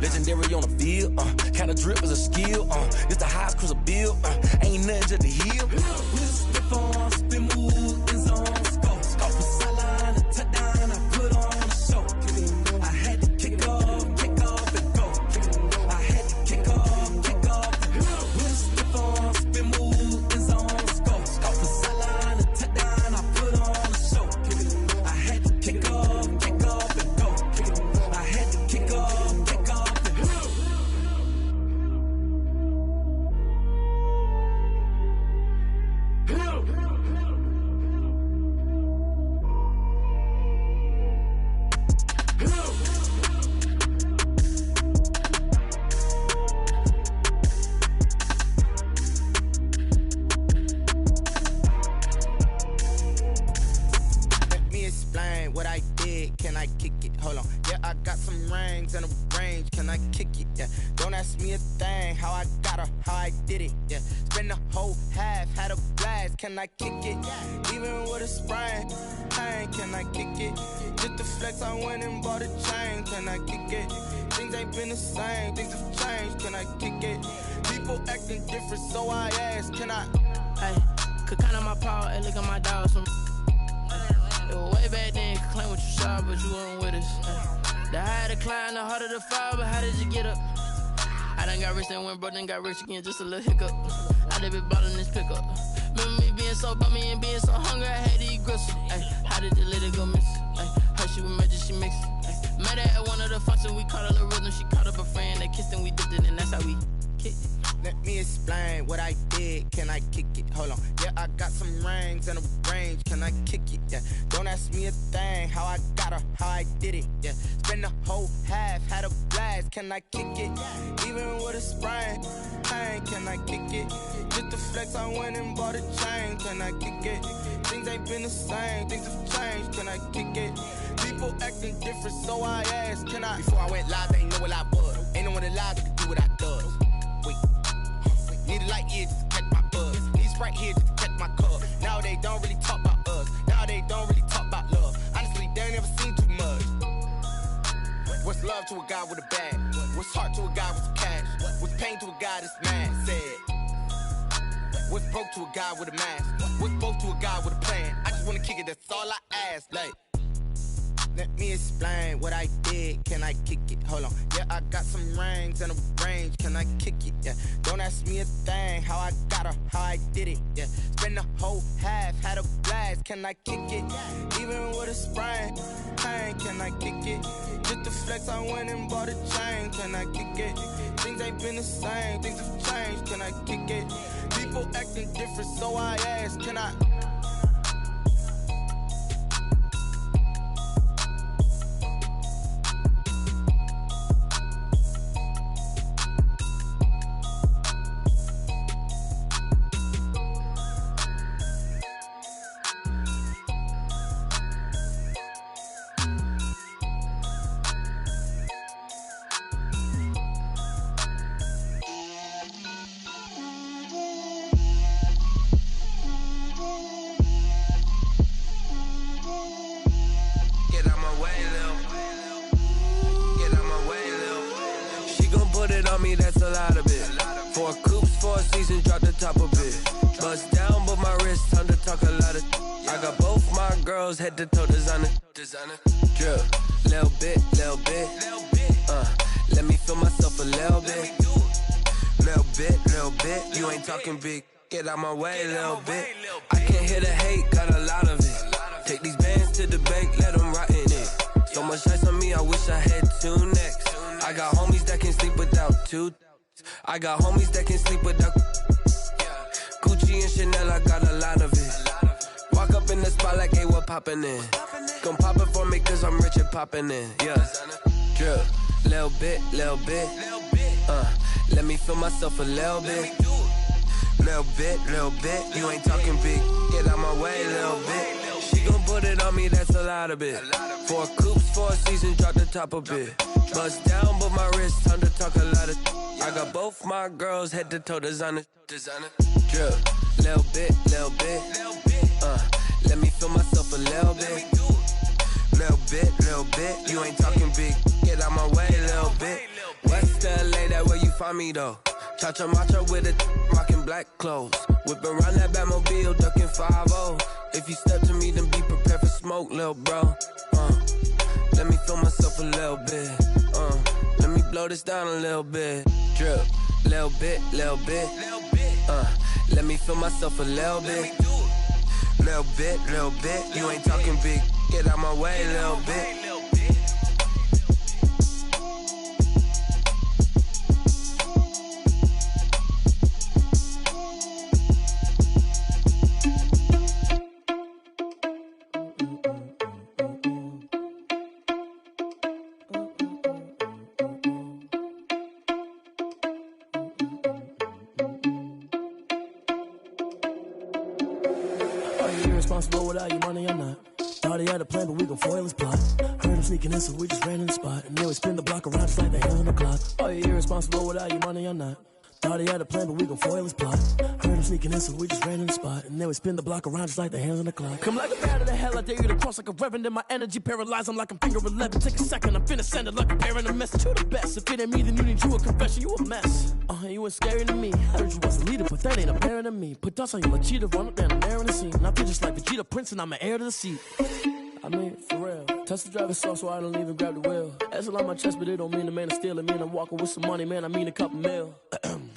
Legendary on the field, kind of drip is a skill. It's the highest cruiser bill, ain't nothing just the heel. With a stiff arm, spin move, in zone, scope. From sideline to touchdown, I put on a show. I had to kick off and go. I had to kick off and go. With a stiff arm, spin move, in zone, scope. From sideline to touchdown, I put on a show. I had to kick off and go. I had to kick off and go. Let me explain what I did. Can I kick it? Hold on. Yeah, I got some rings and a range. Can I kick it? Yeah. Don't ask me a thing. How I got her, how I did it. Yeah. Spend the whole half, had a blast. Can I kick it? Even with a sprain, pain. Can I kick it? Just the flex, I went and bought a chain. Can I kick it? Things ain't been the same. Things have changed. Can I kick it? People acting different, so I ask. Can I? Hey, could count on my power, and look at my dogs. It was way back then, could claim what you saw, but you weren't with us. The higher the climb, the harder the fall, but how did you get up? I done got rich, then went broke, then got rich again, just a little hiccup. I done been ballin' this pickup. Remember me being so bummy and being so hungry, I had to eat gristle. Ay, how did you let it go miss? Ay, how she was magic, she mixed. Met her at one of the functions, we caught a little rhythm, she caught up a friend, they kissed and we dipped it, and that's how we kicked it. Let me explain what I did. Can I kick it? Hold on. Yeah, I got some rings and a range. Can I kick it? Yeah. Don't ask me a thing. How I got her, how I did it. Yeah. Spend the whole half, had a blast. Can I kick it? Even with a sprain, pain. Can I kick it? Just the flex, I went and bought a chain. Can I kick it? Things ain't been the same. Things have changed. Can I kick it? People acting different, so I asked. Can I? Before I went live, they ain't know what I was. Ain't no one alive that could do what I does. Wait. Need a light year just to catch my buzz. Need Sprite here just to catch my cup. Now they don't really talk about us. Now they don't really talk about love. Honestly, they ain't never seen too much. What's love to a guy with a bag? What's heart to a guy with some cash? What's pain to a guy that's mad? Said. What's broke to a guy with a mask? What's both to a guy with a plan? I just wanna kick it, that's all I ask. Like, let me explain what I did. Can I kick it? Hold on. Yeah, I got some rings and a range. Can I kick it? Yeah. Don't ask me a thing. How I got her, how I did it. Yeah. Spend the whole half, had a blast. Can I kick it? Even with a sprain, pain. Can I kick it? Just the flex, I went and bought a chain. Can I kick it? Things ain't been the same. Things have changed. Can I kick it? People acting different, so I ask. Can I? that's a lot of it. 4 coops, 4 seasons, drop the top of it. Bust down, but my wrist, time to talk a lot of. I got both my girls head to toe designer. Drip, little bit. Let me feel myself a little bit. Little bit. You ain't talking big. Get out my way, little bit. I can't hear the hate, got a lot of it. Take these bands to the bank, let them rot in it. So much ice on me, I wish I had 2 necks. I got homies that can sleep without 2. I got homies that can sleep without Gucci and Chanel, I got a lot of it. Walk up in the spot like, hey, what poppin' in? Gon' pop it for me cause I'm rich and poppin' in, yeah. Drip, little bit. Let me feel myself a little bit. Little bit. You ain't talking big. Get out my way, little bit. She gon' put it on me, that's a lot of it. 4 coops, 4 seasons, drop the top of it. Bust down, but my wrist, time to talk a lot of. I got both my girls head to toe designer. Drip, little bit. Let me feel myself a little bit. Little bit. You ain't talking big. Get out my way, little bit. West LA, that where you find me though. Cha-cha matcha with a rockin' black clothes. Whip around that Batmobile, ducking 5-0. If you step to me, then be prepared for smoke, lil' bro. Let me feel myself a little bit. Let me blow this down a little bit. Drip, little bit. Let me feel myself a little bit. Little bit. You ain't talking big. Get out my way, little bit. Irresponsible without your money, I'm not. Thought he had a plan, but we gon' foil his plot. Heard him sneaking in, so we just ran in the spot. And then we spin the block around just like the hand on the clock. Oh, you're irresponsible without your money, I'm not. Thought he had a plan, but we gon' foil his plot. Heard him sneaking in, so we just ran in the spot. And then we spin the block around just like the hands on the clock. Come like a bat of the hell, I dare you to cross like a reverend. In my energy paralyzed, I'm like I'm finger 11. Take a second, I'm finna send it like a parent a message to the best. If it ain't me, then you need you a confession, you a mess. You ain't scary to me. I heard you was a leader, but that ain't apparent to me. Put dust on you like cheetah, run up down the air in the scene. I feel just like Vegeta Prince, and I'm an heir to the seat. I mean, for real. Touch the driver's soft, so I don't even grab the wheel. That's a lot on my chest, but it don't mean the man is stealing. Man, I'm walking with some money, man, I mean a couple mil.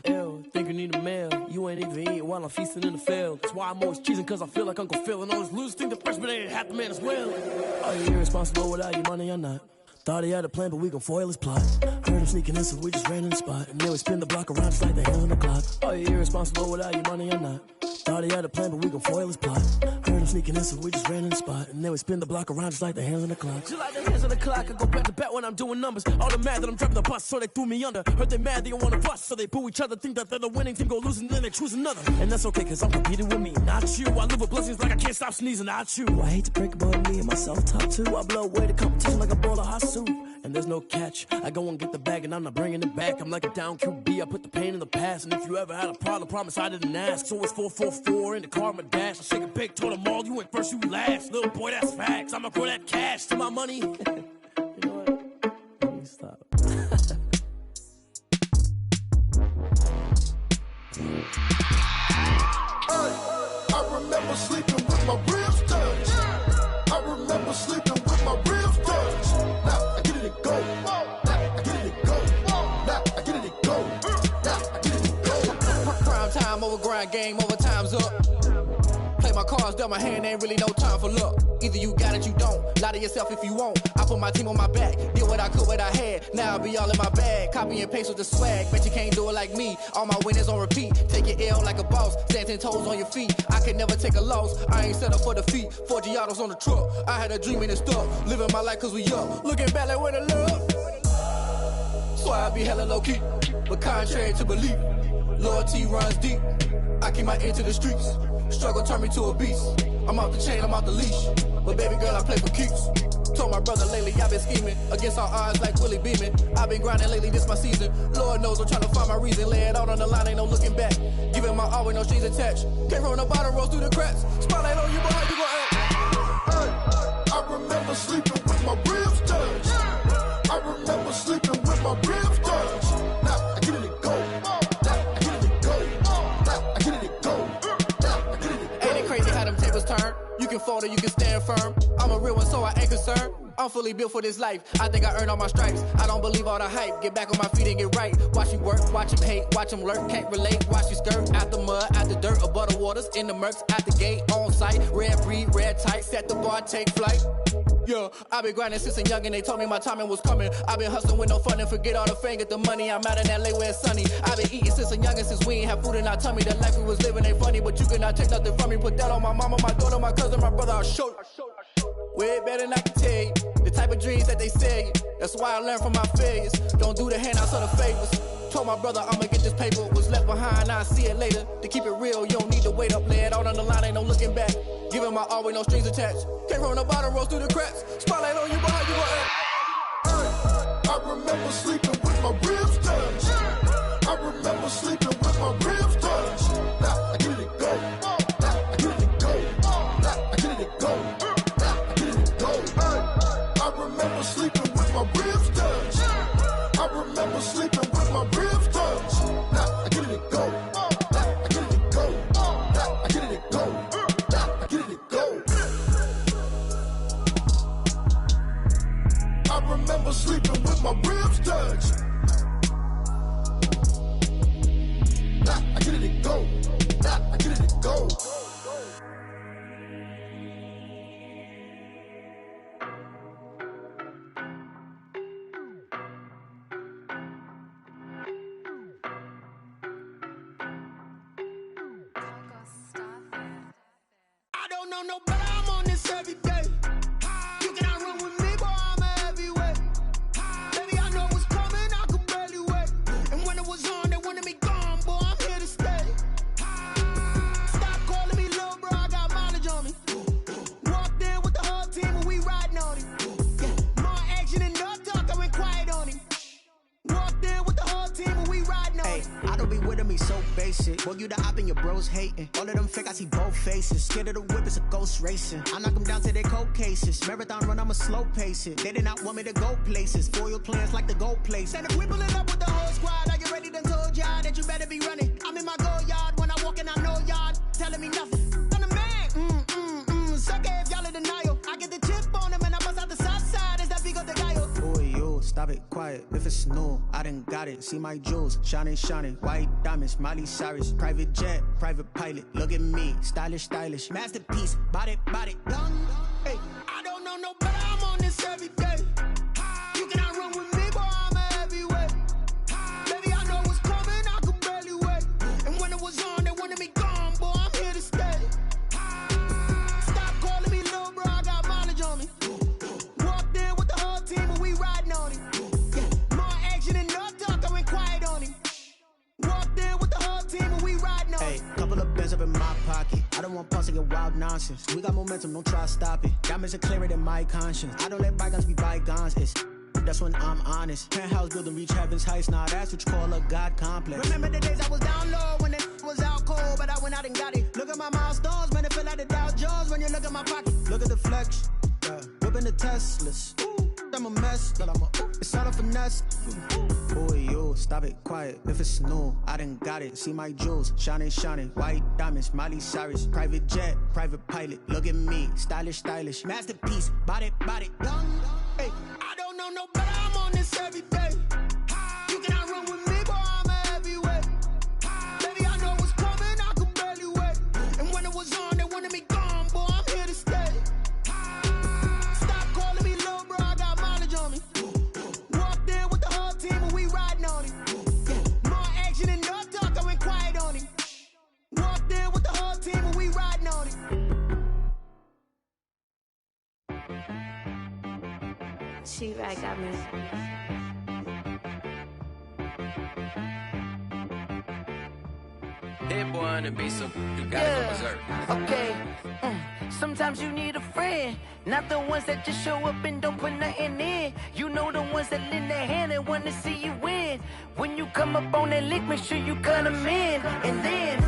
Ew, think you need a meal. You ain't even eating while I'm feasting in the field. That's why I'm always cheesing, cause I feel like Uncle Phil. And all those losers think the freshman ain't half the man as well. Oh, you're irresponsible without your money, I'm not. Thought he had a plan, but we gon' foil his plot. Heard him sneaking in, so we just ran in the spot. And then we spin the block around just like the hands on the clock. Oh, you're irresponsible without your money, I'm not. Thought he had a plan, but we gon' foil his plot. Heard him sneaking in, so we just ran in the spot. And then we spin the block around just like the hands on the clock. Just like the hands on the clock, I go back to back when I'm doing numbers. All the mad that I'm driving the bus, so they threw me under. Heard they mad, they don't wanna bust, so they boo each other. Think that they're the winning team, go losing, then they choose another. And that's okay, cause I'm competing with me, not you. I live with blessings like I can't stop sneezing, not you. I hate to break it, but me and myself top two. I blow away the competition like a bowl of hot soup. And there's no catch. I go and get the bag and I'm not bringing it back. I'm like a down QB, I put the pain in the past. And if you ever had a problem, promise I didn't ask. So it's 444 in the car, my dash. I shake a big, told them all, you went first, you last. Little boy, that's facts. I'ma grow that cash to my money. You know what? Let me stop. I remember sleeping with my ribs touched. I remember sleeping with my ribs touched. Now I get it and go. Now I get it and go. Now I get it and go. Now I get it and go. Prime time over grind, game over, time's up. Play my cards, dealt my hand, ain't really no time for luck. Either you got it, you don't. Lie to yourself if you won't. I put my team on my back, did what I could, what I had. Now I be all in my bag, copy and paste with the swag. Bet you can't do it like me. All my winners on repeat. Take your L like a boss, stand 10 toes on your feet. I can never take a loss. I ain't set up for defeat. 4 Giottos on the truck. I had a dream and it's stuck. Living my life cause we up. Looking back like where the love. So I be hella low key, but contrary to belief, loyalty runs deep. I keep my ear to the streets. Struggle turned me to a beast. I'm off the chain, I'm off the leash. But baby girl, I play for keeps. Told my brother lately, I've been scheming against all odds like Willie Beeman. I've been grinding lately, this my season. Lord knows I'm trying to find my reason. Lay it out on the line, ain't no looking back. Giving my all with no strings attached. Can't roll no bottom, roll through the cracks. Spotlight on you, but how you gon' act? I remember sleeping with my ribs touched. I remember sleeping with my ribs touched. Now I get it and go. turn. You can fold or you can stand firm. I'm a real one, so I ain't concerned. I'm fully built for this life. I think I earned all my stripes. I don't believe all the hype. Get back on my feet and get right. Watch you work, watch him hate, watch him lurk. Can't relate, watch you skirt. Out the mud, out the dirt, above the waters, in the murks, out the gate, on site. Red breed, red tight, set the bar, take flight. Yeah, I been grinding since a young and they told me my timing was coming. I been hustling with no fun and forget all the fame, get the money. I'm out in LA where it's sunny. I been eating since a young and since we ain't have food in our tummy. The life we was living ain't funny, but you cannot take nothing from me. Put that on my mama, my daughter, my cousin, my brother, I'll show you. Way better than I can tell you. The type of dreams that they sell you. That's why I learned from my failures. Don't do the handouts or the favors. Told my brother I'ma get this paper. Was left behind, I'll see it later. To keep it real, you don't need to wait up. Lay it out on the line, ain't no looking back. Giving my all with no strings attached. Came from the bottom, rose through the cracks. Spotlight on you, but how you gonna act? I remember sleeping with my ribs touched. I remember sleeping with my ribs touched. Now I get it go. Now I get it go. Now I get it go. Now I get it go. I remember sleeping with my ribs touched. I remember sleeping with my ribs touched. Now I get it go. Now I get it go. Now I get it go. Now I get it go. I remember sleeping with my ribs touched. Now I get it go. Now I get it go. I don't know no better, I'm on this every day. You cannot run with me, boy, I'm a heavyweight. Baby, I know what's coming, I could barely wait. And when it was on, they wanted me gone, boy, I'm here to stay. Stop calling me little bro, I got mileage on me. Walked in with the whole team and we riding on him. More action and no talk, I went quiet on him. Walked in with the whole team and we riding on him. I don't be with him, he's so basic. Boy, you the op and your bros hating. All of them fake, I see both faces. Scared of the whip, it's a ghost racing. I knock them down to their cold cases. Marathon run, I'ma slow pace it. They did not want me to go places. Foil plans like the gold place. And if we pulling up with the whole squad, I get ready to told y'all that you better be running. I'm in my go yard, when I walk in, I know y'all telling me nothing. I'm the man, sucker if y'all in denial. I get the chip on him and I bust out the south side, is that Vigo de Gallo? Boy, yo, stop it, quiet. If it's new, I done got it. See my jewels, shining, shining. White diamonds, Miley Cyrus. Private jet, private pilot. Look at me, stylish, stylish. Masterpiece, body, done. Hey, I don't know no better, I'm on this every day. You cannot run with me, boy, I'm a heavyweight. Baby, I know what's coming, I could barely wait. And when it was on, they wanted me gone, boy, I'm here to stay. Stop calling me little bro, I got mileage on me. Walked in with the whole team and we riding on him. More action and no talk, I went quiet on him. Walked in with the whole team and we riding on him. Hey, couple of bands up in my pocket. I don't want pulse to get wild nonsense. We got momentum, don't try to stop it. Diamonds are clearer than my conscience. I don't let bygones be bygones. It's that's when I'm honest. Penthouse building, reach heaven's heights. Nah, that's what you call a God complex. Remember the days I was down low when it was out cold, but I went out and got it. Look at my milestones, man, it feel like the Dow Jones when you look at my pocket. Look at the flex, whipping the Teslas. I'm a mess, but it's all a finesse. Boy, yo, stop it, quiet. If it's new, I done got it. See my jewels, shining, shining. White diamonds, Miley Cyrus. Private jet, private pilot. Look at me, stylish, stylish. Masterpiece, body, done. Hey, I don't know no better, I'm on this every day. You cannot run with me, boy, I'm a heavyweight. Baby, I know what's coming, I could barely wait. And when it was on, they wanted me gone, boy, I'm here to stay. Stop calling me little bro, I got mileage on me. Walked in with the whole team and we riding on him. More action and no talk, I went quiet on him. Walked in with the whole team and we riding on him. She right got me. That boy on the beat, so you gotta go berserk. Okay. Sometimes you need a friend, not the ones that just show up and don't put nothing in. You know the ones that lend their hand and want to see you win. When you come up on that lick, make sure you cut them in. And then,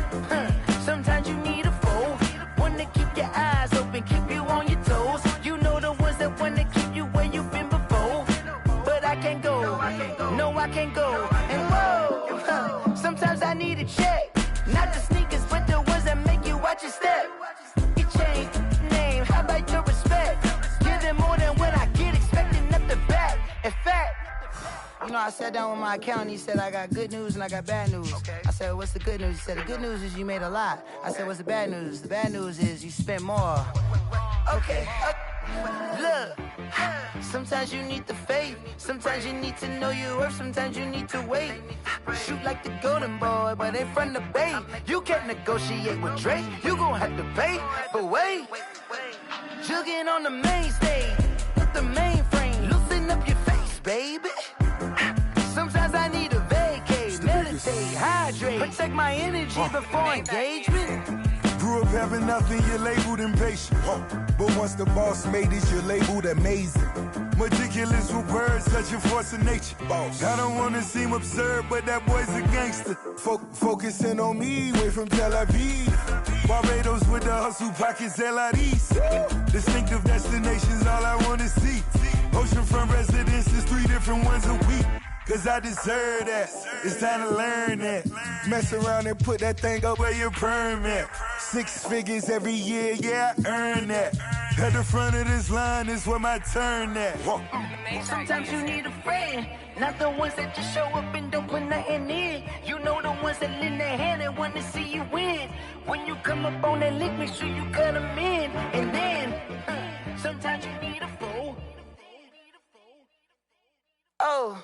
sometimes you need a foe, one to keep your eyes open, keep you on your toes. You know the ones that want to keep you where you've been before. But I can't go, no I can't go. And whoa, sometimes I need a check. Not the sneakers, but the ones that make you watch your step. It changed, know, I sat down with my accountant. He said, I got good news and I got bad news. I said, what's the good news? He said, the good news is you made a lot. I said, what's the bad news? The bad news is you spent more. Okay. Look, sometimes you need the faith. Sometimes you need to know your worth. Sometimes you need to wait. Shoot like the golden boy, but ain't from the bay. You can't negotiate with Drake. You gon' have to pay. But wait, jugging on the main stage. Put the mainframe. Loosen up your face, baby. Sometimes I need a vacate. Meditate, hydrate. Protect my energy before engagement. Grew up having nothing, you're labeled impatient. But once the boss made it, you're labeled amazing. Meticulous with words, such a force of nature. I don't wanna seem absurd, but that boy's a gangster. Focusing on me, way from Tel Aviv. Barbados with the hustle pockets, LIDs. Distinctive destinations, all I wanna see. Oceanfront residences, 3 different ones a week. Cause I deserve that, it's time to learn that. Mess around and put that thing up where your permit. 6 figures every year, yeah, I earn that. At the front of this line is where my turn at. Sometimes you need a friend, not the ones that just show up and don't put nothing in. You know the ones that lend their hand and want to see you win. When you come up on that link, make sure you cut them in. And then, sometimes you need a fool. Oh.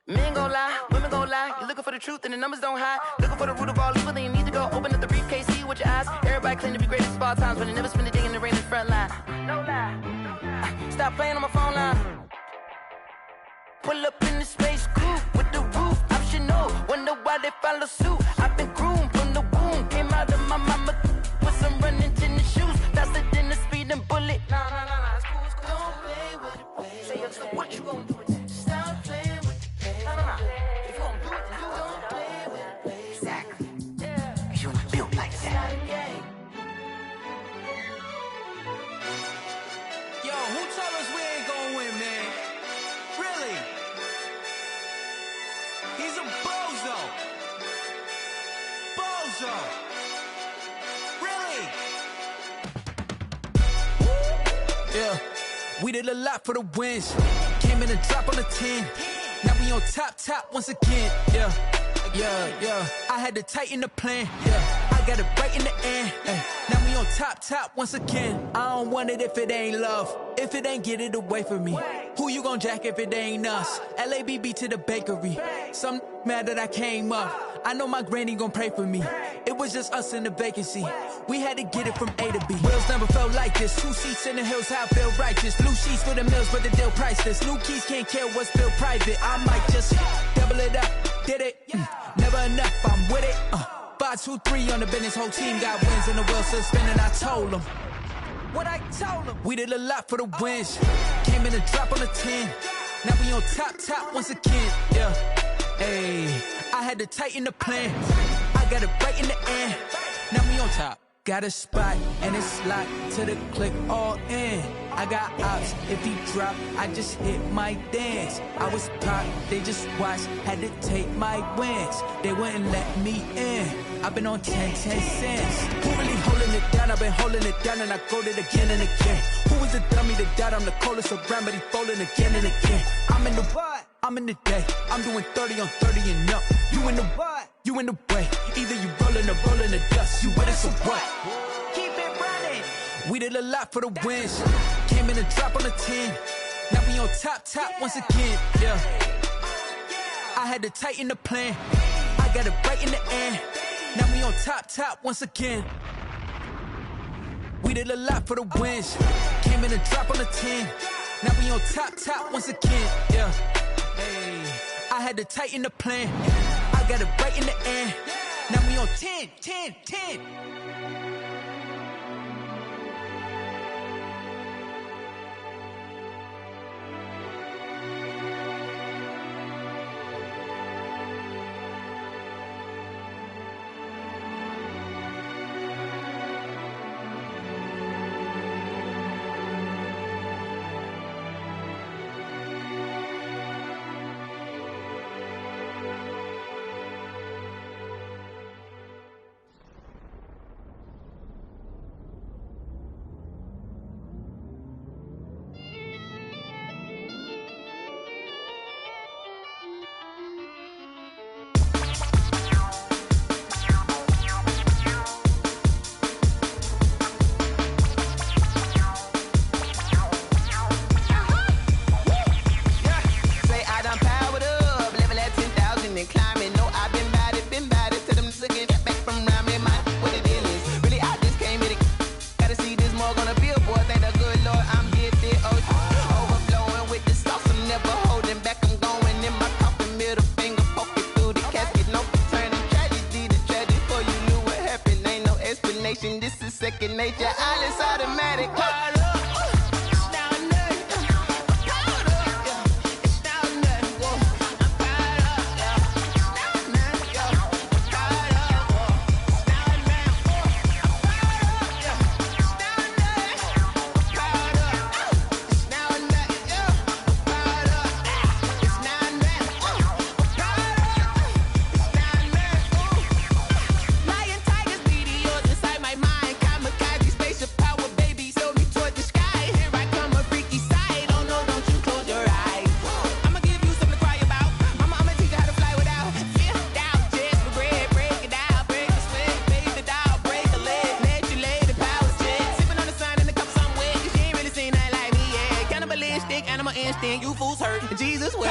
Men gon' lie, women gon' lie. You're looking for the truth and the numbers don't hide. Looking for the root of all evil, then you need to go open up the briefcase, see with your eyes. Everybody claim to be greatest of all times, but they never spend a day in the rain in the front line. No lie. Stop playing on my phone line. Pull up in the space coupe with the roof optional. Wonder why they follow suit. I've been groomed from the womb. Came out of my mama with some running tennis shoes. Faster than the speeding bullet. Nah, it's cool, it's cool. Don't play with it, baby. Say, what you gon' do with it? Stop playing with it. If you gon' do it, then you don't play with it, baby. Exactly. Yeah. Cause you ain't built like that. Yo, who told us we ain't gonna win, man? Really? He's a bozo. Bozo. Really? Yeah, we did a lot for the wins. Came in and drop on the 10. Now we on top once again. Yeah. I had to tighten the plan. Yeah, I got it right in the end. Now we on top once again. I don't want it if it ain't love. If it ain't, get it away from me. Who you gon' jack if it ain't us? LABB to the bakery. Some mad that I came up. I know my granny gon' pray for me. It was just us in the vacancy. We had to get it from A to B. Wheels never felt like this. 2 seats in the hills, how I feel righteous. Blue sheets for the mills, but the deal priceless. New keys can't care what's still private. I might just double it up. Did it? Never enough, I'm with it. 5, 2, 3 on the business. Whole team got wins and the wheels still spinning. I told them what I told them. We did a lot for the wins. Came in and drop on the 10. Now we on top once again. Yeah. Hey, I had to tighten the plan. I got it right in the end. Now we on top. Got a spot and it's locked to the click all in. I got ops, if he drop, I just hit my dance. I was pop, they just watched, had to take my wins. They wouldn't let me in. I've been on 10 cents. Who really holding it down? I've been holding it down and I go it again and again. Who was the dummy that died? I'm the coldest around, but he falling again and again. I'm in the what? I'm in the day. I'm doing 30 on 30 and up. You in the what? You in the way. Either you rolling or rolling the dust. You with us or what? Keep it running. We did a lot for the wins. Came in and drop on the 10. Now we on top once again. Yeah. I had to tighten the plan. I got it right in the end. Now we on top once again. We did a lot for the wins. Came in and drop on the 10. Now we on top once again. Yeah. Hey, I had to tighten the plan. I got it right in the end. Now we on 10. nation, this is second nature. All is automatic. Call up. You fools hurt. Jesus will.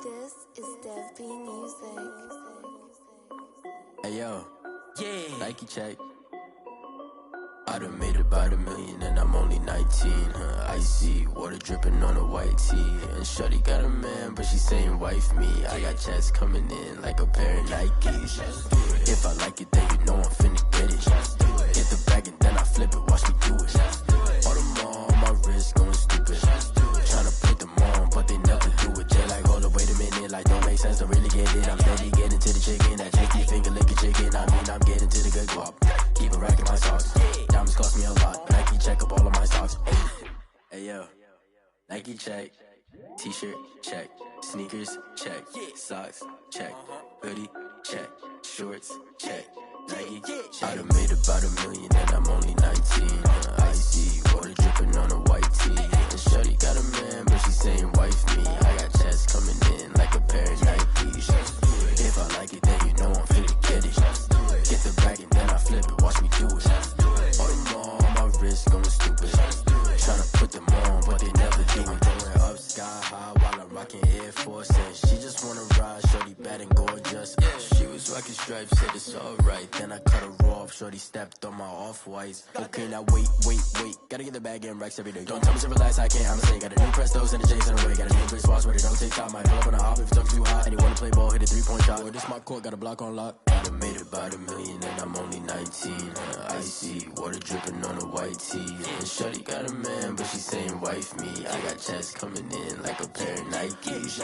This is Devjoy Music. Hey yo, yeah, Nike check. I done made about $1 million and I'm only 19. Icy water dripping on a white tee. And shorty got a man, but she saying wife me. I got checks coming in like a pair of Nikes. If I like it, then you know I'm finna get it. Get the bag and then I flip it, watch me do it. All them on my wrist going stupid. Tryna put them on, but they never do it. They like, hold up, wait a minute, like don't make sense to really get it. I'm steady getting to the chicken, that chicky finger licking chicken. I mean, I'm getting to the good guap. Keep a rack in my socks. Diamonds cost me a lot. Nike check up all of my stocks. Hey yo, Nike check. T-shirt check. Sneakers check. Socks check. Hoodie check. Shorts check. Nike I done made about $1 million and I'm only 19. Icy water dripping on a white tee. And shorty got a man, but she saying wife me. I got checks coming in like a pair of Nikes. If I like it, then you know I'm finna get it. Get the bag and then I flip it, watch me do it. All them on my wrist going stupid. Tryna put them on, but they never do it. Going up sky high while I'm rocking Air Force. And she just wanna ride, shorty bad and gorgeous. She was rocking stripes, said it's alright. Then I cut her off, shorty stepped on my off-whites. Okay, now wait. Gotta get the bag and racks every day. Don't tell me to relax, I can't, I'm saying. Got a new Prestos and a J's in a way. Got a new Chris Foss, but it don't take time. Might pull up on a hop if it talks too hot. And you wanna play ball, hit a 3-point shot. Or this my court, got a block on lock. I done made about $1 million and I'm only 19. Icy water dripping on a white tee. And shorty got a man, but she saying wife me. I got checks coming in like a pair of Nikes.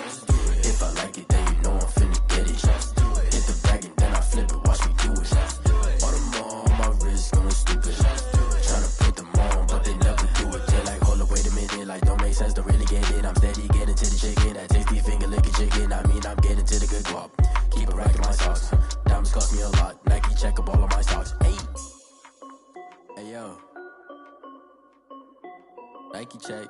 If I like it, then you know I'm finna get it. Hit the bag and then I flip it, watch me do it. All them on my wrist going stupid. Tryna put them on, but they never do it. They like, hold up, wait a minute, like don't make sense to really get it. I'm steady getting to the chicken, that tasty finger licking chicken. I mean, I'm getting to the good guap. Keep a rack in my socks. Diamonds cost me a lot. Nike check up all of my stocks. Hey yo, Nike check.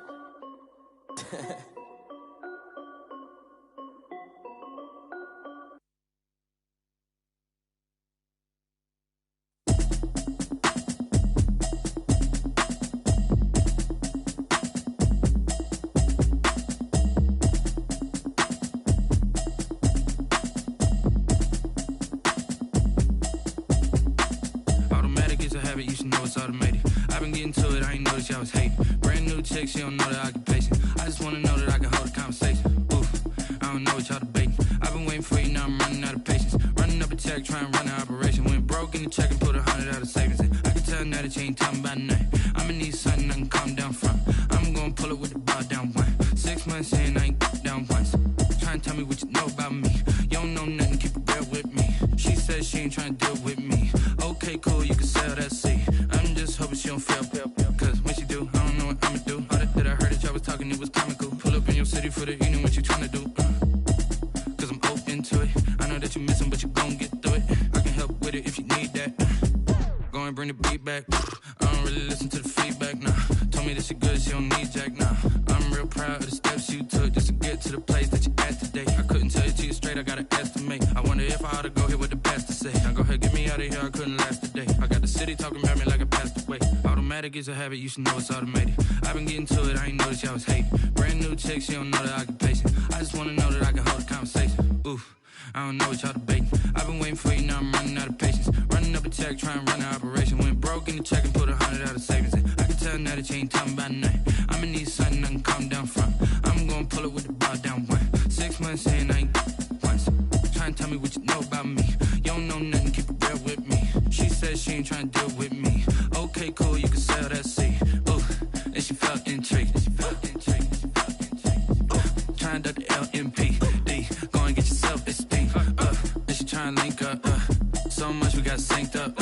You should know it's automated. I've been getting to it, I ain't noticed y'all was hating. Brand new chick, she don't know the occupation. I just wanna know that I can hold a conversation. Oof, I don't know what y'all debating. I've been waiting for you, now I'm running out of patience. Running up a check, trying to run an operation. Went broke in the check and put 100 out of savings in. I can tell now that you ain't talking about nothing. I'ma need something I can calm down from. I'm gonna pull it with the bar down one. 6 months in, I ain't down once. Trying to tell me what you know about me. You don't know nothing, keep it real with me. She says she ain't trying to deal with me. Okay, cool, you can sell that seat. I'm just hoping she don't fail. Cause when she do, I don't know what I'ma do. All that I heard that y'all was talking, it was comical. Pull up in your city for the evening, what you tryna do? Cause I'm open to it. I know that you missing, but you gon' get through it. I can help with it if you need that. Go and bring the beat back. I don't really listen to the feedback, nah. Told me that she good, she don't need jack, nah. I'm real proud of the steps you took just to get to the place that you at today. I couldn't tell you to you straight, I gotta estimate. I wonder if I ought to go here with the pastor say. Now go ahead, get me out of here, I couldn't last today. I got the city talking about me like I passed away. Automatic is a habit, you should know it's automated. I've been getting to it, I ain't noticed y'all was hating. Brand new chick, she don't know the occupation. I just wanna know that I can hold a conversation. Oof, I don't know what y'all debating. I've been waiting for you, now I'm running out of patience. Running up a check, trying to run an operation. Went broke in the check and put 100 out of savings in. I can tell now that you ain't talking about nothing. I'ma need something I can calm down from. I'm gonna pull it with the bar down one. 6 months in, I ain't once. Trying to tell me what you know about me. You don't know nothing, keep it real with me. She says she ain't trying to deal with me. Okay, cool, you can sell that seat. Ooh, and she felt intrigued. Trying to duck the LMP. Go and get yourself esteem. And she trying to link up. So much we got synced up.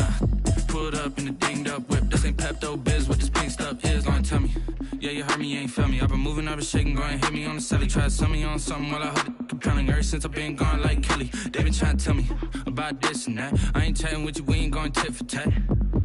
Pulled up in the dinged up whip. This ain't Pepto Biz, what this pink stuff is. Long tell me. Yeah, you heard me, you ain't feel me. I've been moving, I've been shaking, go and hit me on the celly. Try to sell me on something while I hold it compelling. Ever since I've been gone like Kelly, they been trying to tell me about this and that. I ain't chatting with you, we ain't going tit for tat.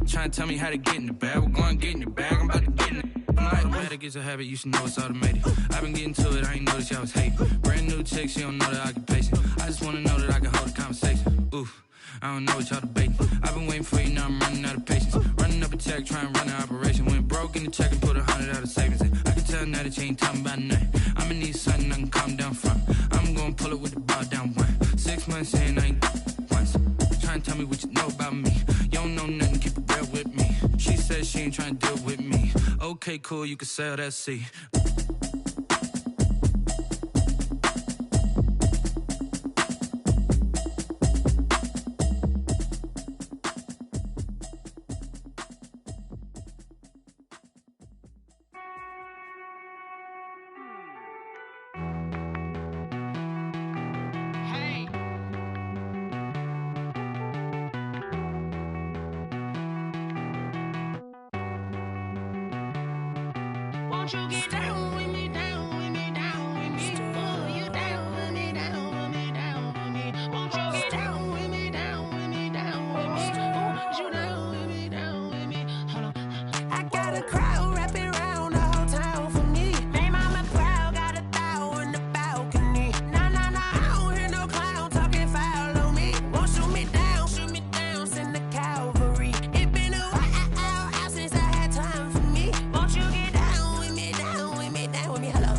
Trying to tell me how to get in the bag. We're going to get in the bag, I'm about to get in it. Automatic is a habit, you should know it's automated. I've been getting to it, I ain't noticed y'all was hating. Brand new chick, she don't know the occupation. I just wanna know that I can hold a conversation. Oof, I don't know what y'all debating. I've been waiting for you, now I'm running out of patience. Running up a check, trying to run an operation. Went broke in the check and put 100 out of savings in. I can tell now that you ain't talking about nothing. I'ma need something I can calm down from. I'm gonna pull it with the bar down one. 6 months in, I ain't once. Trying to tell me what you know about me. You don't know nothing, keep it real with me. She says she ain't trying to deal with me. Okay, cool, you can sell that seat. Won't you get down with me, down with me, down with me? Oh, you down with me, down with me, down with me. Won't you get down with me, down with me, down with me? Oh, you down with me, down with me? Hold on. I got a crowd wrapping around the whole town for me. They mama proud, got a thou in the balcony. Nah, nah, nah, I don't hear no clown talking foul on me. Won't shoot me down, send the cavalry. It been a while since I had time for me. Won't you get down with me, down with me, down with me? Hello.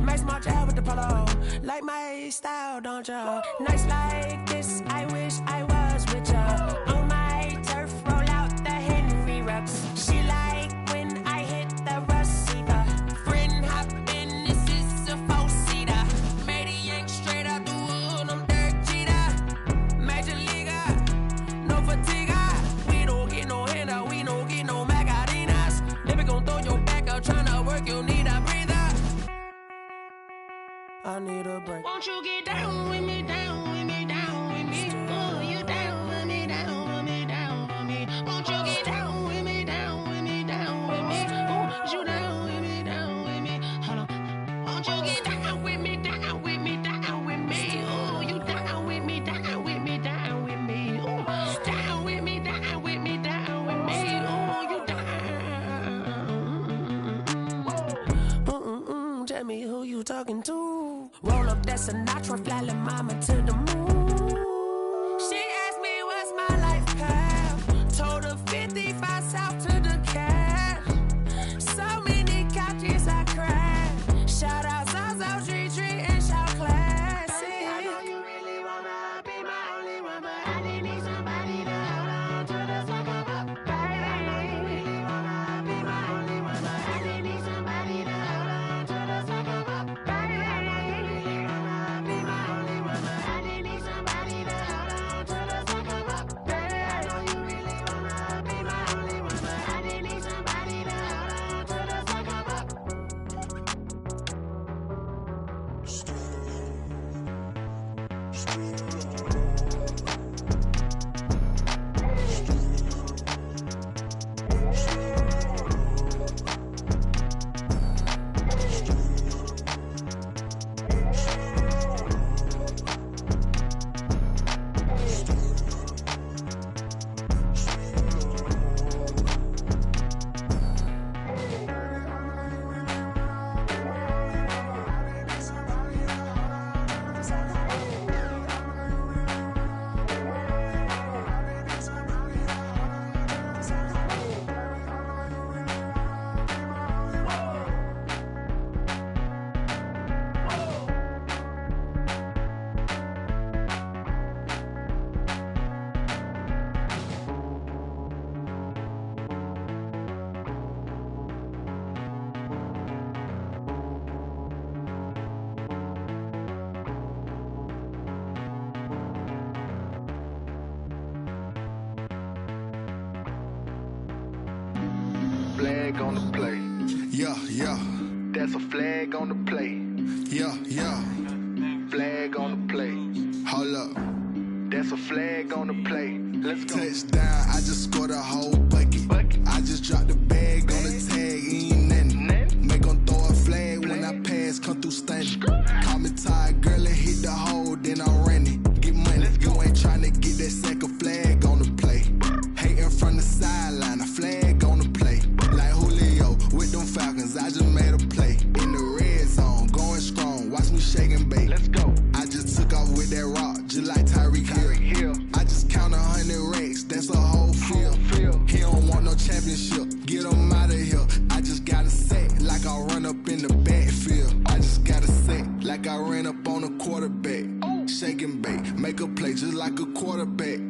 Max March out with the polo. Like my style, don't ya? Nights like this, I wish I was with ya. On my turf, roll out the Henry Rux. She like when I hit the receiver. Friend hop in, this is a four-seater. Made a yank straight out the wood, I'm Dirk Jeter. Major leaguer, no fatigue. We don't get no handout, we don't get no Macarinas. Never gon' throw your back out, tryna work, you need a breather. I need a break. Won't you get down with me, down with me, down with me? Oh, you down with me, down with me, down with me? Won't you get down with me, down with me, down with me? Oh, you down with me, down with me? Hold on. Won't you get down with me, down with me, down with me? Oh, you down with me, down with me, down with me? Oh, down with me, down with me, down with me? Oh, you down. Tell me who you talking to. Roll up that Sinatra, fly la mama to the moon. She asked me what's my life path. Told her 55 south to the cash. So many couches I crashed. Shout out Zazo, Tree, and shout classy. I know you really wanna be my only one, but I didn't need somebody to hold on to the sucker up. Baby, I know you really wanna be my only one, but I didn't need somebody to hold on to the sucker up. Baby, I know you really wanna be my only one, but I didn't Flag on the play. Yeah, yeah. That's a flag on the play. Yeah, yeah. Flag on the play. Hold up. That's a flag on the play. Let's go. Touchdown, I just scored a whole bucket. I just dropped the bag on the tag, ain't nothing. Make 'em throw a flag when I pass, come through stunning. Call me tired, girl, and hit the hole, then I'm running. Get money, you ain't tryna get that second flag on the play. Hating from the sideline, a flag on the play. Like Julio with them Falcons, I just made a play. In the red zone, going strong, watch me shake and bake. Let's go. I just took off with that rock, just like Tyreek Hill. I just count 100 racks, that's a whole field. He don't want no championship, get him out of here. I just gotta set like I run up in the backfield. I just gotta set like I ran up on a quarterback. Shake and bake, make a play just like a quarterback.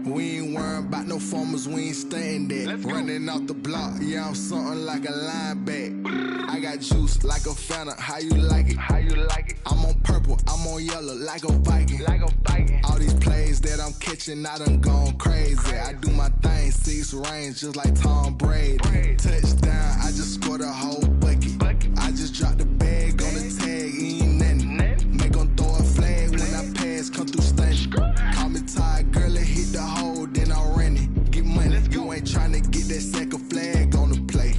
We ain't worrying about no formers, we ain't staying there. Running off the block, yeah, I'm something like a lineback. I got juice like a Fanta, how you like it? How you like it? I'm on purple, I'm on yellow like a Viking. Like a Viking. All these plays that I'm catching, I done gone crazy. I do my thing, 6 range just like Tom Brady. Touchdown, I just scored a whole bucket. I just dropped the bag on the tag, ain't nothing. Make 'em throw a flag when I pass, come through stunning. Call me tired, girl, and hit the hole, then I'm running. Get money, you ain't tryna get that second flag on the play.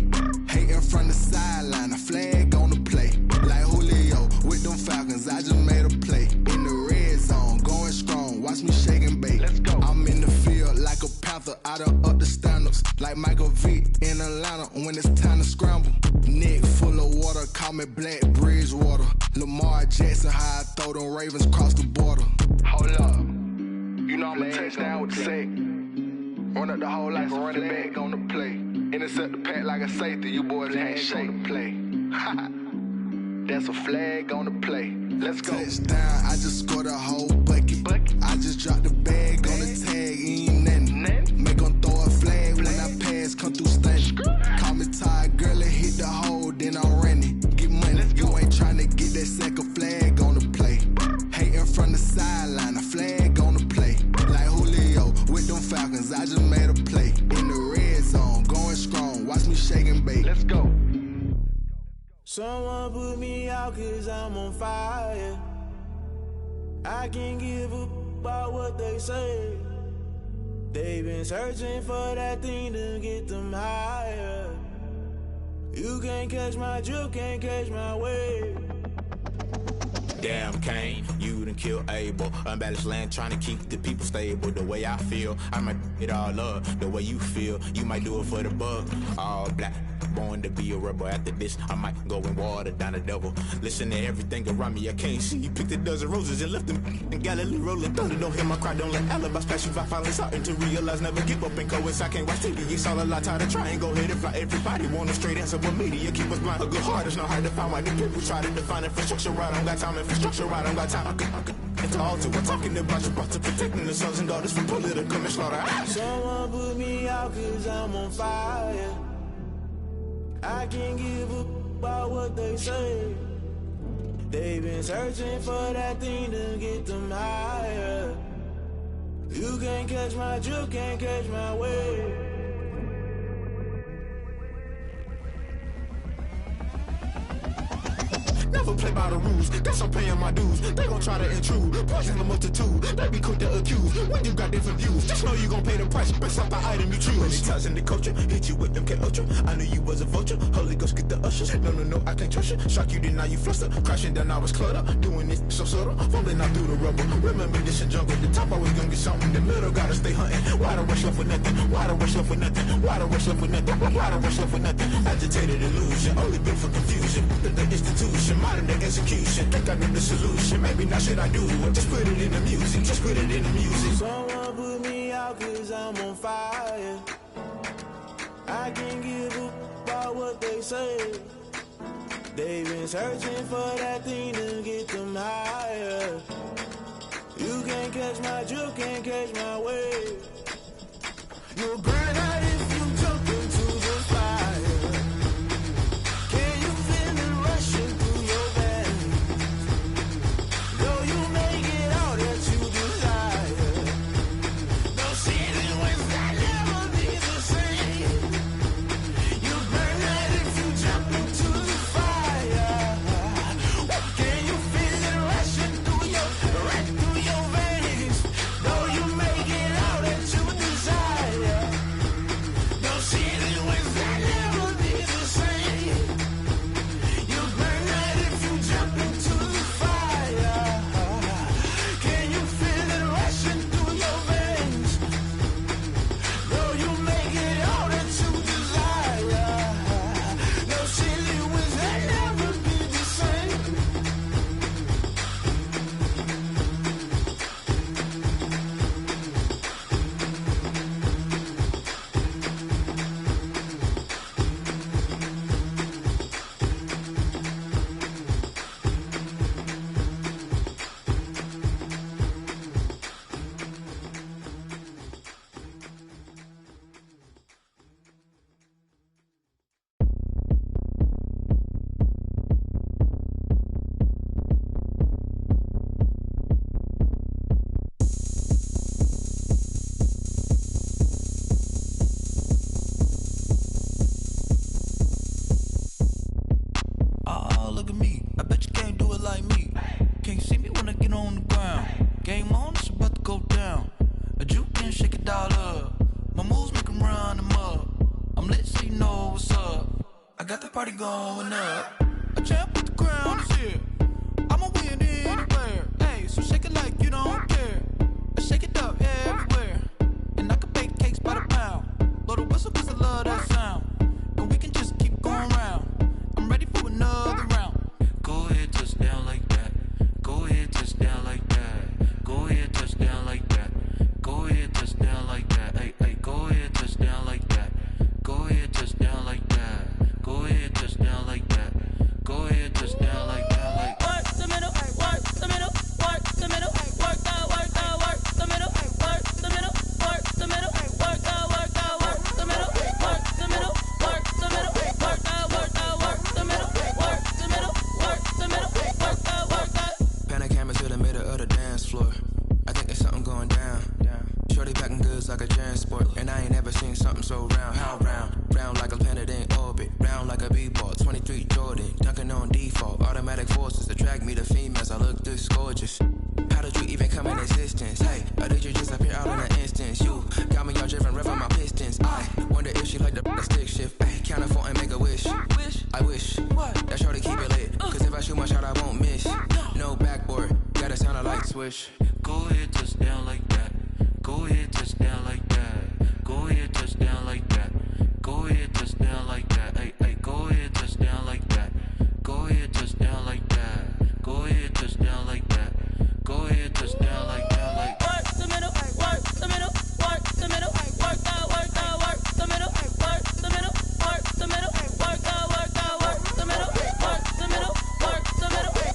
Hating from the sideline, a flag on the play. Like Julio with them Falcons, I just made a play. In the red zone, going strong, watch me shake and bake. Let's go. I'm in the field like a panther, I done up the standards. Like Michael Vick in Atlanta when it's time to scramble. Neck full of water, call me Black Bridgewater. Lamar Jackson, how I throw them Ravens cross the border. Hold up. You know I'm a touchdown with the sack. Run up the whole like a running back on the play. Intercept the pack like a safety, you boys can't shake the play. That's a flag on the play. Let's go. Touchdown, I just scored a whole bucket. I just dropped the bag on the tag, ain't nothing. Make 'em throw a flag when I pass, come through stunning. Call me tired, girl, and hit the hole, then I'm running. Get money, you ain't tryna get that second flag on the play. Hating from the sideline, a flag on the play. Like Julio with them Falcons, I just made a play. In the red zone, going strong, watch me shake and bake. Let's go. Someone put me out 'cause I'm on fire. I can't give a about what they say. They've been searching for that thing to get them higher. You can't catch my drift, can't catch my wave. Damn, Kane, you done killed Abel. Unbalanced land, trying to keep the people stable. The way I feel, I might it all up. The way you feel, you might do it for the buck. All black, born to be a rebel. After this, I might go and water down the devil. Listen to everything around me, I can't see. You picked a dozen roses and left them in Galilee rolling thunder. Don't hear my cry, don't let alibis pass you. I finally starting to realize, never give up and coexist. I can't watch TV, it's all a lot. Tired of trying, go ahead and fly. Everybody want a straight answer, but media keep us blind. A good heart is not hard to find. Why the people try to define infrastructure right? I don't got time, infrastructure right, I don't got time. I could it's all to we're talking about you, about to protecting the sons and daughters from political manslaughter. Someone put me out 'cause I'm on fire. I can't give a about what they say. They've been searching for that thing to get them higher. You can't catch my drift, can't catch my wave. No never play by the rules. Guess I'm paying my dues. They gon' try to intrude, poison the multitude. They be quick to accuse when you got different views. Just know you gon' pay the price based off the item you choose. When they toss in the culture, hit you with MK Ultra. I knew you was a vulture. Holy Ghost get the ushers. No, I can't trust you. Shock you, then now you fluster. Crashing down, I was clutter. Doing this so subtle, fumbling out through the rubble. Remember this in jungle. The top always gonna get something. In the middle gotta stay hunting. Why the rush left with nothing? Why the rush left with nothing? Why the rush left with nothing? Why the rush left with nothing? Agitated illusion, only built for confusion. The institution, modern day execution. Think I know the solution. Maybe now should I do it? Just put it in the music. Just put it in the music. Someone put me out 'cause I'm on fire. I can't give a about what they say. They've been searching for that thing to get them higher. You can't catch my drift, can't catch my wave. You'll burn out if you jump into the fire. Can you feel it rushing through your veins? Though you may get all that you desire, no ceiling wins that never be the same. You'll burn out if you jump into the fire. Can you feel it rushing through your veins? Though you may get all that you desire, no ceiling wins that never be the same. You burn out if you jump into the fire. Can you feel it rushing through your veins? Though you may get all that you desire, no ceiling wins that never be the same. Oh, look at me. I bet you can't do it like me. Can't see me when I get on the ground. Game on, it's about to go down. A juke and shake it all up. My moves make 'em run them up. I'm lit so you know what's up. I got the party going up. A champ with the crown is here. I'ma win anywhere. Hey, so shake it like you don't care. I shake it up everywhere. And I can bake cakes by the pound. Blow the whistle 'cause I love that sound. And we can just keep going round. I'm ready for another round. Go ahead, touch down like that. Go ahead, touch down like that. Go ahead, touch down like that. Go ahead, touch down like that. Hey, hey, go ahead, touch down like that. Go ahead, touch down like that. Go ahead, touch down like that. Go ahead, touch down like that. Like work the middle, work the middle, work the middle, work the middle, work the middle, work the middle, work the middle, work the middle, work the middle, work the middle, work the middle, work the middle, work the. Pan a camera to the middle of the dance floor. I think there's something going down. Shorty packing goods like a transport. And I ain't ever seen something so round. How round? Round like a planet in orbit. Round like a b-ball. 23 Jordan. Dunking on default. Automatic forces attract me to females. I look this gorgeous. How did you even come in existence? Hey, or did you just appear out in an instance? You got me all driven, revving my pistons. I wonder if she like the stick shift. Ay, count it for and make a wish. I wish that shorty keep it lit. 'Cause if I shoot my shot, I won't miss. No backboard, gotta sound a light swish. go ahead, touch down like that. Go ahead, touch down like that. Go ahead, touch down like that. Go ahead, touch down like that. Hey, hey, go ahead, touch down like that. Go ahead, touch down like that. Go ahead, touch down like that. Go ahead, touch down like that. Like work the middle, work the middle, work the middle, work the middle, work the middle, work the middle, work the middle, work the middle, work the middle, work the middle,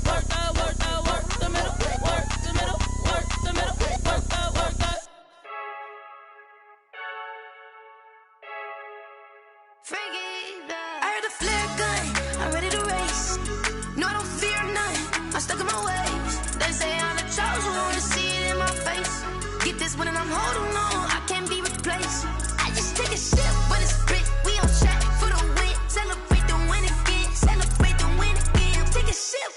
work the middle, work the middle, work the middle, work the middle, work the. I heard the flare gun, I'm ready to race. No, I don't fear none, I'm stuck in my ways. They say I'm the chosen one, to see it in my face. Get this one and I'm holding on, I can't be replaced. I just take a sip, but it's split, we on track for the win. Celebrate the win again, celebrate the win again. Take a sip,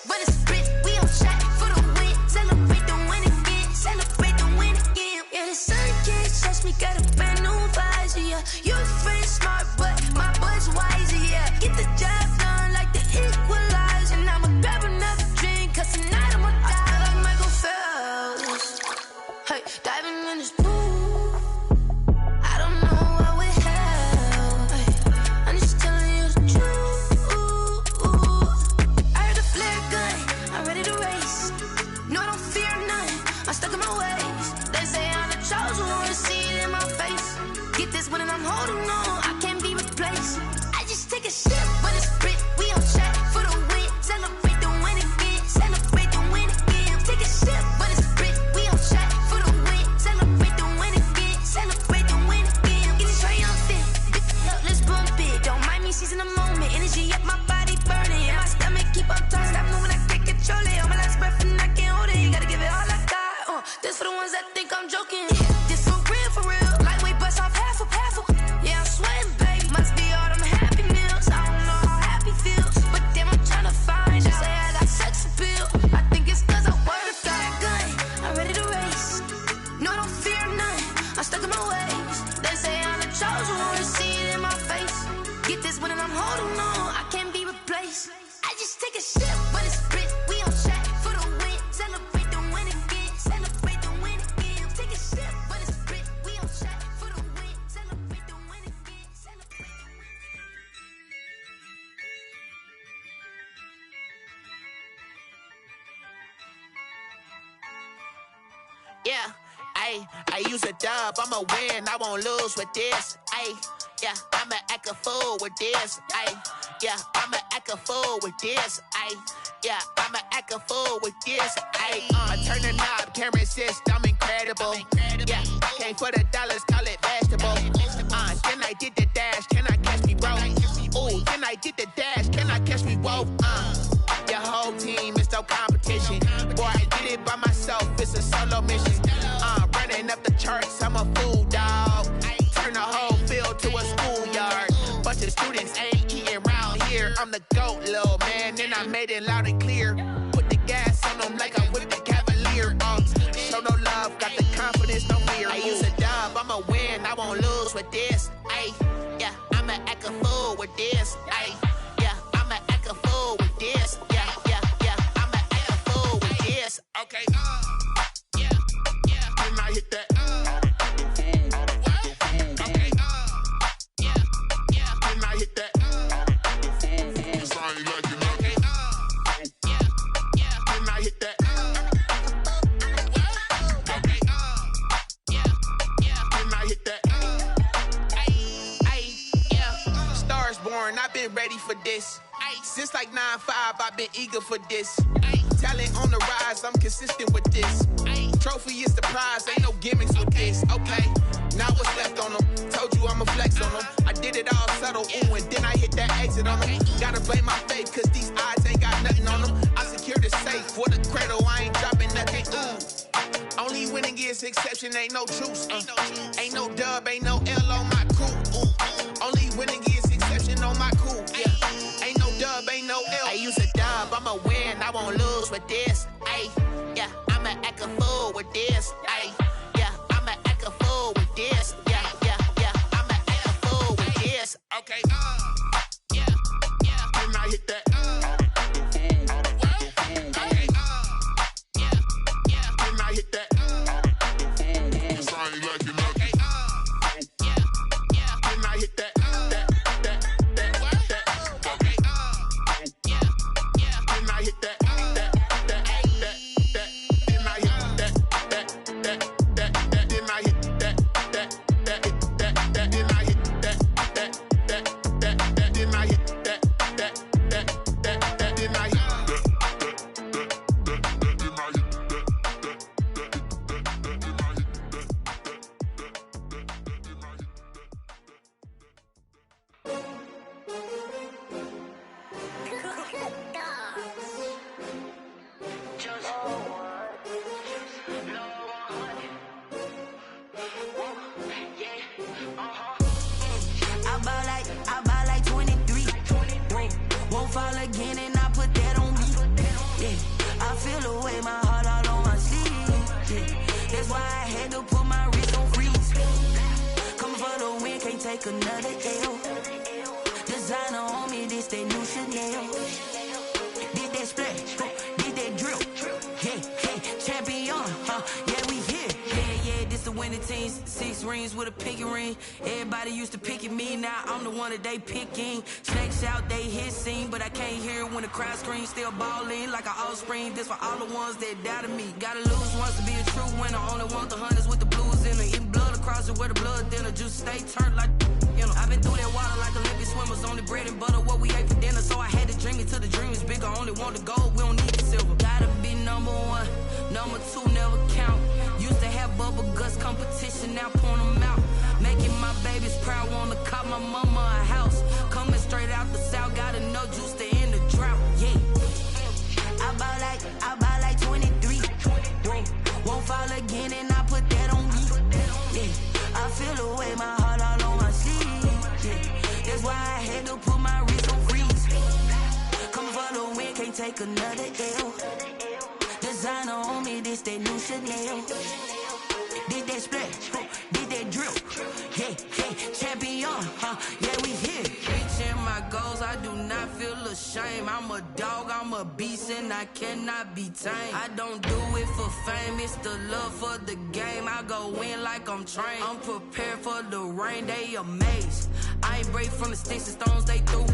me, got a brand new visor, yeah. You friend smart, but my boy's wiser, yeah. Get the job done like the equalizer. And I'ma grab another drink, cause tonight I'ma die like Michael Phelps. Hey, diving in this pool, I don't know what we have. Hey, I'm just telling you the truth. I heard the flare gun, I'm ready to race. No, I don't fear none, I'm stuck in my ways. They say I'm the chosen one, to see it in my face. Get this one and I'm holding on, I can't be replaced. I just take a sip, but it's Brit, we on track for the win. Celebrate the win again, celebrate the win again. Take a sip, but it's Brit, we on track for the win. Celebrate the win again, celebrate the win again. Get this triumphant, let's bump it. Don't mind me seizing the moment, energy up my body burning. And my stomach keep up turning, stop moving, I can't control it. On my last breath and I can't hold it, you gotta give it all I got. This for the ones that think I'm joking. This for real, lightweight bust off half a. Yeah, I'm sweating, babe, must be all them happy meals. I don't know how happy feels, but damn, I'm tryna find out. Say I got sex appeal, I think it's cause I work that gun. I'm ready to race, no, I don't fear none, I'm stuck in my ways. They say I'm the chosen one, to see it in my face. Get this one and I'm holding on, I can't be replaced. I just take a sip, but it's Brit, we on track for the win. Celebrate the win again, celebrate the win again. Take a sip, but it's Brit, we on track for the win. Celebrate the win again, celebrate the win. Yeah, I use a dub, I'ma win, I won't lose with this. Yeah, I'ma act a fool with this. Yeah, I'ma act a fool with this. Yeah, I'ma act a fool with this. I turn the knob, camera assist, I'm incredible. Yeah, came for the dollars, call it vegetable. Then I did the dash, can I catch me, bro? Ooh, then I did the dash, can I catch me, whoa? Your whole team is no competition. Boy, I did it by myself, it's a solo mission. Running up the charts, I'm a fool, dog. Turn the whole field to a schoolyard. Bunch of students ain't eating round here. I'm the GOAT, little man, and I made it loud and clear. Put the gas on them like I'm with the Cavalier. Show no love, got the confidence, no fear. I use a dub, I'ma win, I won't lose with this. Yeah, I'ma act a fool with this. Yeah, I'ma act a fool with this. Yeah, I'ma act a fool with this. Okay, yeah, when I hit that. I've been ready for this. Since like 9-5, I've been eager for this. Talent on the rise, I'm consistent with this. Trophy is the prize, ain't no gimmicks with this. Okay, now what's left on them? Told you I'ma flex on them. I did it all subtle, ooh, and then I hit that exit on them. Gotta blame my faith, cause these eyes ain't got nothing on them. I secured the safe for the cradle, I ain't dropping nothing, ooh. Only winning is exception, ain't no truce. Ain't no dub, ain't no L on my crew. Only winning is exception on my crew. Yeah, ain't no dub, ain't no L. I use a dub, I'ma win, I won't lose with this. Yeah, I'ma act a fool with this. Yeah, I'ma act a fool with this. Yeah, I'ma act a fool with this. Okay, yeah, when I hit that. Okay, yeah, when I hit that. I ain't like it. Okay, yeah, when I hit that. That's why I had to put my wrist on freeze. take another L. Designer on me, this that new Chanel. Did that splash, did that drill. Yeah, champion, yeah, we here. Yeah, this the winning team. 6 rings with a pinky ring. Everybody used to pick at me, now I'm the one that they picking. Snakes out, they hit scene, but I can't hear it when the crowd screams. Still balling like an offspring. This for all the ones that doubted me. Gotta lose once to be a true winner. Only want the hunters with the blues in it. Eating blood across it where the blood thinner. Juice stay turned like, you know. I've been through that water like Olympic swimmers. Only bread and butter, what we ate for dinner. So I had to dream it till the dream is bigger. Only want the gold, we don't need the silver. Gotta be number 1, number 2 never count. Used to have bubble guts competition, now point them out. Making my babies proud, wanna cop my mama a house. Coming straight out the south, gotta know juice to end the drought. Yeah, I buy like 23. Won't fall again, and I put that on me. Yeah, I feel the way, my heart all on my sleeve. Yeah, that's why I had to put my wrist on freeze. Coming for the win, can't take another L. Designer on me, this that new Chanel. Did that splash, did that drill. Yeah, champion, yeah, we here. Reaching my goals, I do not feel ashamed. I'm a dog, I'm a beast, and I cannot be tamed. I don't do it for fame, it's the love for the game. I go in like I'm trained. I'm prepared for the rain, they amazed. I ain't break from the sticks and stones they threw.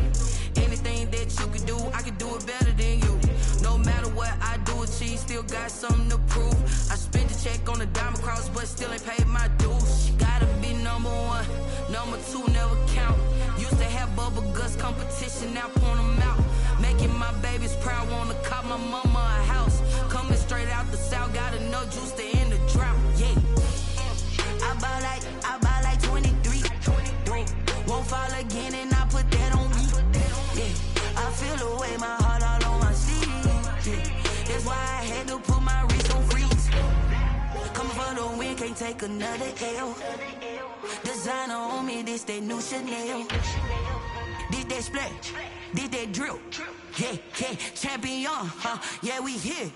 Anything that you can do, I can do it better than you. No matter what I do, achieve, still got something to prove. I spent the check on the diamond cross, but still ain't paid my dues. Gotta be number 1, number 2 never count. Used to have bubble guts competition, now point them out. Making my babies proud, wanna cop my mama a house. Coming straight out the south, gotta know juice to end the drought. Yeah, I buy like 23. Won't fall again, and I put that on me. Yeah, I feel the way, my heart all on my sleeve. Yeah, that's why I had to put my wrist on freeze. Coming for the win, can't take another L. Designer on me, this that new Chanel. Did that splash, did that drill. Yeah, champion, yeah, we here.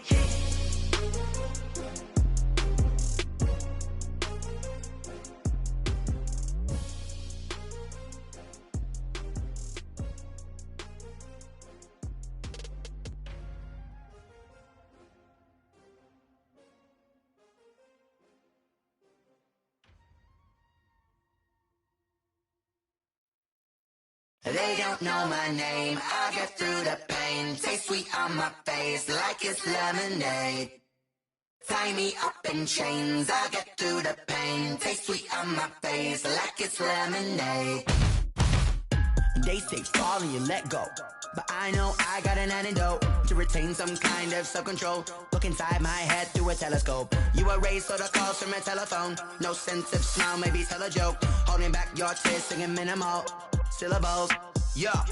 They don't know my name, I get through the pain. Taste sweet on my face like it's lemonade. Tie me up in chains, I get through the pain. Taste sweet on my face like it's lemonade. They say fall and you let go, but I know I got an antidote to retain some kind of self-control. Look inside my head through a telescope. You erase all the calls from a telephone. No sense of smile, maybe tell a joke. Holding back your tears, singing minimal syllables. Yeah,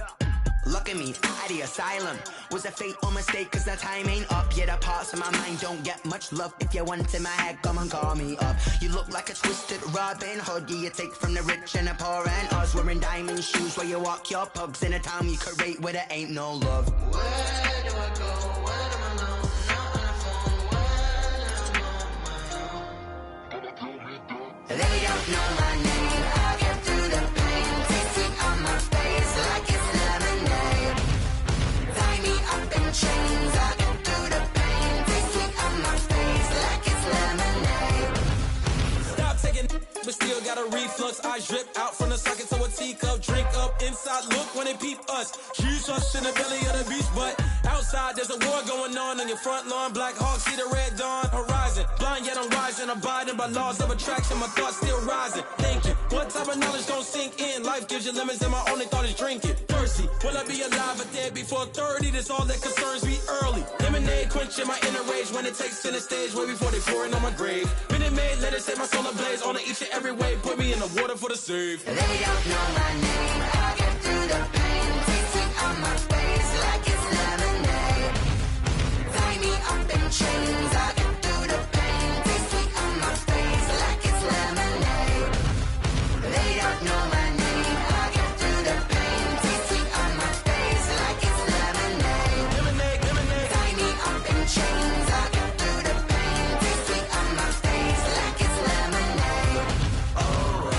look at me, out of the asylum. Was a fate or mistake, cause the time ain't up. Yeah, the parts of my mind don't get much love. If you want in my head, come and call me up. You look like a twisted Robin Hood. Yeah, you take from the rich and the poor and us. Wearing diamond shoes where you walk your pugs. In a town you create where there ain't no love. Where do I go? Where do I know? Not on the phone. Where do I know? They don't know my name. I get through the pain. Taste sweet on my face like it's lemonade. Tie me up in chains. I get through the pain. Taste sweet on my face like it's lemonade. Stop taking, but still got a reflux. I drip out from the socket to a teacup. Drink up inside, look when they peep us. Jesus in the belly of the beast, but outside there's a war going on your front lawn. Black Hawk, see the red dawn horizon. Blind yet I'm rising, abiding by laws of attraction. My thoughts still rising, thinking what type of knowledge don't sink in. Life gives you lemons and my only thought is drinking. Thirsty, will I be alive or dead before 30? That's all that concerns me early. Lemonade quenching my inner rage when it takes center stage way before they pouring on my grave. Minute Maid, let it set my soul ablaze on each and every way. Put me in the water for the save. They don't know my name. I get through the pain. Taste sweet on my face like it's lemonade. Tie me up in chains. I get through the pain. Taste sweet on my face like it's lemonade. They don't know my name. I get through the pain. Taste sweet on my face like it's lemonade. Lemonade. Tie me up in chains. I get through the pain. Taste sweet on my face like it's lemonade. Oh.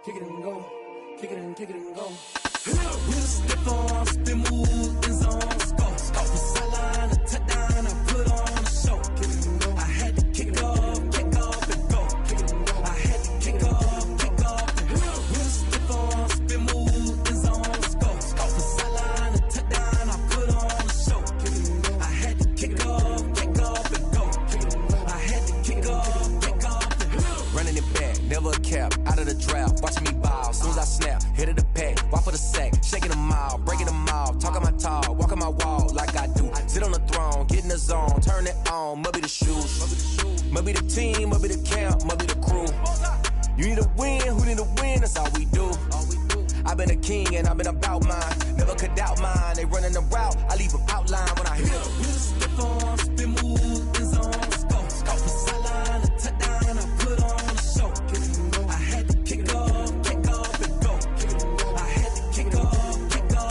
kick it and go, kick it and go. We'll step on, spin, move, in zone, score. Off the sideline, a touchdown, I put on a show. I had to kick off and go. I had to kick off and go. We'll step on, spin, move, in zone, score. Off the sideline, a touchdown, I put on a show. I had to kick off and go. I had to kick off and go. Running it back, never a cap, out of the drought, watching me ball. Soon as I snap, hit of the pack, walk for the sack, shaking them out, breaking them off, talking my talk, walking my wall like I do. Sit on the throne, get in the zone, turn it on, must be the shoes, must be the team, must be the camp, must be the crew. You need a win, who need a win, that's all we do. I've been a king and I've been about mine, never could doubt mine. They running the route, I leave them outline when I hit them. We'll step on, spin, move, in zone, score. Off the sideline, a touchdown, I put on a show. I had to kick off and go. I had to kick off and go.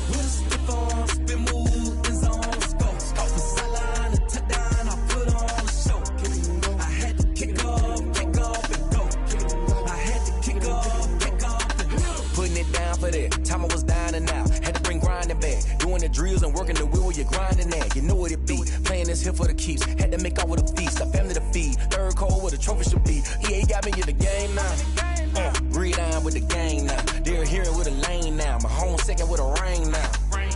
We'll step on, spin, move, in zone, score. Off the sideline, a touchdown, I put on a show. I had to kick off and go. I had to kick off and go. Putting it down for that, time I was down and out, had to bring grinding back, doing the drills and working the wheel where you're grinding at, you know what it be, playing this here for the keeps, had to make out with a feast, a family to feed, third cold where the trophy should be, EA got me in the game now, breathe on with the game now, they're hearing with a lane now, my home second with a rain now,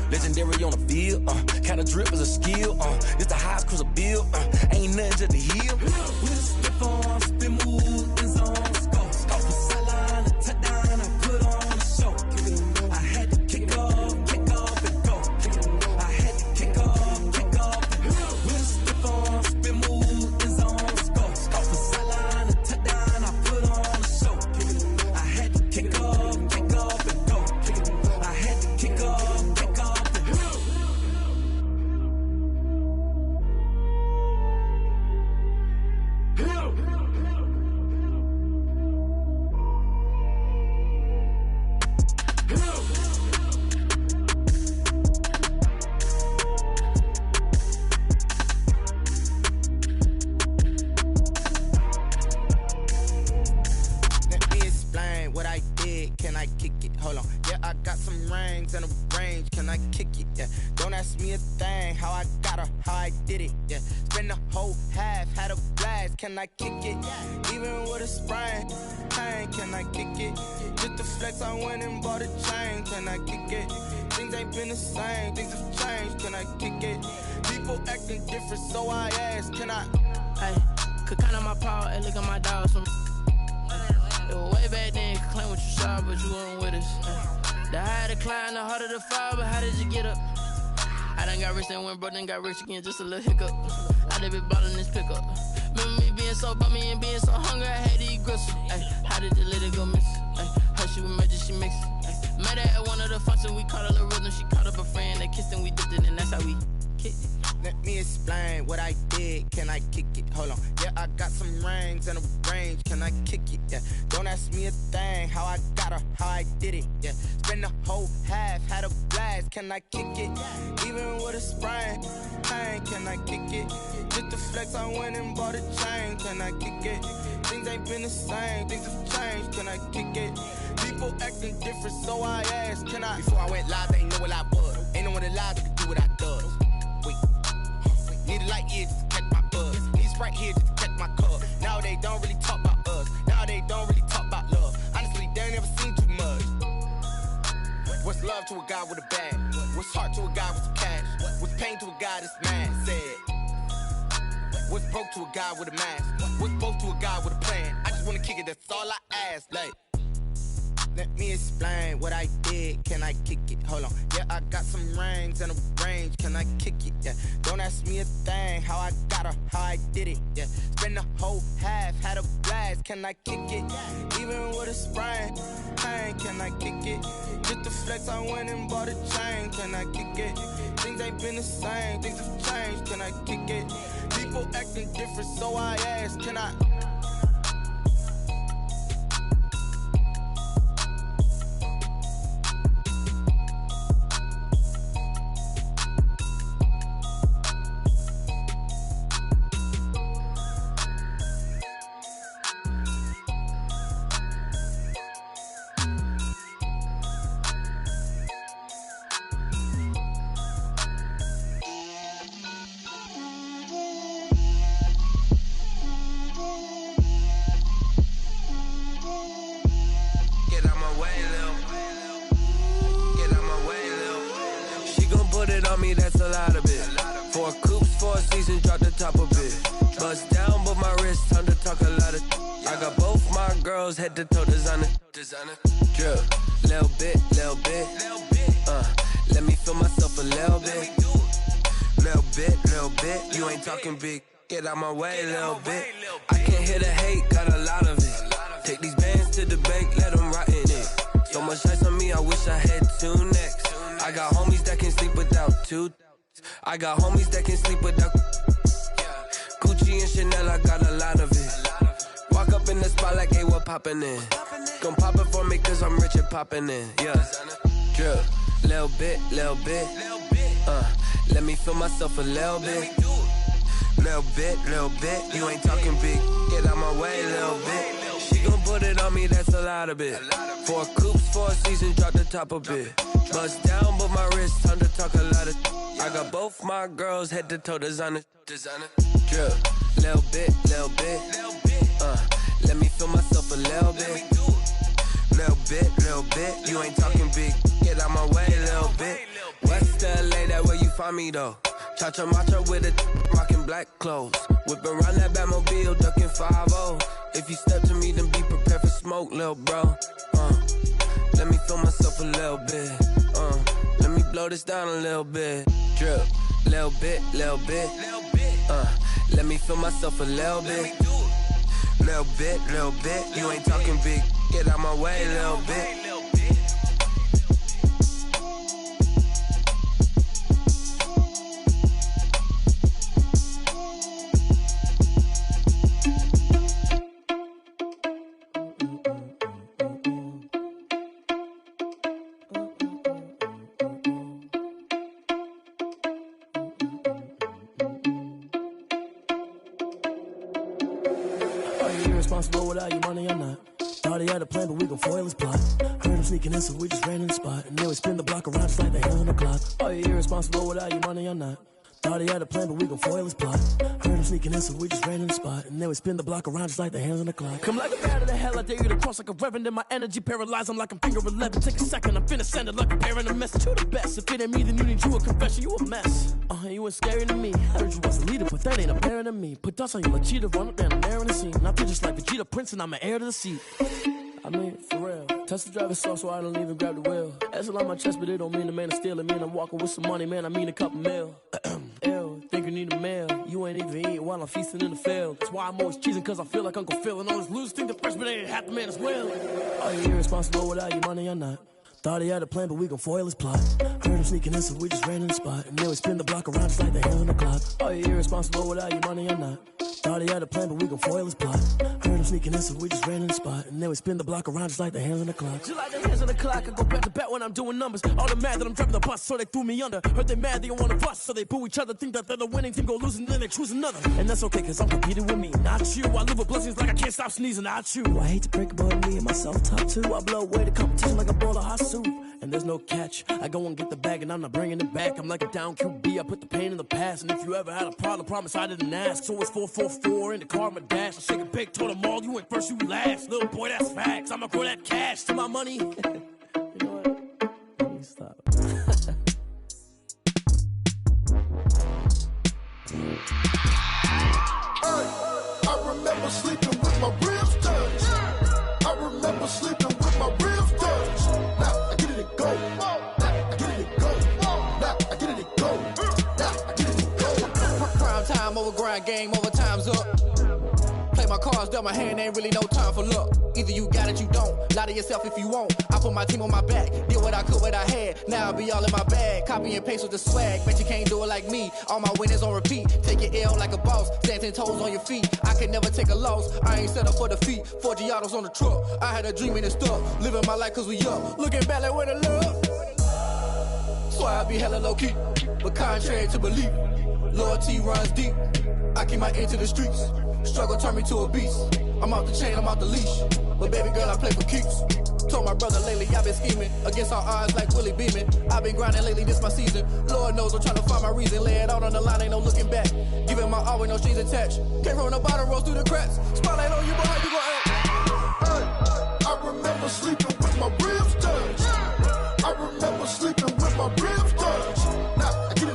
legendary on the field, kinda drip is a skill, it's the highest cruiser bill, ain't nothing to the hill. We'll step on, spin, move, in zone, score. Off the sideline, a touchdown, I put on a show. I had to kick off and go. I had to kick off and go. We'll step on, spin, move, in zone, score. Off the sideline, a touchdown, I put on a show. I had to kick off and go. I had to kick off and go. Let me explain what I did. Can I kick it? Hold on. Yeah, I got some rings and a range. Can I kick it? Yeah. Don't ask me a thing. How I got her, how I did it. Yeah. Spend the whole half, had a blast. Can I kick it? Even with a sprain, pain. Can I kick it? Just to flex, I went and bought a chain. Can I kick it? Things ain't been the same. Things have changed. Can I kick it? People acting different, so I ask. Can I? Hey, could count on my power, and look at my dogs from. It was way back then, could claim what you saw, but you weren't with us. The higher the climb, the harder the fall, but how did you get up? I done got rich and went broke, then got rich again, just a little hiccup. I done been ballin' this pickup. Remember me being so bummy and being so hungry, I had to eat gristle. Ay, how did you let it go miss? Ay, how she was magic, she mixed. Met her at one of the functions, we caught a little rhythm, she caught up a friend, they kissed and we dipped it, and that's how we kicked it. Let me explain what I did. Can I kick it? Hold on. Yeah, I got some rings and a range. Can I kick it? Yeah. Don't ask me a thing. How I got her, how I did it. Yeah. Spend the whole half, had a blast. Can I kick it? Even with a sprain, pain. Can I kick it? Just to flex, I went and bought a chain. Can I kick it? Things ain't been the same. Things have changed. Can I kick it? People acting different, so I asked. Can I? Before I went live, they ain't know what I was. Ain't no one alive that could do what I does. Wait. Need a light here just to catch my buzz. Need Sprite here just to catch my cup. Now they don't really talk about us. Now they don't really talk about love. Honestly, they ain't never seen too much. What's love to a guy with a bag? What's heart to a guy with some cash? What's pain to a guy that's mad? Said. What's broke to a guy with a mask? What's both to a guy with a plan? I just wanna kick it, that's all I ask. Like, let me explain what I did. Can I kick it? Hold on. Yeah, I got some rings and a range. Can I kick it? Yeah. Don't ask me a thing. How I got her, how I did it. Yeah. Spend the whole half, had a blast. Can I kick it? Even with a sprain, pain. Can I kick it? Just to flex, I went and bought a chain. Can I kick it? Things ain't been the same. Things have changed. Can I kick it? People acting different, so I ask. Can I? on me, that's a lot of it. 4 coops, 4 seasons, drop the top of it. Bust down, but my wrist, time to talk a lot of. I got both my girls head to toe designer. Drip, little bit. Let me feel myself a little bit. Little bit. You ain't talking big. Get out my way a little bit. I can't hear the hate, got a lot of it. Take these bands to the bank, let them rot in it. So much ice on me, I wish I had 2 necks. I got homies that can sleep without 2. I got homies that can sleep without Gucci and Chanel, I got a lot of it. Walk up in the spot like, hey, what poppin' in? Gon' pop it for me cause I'm rich and poppin' in. Yeah, drip, little bit. Let me feel myself a little bit. Little bit. You ain't talking big. Get out my way a little bit. She gon' put it on me, that's a lot of it. 4 coops, 4 seasons, drop the top of it. Bust down, but my wrist, time to talk a lot of. I got both my girls head to toe designer. Drip, little bit. Let me feel myself a little bit. Little bit. You ain't talking big. Get out my way a little bit. West LA, that where you find me though. Cha-cha matcha with it, rockin' black clothes. Whip around that Batmobile, ducking 5-0. If you step to me, then be prepared for smoke, lil' bro. Let me feel myself a little bit. Let me blow this down a little bit. Drip, little bit. Let me feel myself a little bit. Little bit. You ain't talking big. Get out my way a little bit. Irresponsible without your money or not. Thought he had a plan, but we gon' foil his plot. Heard him sneaking in, so we just ran in the spot. And then we spin the block around just like the hell on the clock. Are you irresponsible without your money or not? Thought he had a plan, but we gon' foil his plot. Heard him sneaking in, so we just ran in the spot. And then we spin the block around just like the hands on the clock. Come like a bat of the hell, I dare you to cross like a reverend. And my energy paralyzed, I'm like I'm finger 11. Take a second, I'm finna send it like a parent a message. You the best, if it ain't me, then you need you a confession. You a mess, you ain't scary to me. I heard you was a leader, but that ain't apparent to me. Put dust on you like cheetah, run up down the air in the scene. I feel just like Vegeta Prince and I'm an heir to the seat. I mean, for real. Touch the driver's soft so I don't even grab the wheel. That's on my chest, but it don't mean the man is stealing. Mean I'm walking with some money, man, I mean a couple mil. Ew, think you need a meal. You ain't even eating while I'm feasting in the field. That's why I'm always cheesing, cause I feel like Uncle Phil. And all this losers think the freshman ain't half the man as well. Are you irresponsible without your money or not? Thought he had a plan, but we gon' foil his plot. Heard him sneaking in, so we just ran in the spot. And then we spin the block around just like the hands on the clock. Are you irresponsible without your money or not? Thought he had a plan, but we gon' foil his plot. Heard him sneaking in, so we just ran in the spot. And then we spin the block around just like the hands on the clock. Just like the hands on the clock, I go back to back when I'm doing numbers. All the mad that I'm driving the bus, so they threw me under. Heard they mad, they don't wanna bust, so they boo each other. Think that they're the winning team, go losing, then they choose another. And that's okay, cause I'm competing with me, not you. I live with blessings like I can't stop sneezing, not you. I hate to break it, but me and myself top two. I blow away the competition like a bowl of hot soup. And there's no catch. I go and get the bag and I'm not bringing it back. I'm like a down QB, I put the pain in the past. And if you ever had a problem, promise I didn't ask. So it's 444 in the car, my dash. I shake a big, told them all, you went first, you last. Little boy, that's facts. I'ma grow that cash to my money. You know what? Let me stop. I remember sleeping with my ribs touched. I remember sleeping with my ribs touched. Now I get it and go. Now I get it and go. Now I get it and go. Now I get it and go. Prime time over grind game, over time's up. Play my cards, dealt my hand, ain't really no time for luck. Either you got it, you don't. Lie to yourself if you won't. I put my team on my back, did what I could, what I had. Now I'll be all in my bag. Copy and paste with the swag. Bet you can't do it like me. All my winners on repeat. Take your L like a boss. Stand 10 toes on your feet. I could never take a loss. I ain't set up for defeat. 4 Giottos on the truck. I had a dream and it stuck. Living my life cause we up. Looking back like where the love. So I be hella low key. But contrary to belief, loyalty runs deep. I keep my ear to the streets. Struggle turned me to a beast. I'm out the chain, I'm out the leash. But baby girl, I play for keeps. Told my brother lately, I've been scheming. Against all odds like Willie Beeman. I've been grinding lately, this my season. Lord knows I'm trying to find my reason. Lay it out on the line, ain't no looking back. Giving my all with no strings attached. Came from the bottom, rose through the cracks. Spotlight on you, but how you gon' act? I remember sleeping with my ribs touched. I remember sleeping with my ribs touched. Now I get it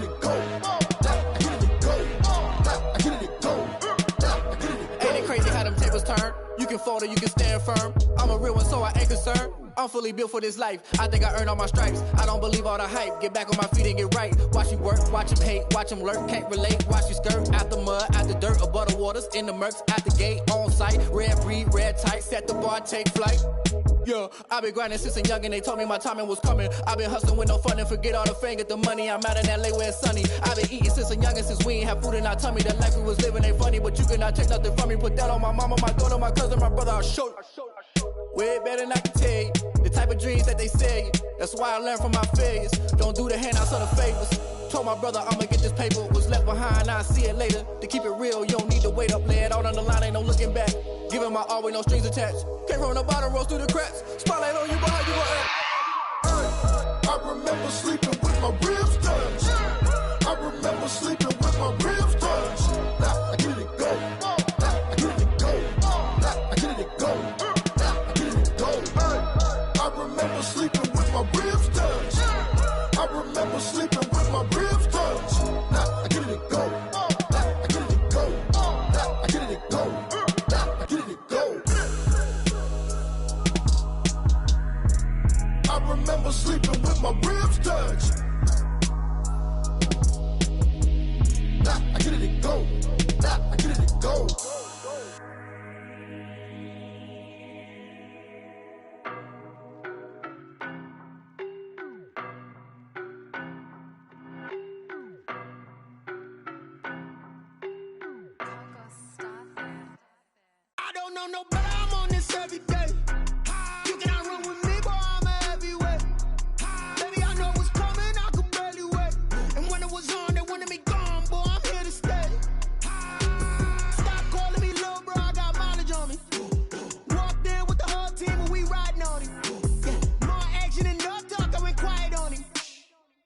how them tables turn. You can fold or you can stand firm. I'm a real one, so I ain't concerned. I'm fully built for this life. I think I earned all my stripes. I don't believe all the hype. Get back on my feet and get right. Watch you work, watch him hate, watch him lurk. Can't relate, watch you skirt. Out the mud, out the dirt, above the waters, in the murks, out the gate, on site. Red breed, red tight, set the bar, take flight. Yeah, I been grinding since a youngin', they told me my timing was coming. I been hustling with no fun and forget all the fame, get the money. I'm out in LA where it's sunny. I been eating since a youngin', since we ain't have food in our tummy. The life we was living ain't funny, but you cannot take nothing from me. Put that on my mama, my daughter, my cousin, my brother, I'll show you. Way better than I can tell you. The type of dreams that they sell you. That's why I learned from my failures. Don't do the handouts or the favors. Told my brother I'ma get this paper. Was left behind, I'll see it later. To keep it real, you don't need to wait up. Lay it out on the line, ain't no looking back. Giving my all with no strings attached. Came from the bottom, rose through the cracks. Spotlight on you, but how you gon' act? I remember sleeping with my ribs touched. I remember sleeping with my ribs touched. Now I get it go. Now I get it go. Now I get it go. Now I get it go. I remember sleeping with my ribs touched. I remember sleeping with my ribs touched. Now I get it go. Now I get it go. Now I get it go. Now I get it go. I remember sleeping with my ribs touched. Now I get it go. Now I get it go. I don't know no better, I'm on this every day. You cannot run with me, boy, I'm a heavyweight. Baby, I know what's coming, I could barely wait. And when it was on, they wanted me gone, boy, I'm here to stay. Stop calling me little bro, I got mileage on me. Walked in with the whole team and we riding on him. Yeah, more action and no talk, I went quiet on him.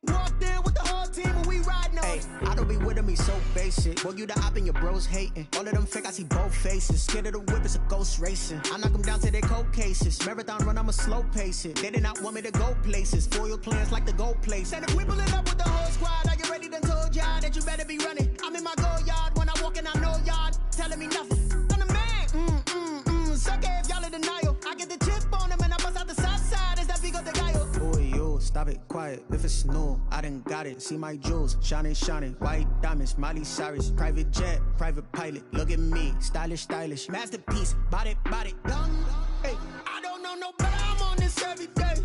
Walked in with the whole team and we riding on him. I don't be with him, he's so basic. Boy, you the op and your bros hating. All of them fake, I see both faces. Scared of the whip, it's a ghost racing. I knock them down to their cold cases. Marathon run, I'ma slow pace it. They did not want me to go places. Foil plans like the gold place. And if we pulling up with the whole squad, I get ready to told y'all that you better be running. I'm in my go yard when I walk in, I know y'all telling me nothing. I'm the man, suck it if y'all in denial. I get the chip on them and I bust out the south side as that Vigo de Gallo. Boy, yo, stop it, quiet. If it's new, I done got it. See my jewels, shining, shining. White diamonds, Miley Cyrus. Private jet, private pilot. Look at me, stylish, stylish. Masterpiece, body, done. Hey, I don't know no better, I'm on this every day.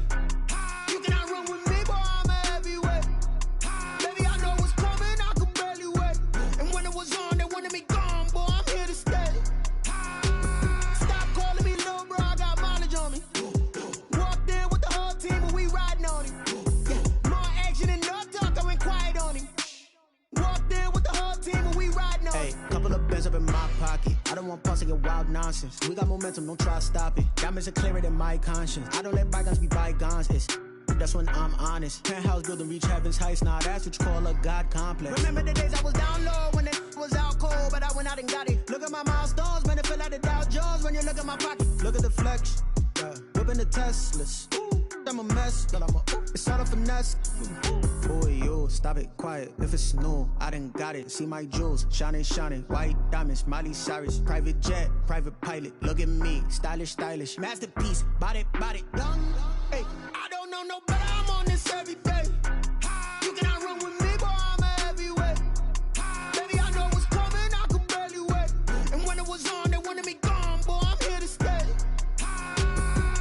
You cannot run with me, boy, I'm a heavyweight. Baby, I know what's coming, I could barely wait. And when it was on, they wanted me gone, boy, I'm here to stay. Stop calling me little bro, I got mileage on me. Walked in with the whole team and we riding on him. Yeah, more action and no talk, I went quiet on him. Walked in with the whole team and we riding on him. Hey, couple of bands up in my pocket. I don't want pulse to get wild nonsense. We got momentum, don't try to stop it. Diamonds are clearer than my conscience. I don't let bygones be bygones. That's when I'm honest. Penthouse building, reach heaven's heights. Nah, that's what you call a God complex. Remember the days I was down low when it was out cold, but I went out and got it. Look at my milestones, man, it feel like the Dow Jones when you look at my pocket. Look at the flex, yeah. Whipping the Teslas. I'm a mess, but I'm a it's all a finesse. Boy, yo, stop it, quiet. If it's new, I done got it. See my jewels, shining, shining. White diamonds, Miley Cyrus. Private jet, private pilot. Look at me, stylish, stylish. Masterpiece, body, done. Hey, I don't know no better, I'm on this every day. You cannot run with me, boy, I'm a heavyweight. Baby, I know what's coming, I could barely wait. And when it was on, they wanted me gone, boy, I'm here to stay.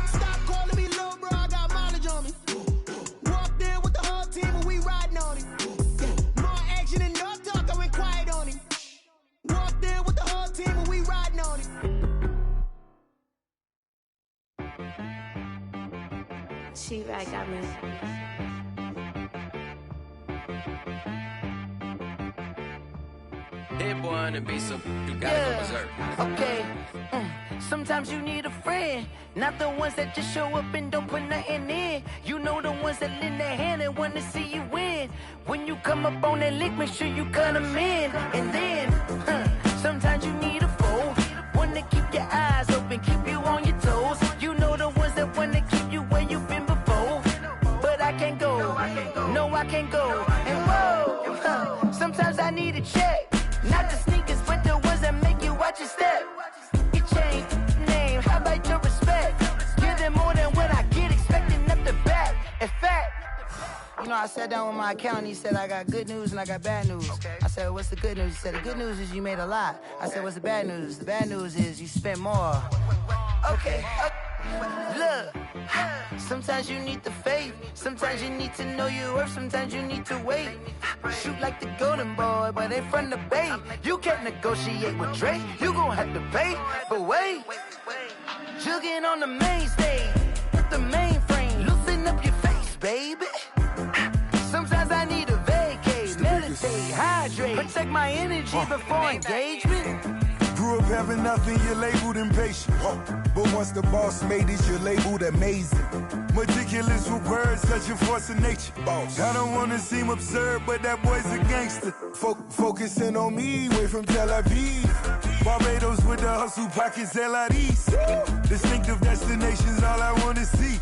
Stop calling me little bro, I got mileage on me. Walked in with the whole team and we riding on him. Yeah, more action and no talk, I went quiet on him. Walked in with the whole team and we riding on him. She right got me. Hit boy on the beat, so you gotta go berserk. Okay. Sometimes you need a friend, not the ones that just show up and don't put nothing in. You know the ones that lend their hand and wanna see you win. When you come up on that lick, make sure you cut them in. And then, sometimes you need a foe, one to keep your eyes open, keep you on your toes. You know the ones that wanna keep you where you've been before. But I can't go, no I can't go. And whoa, sometimes I need a check. Not the sneakers, but the ones that make you watch your step. Get I sat down with my accountant. He said, I got good news and I got bad news. Okay. I said, what's the good news? He said, the good news is you made a lot. I said, what's the bad news? The bad news is you spent more. Okay. Look, sometimes you need the faith. Sometimes you need to know your worth. Sometimes you need to wait. Shoot like the golden boy, but they from the bay. You can't negotiate with Drake. You gon' have to pay. But wait, jugging on the main stage with the mainframe. Loosen up your face, baby. Sometimes I need a vacate, meditate, hydrate, protect my energy before engagement. Grew up having nothing, you're labeled impatient. But once the boss made it, you're labeled amazing. Meticulous with words, such a force of nature. I don't wanna seem absurd, but that boy's a gangster. Focusing on me, way from Tel Aviv. Barbados with the hustle pockets, LIDs. Distinctive destinations, all I wanna see.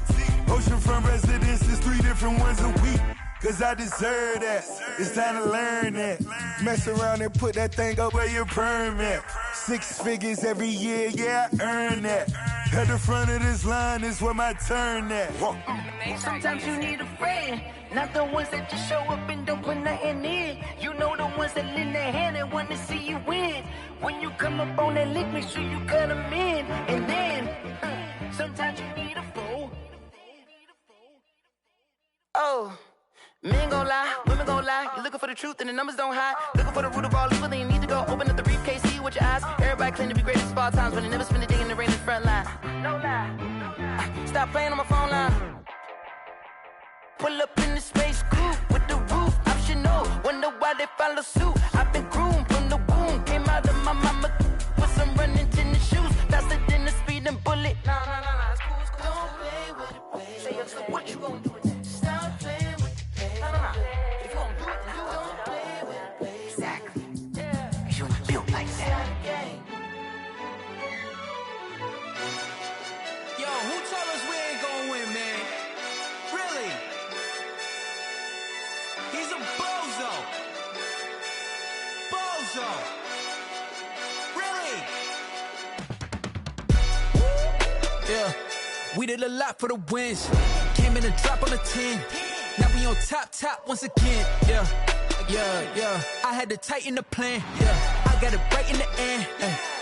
Oceanfront residences, 3 different ones a week. Cause I deserve that, it's time to learn that. Mess around and put that thing up where your permit. 6 figures every year, yeah, I earn that. At the front of this line is where my turn at. Sometimes you need a friend, not the ones that just show up and don't put nothing in. You know the ones that lend their hand and want to see you win. When you come up on that lick, make sure you cut them in. And then, sometimes you need a fool. Oh. Men gon' lie, women gon' lie. You're looking for the truth and the numbers don't hide. Looking for the root of all evil, then you need to go open up the briefcase, see with your eyes. Everybody claim to be greatest of all times, but they never spend a day in the rain in the front line. No lie. Stop playing on my phone line. Pull up in the space coupe with the roof optional. Wonder why they follow suit. I've been groomed from the womb. Came out of my mama with some running tennis shoes. Faster than the speeding bullet. Nah, it's cool, it's cool. Don't play with it, baby. Say up, so what you gon' do with it? Stop playing with it. If you gon' do it, then don't play with it, baby. Exactly. Cause you ain't built like that. Yo, who told us we ain't gonna win, man? Really? He's a bozo. Bozo. Really? Yeah, we did a lot for the wins. Came in a drop on a 10. Now we on top once again. Yeah. I had to tighten the plan. Yeah, I got it right in the end.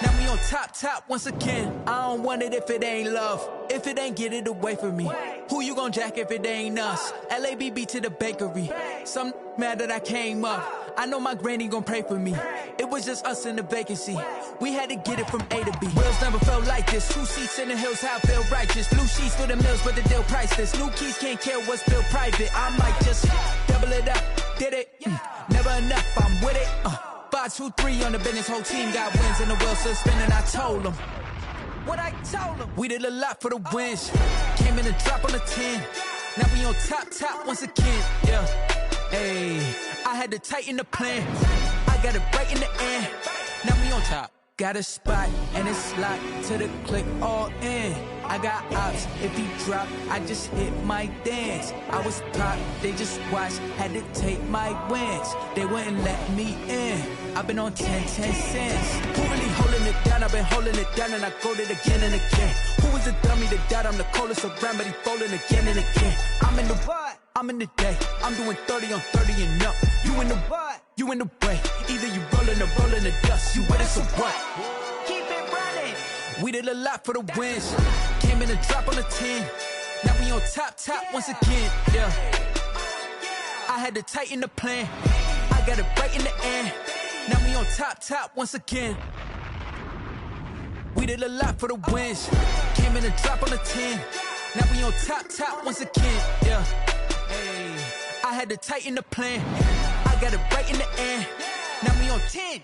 Now we on top once again. I don't want it if it ain't love. If it ain't, get it away from me. Who you gon' jack if it ain't us? LABB to the bakery. Some mad that I came up. I know my granny gon' pray for me. It was just us in the vacancy. We had to get it from A to B. Wheels never felt like this. 2 seats in the hills, how I feel righteous. Blue sheets for the mills, but the deal priceless. New keys can't care what's built private. I might just double it up. Did it? Never enough, I'm with it. 5, 2, 3 on the business. Whole team got wins and the wheels still spinning. I told them what I told them. We did a lot for the wins. Came in a drop on a 10. Now we on top once again. Yeah. Hey, I had to tighten the plan. I got it right in the end. Now we on top. Got a spot and it's locked to the click all in. I got ops, if he drop, I just hit my dance. I was pop, they just watched, had to take my wins. They wouldn't let me in. I've been on 10 cents. Who really holding it down? I've been holding it down and I go it again and again. Who was the dummy that died? I'm the coldest around, but he folding again and again. I'm in the what? I'm in the day. I'm doing 30 on 30 and up. You in the what? You in the way. Either you rolling or rolling the dust. You with us or what? Keep it running. We did a lot for the wins. Came in a drop on a 10. Now we on top once again. Yeah. I had to tighten the plan. I got it right in the end. Now we on top once again. We did a lot for the wins. Came in a drop on a 10. Now we on top once again. Yeah. Hey, I had to tighten the plan. I got it right in the end. Now we on 10.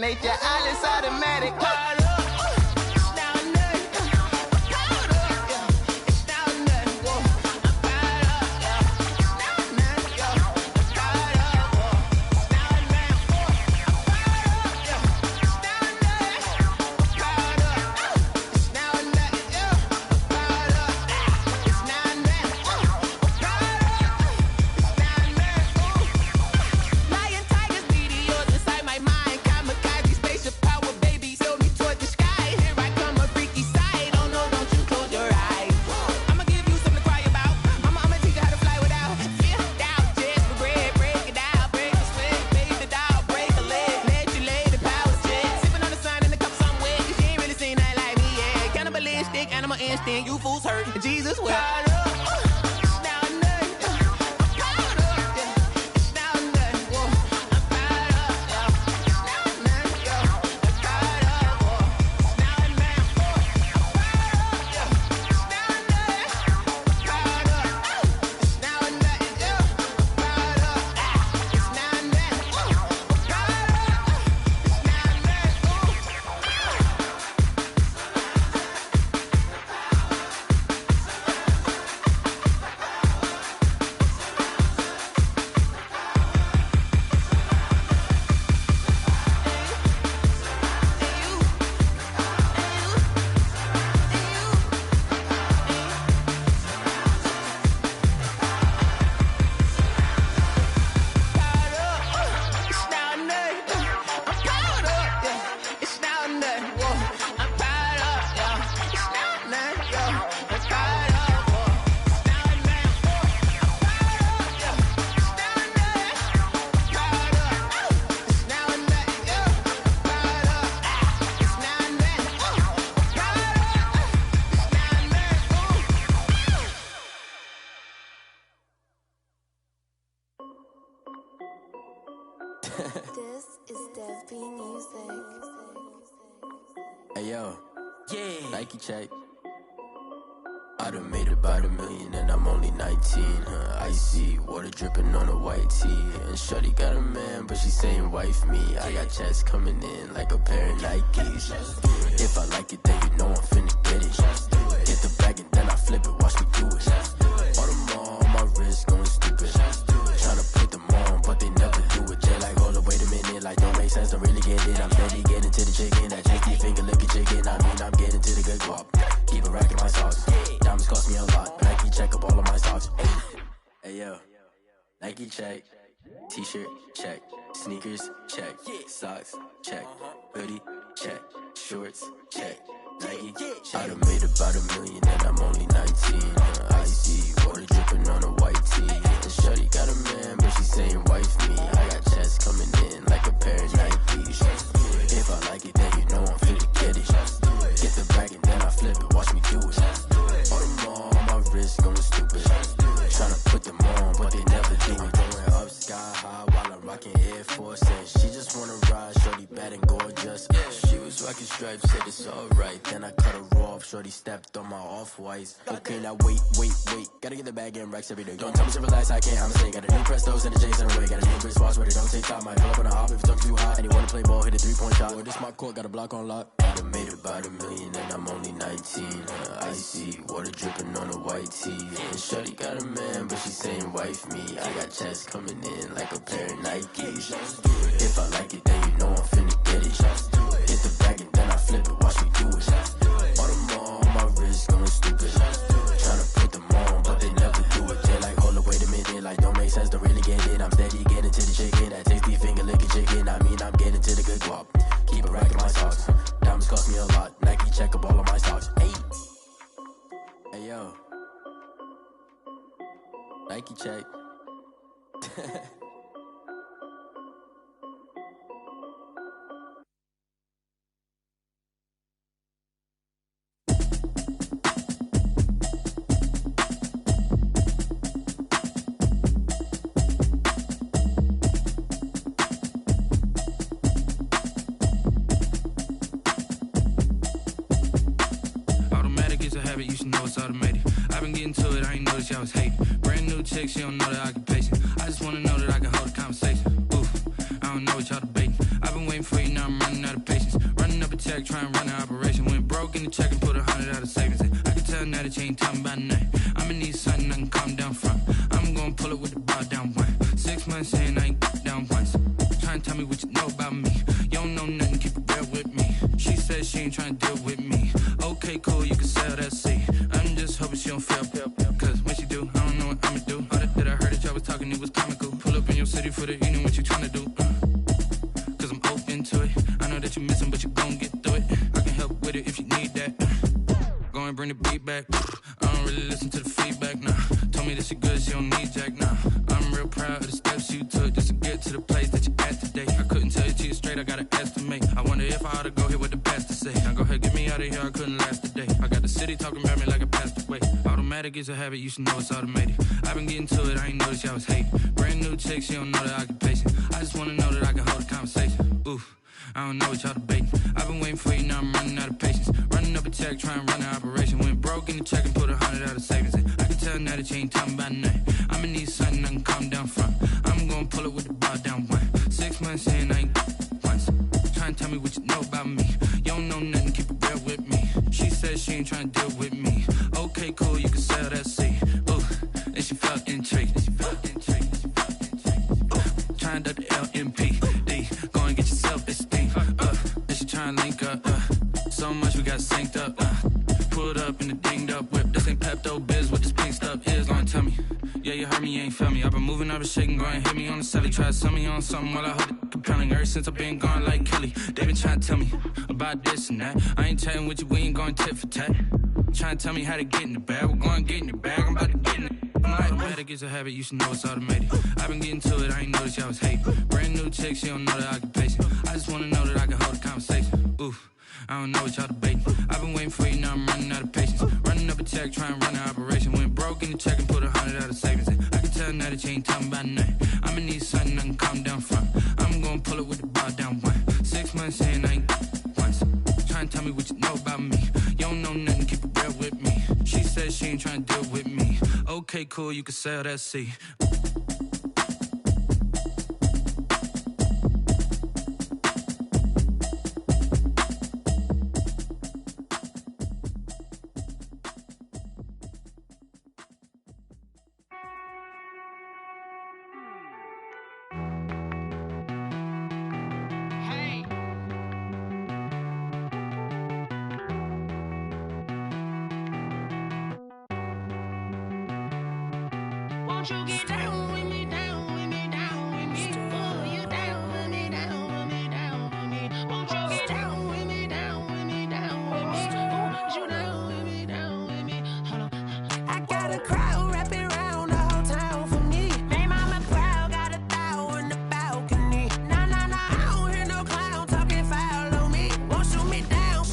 nature, all is automatic. You fools hurt. Jesus will. This is Devjoy Music. Hey yo, yeah, Nike check. I done made about $1 million and I'm only 19. Icy water dripping on a white tee. And shorty got a man, but she saying wife me. I got checks coming in like a pair of Nikes. If I like it, then you know I'm finna get it. Get the bag and then I flip it, watch me do it. All them on my wrist going stupid. Tryna put them on, but they never do it. They like, hold up, wait a minute, like don't make sense, don't really get it. I'm steady getting to the chicken, that tasty finger licking chicken. I mean, I'm getting to the good guap. Keep a rack in my socks. Diamonds cost me a lot. Nike check up all of my socks. Hey yo, Nike check. T-shirt check. Sneakers check. Socks check. Hoodie check. Shorts check. Nike. I done made about $1 million and I'm only 19. Icy water dripping on a white tee. And shorty got a man, but she saying wife me. I got checks coming in like a pair of Nikes. If I like it, then you know I'm finna get it. Get the bag and then I flip it, watch me do it. All them on my wrist going stupid. Tryna put them on, but they never do it. Going up sky high while I'm rocking Air Force. And she just wanna ride, shorty bad and gorgeous. She was rocking stripes, said it's alright. Then I cut her off, shorty stepped on my off-whites. Okay, now wait. Gotta get the bag and racks every day. Don't tell me to relax, I can't, I'm saying. Got a new Prestos and a J's in a way. Got a new Chris Boss, but it don't take time. Might pull up on a hop if it's talking too hot. And you wanna play ball, hit a 3-point shot. Boy, this my court, got a block on lock. I done made about $1 million and I'm only 19. Icy water dripping on a white tee. And shorty got a man, but she saying wife me. I got checks coming in like a pair of Nikes. If I like it, then you know I'm finna get it. Hit the bag and then I flip it, watch me do it. All them on my wrist going stupid. Tryna put them on, but they never do it. They like, hold up, wait a minute, like don't make sense, don't really get it. I'm steady getting to the chicken, that tasty finger licking chicken. I mean, I'm getting to the good guap. Keep a rack in my socks. Diamonds cost me a lot. Nike check up all of my stocks. Hey yo, Nike check. You should know it's automated. I've been getting to it, I ain't noticed y'all was hating. Brand new chick, she don't know the occupation. I just wanna know that I can hold a conversation. Oof, I don't know what y'all debating. I've been waiting for you, now I'm running operation. Went broke in the check and put 100 out of savings in. I can tell now that you ain't talking about nothing. I'ma need something I can calm down from. I'm gonna pull it with the bar down one. 6 months in, I ain't down once. Trying to tell me what you know about me. You don't know nothing, keep it real with me. She said she ain't trying to deal with me. Okay, cool, you can sell that seat. I'm just hoping she don't fail. Cause when she do, I don't know what I'ma do. All that I heard that y'all was talking, it was comical. Pull up in your city for the evening, what you trying to do? Cause I'm open to it. I know that you missing, but you gon' get through it. I can help with it if you need that. Go and bring the beat back. I don't really listen to the feedback, nah. Told me that she good, she don't need jack, nah. I'm real proud of the steps you took just to get to the place that you at today. I couldn't tell you to you straight, I gotta estimate. I wonder if I ought to go here with the pastor say. Now go ahead, get me out of here, I couldn't last a day. I got the city talking about me like a pastor way. Automatic is a habit, you should know it's automated. I've been getting to it, I ain't noticed y'all was hating. Brand new chick, she don't know the occupation. I just wanna know that I can hold a conversation. Oof. I don't know what y'all debating. I've been waiting for you, now I'm running out of patience. Running up a check, trying to run an operation. Went broke in the check and put 100 out of savings in. I can tell now that you ain't talking about nothing. I'ma need something I can calm down from. I'm gonna pull it with the bar down one. 6 months in, I ain't once. Trying to tell me what you know about me. You don't know nothing, keep it real with me. She said she ain't trying to deal with me. Okay, cool, you can sell that seat. Ooh, and she felt intrigued. Trying to the LMP. Go and get yourself esteem. And she trying to link up. So much we got synced up. Pulled up in the dinged up whip. This ain't Pepto Biz, what this pink stuff is. Long tell me. Yeah, you heard me, you ain't felt me. I've been moving, I've been shaking, go and hit me on the celly. Try to sell me on something while I hold it compelling. Ever since I've been gone like Kelly, they been trying to tell me about this and that. I ain't chatting with you, we ain't going tit for tat. Trying to tell me how to get in the bag. We're going to get in the bag, I'm about to get in it. Automatic is a habit, you should know it's automated. I've been getting to it, I ain't noticed y'all was hating. Brand new chick, she don't know the occupation. I just wanna know that I can hold a conversation. Oof, I don't know what y'all debating. I've been waiting for you, now I'm running out of patience. Running up a check, trying to run an operation. Went broke in the check and put 100 out of savings in. I can tell now that you ain't talking about nothing. I'ma need something I can calm down from. I'm gonna pull it with the bar down one. 6 months in, I ain't once. Trying to tell me what you know about me. You don't know nothing, keep it real with me. She said she ain't trying to deal with me. Okay, cool, you can sell that seat. Won't you get down with me, down with me, down with me? Oh, you down with me, down with me, down with me. Won't you get down with me, down with me, down with me? Oh, you down with me, down with me? Hold on. I got a crowd wrapping around the whole town for me. They mama proud, got a thou on the balcony. Nah, nah, nah, I don't hear no clown talking foul on me. Won't shoot me down,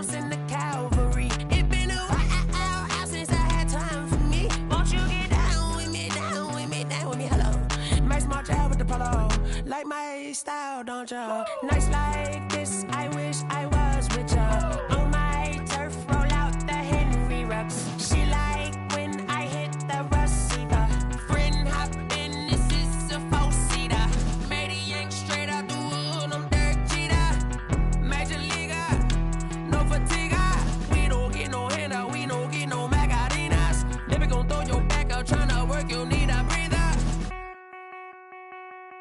send the cavalry. It been a while since I had time for me. Won't you get down with me, down with me, down with me? Hello. Max March out with the polo. Like my style, don't ya? Nights like this, I wish I was with ya. On my turf, roll out the Henry Rux. She like when I hit the receiver. Friend hop in, this is a four-seater. Made a yank straight out the wood, I'm Derek Jeter. Major leaguer, no fatigue. We don't get no handout, we don't get no Macarinas. Never gon' throw your back out, tryna work, you need a breather.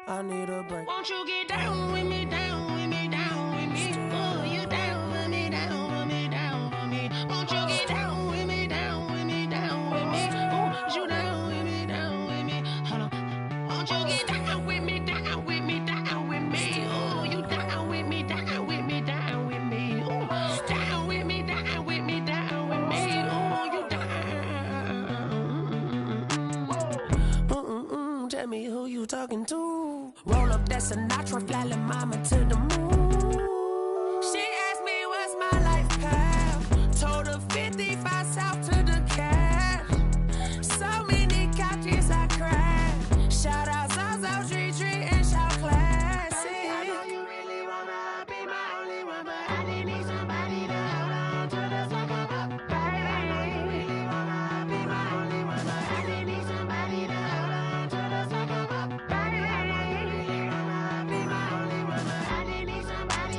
I need a break. Won't you get down with me, down with me, down with me? Oh, you down with me, down with me, down with me? Won't you get down with me, down with me, down with me? Oh, you down with me, down with me? Hold on. Won't you get down with me, down with me, down with me? Oh, you down with me, down with me, down with me? Oh, down with me, down with me, down with me? Oh, you down. Tell me who you talking to. Roll up that Sinatra, fly la mama to the moon. She asked me what's my life path. Told her 55 south to the cash. So many couches I crashed. Shout out Zazo, Tree, and shout classic. I know you really wanna be my only one, but I didn't need somebody to hold on to the second up. Baby, I know you really wanna be my only one, but I didn't need somebody to hold on to the second up. Baby, I know you really wanna be my only one, but I didn't need somebody.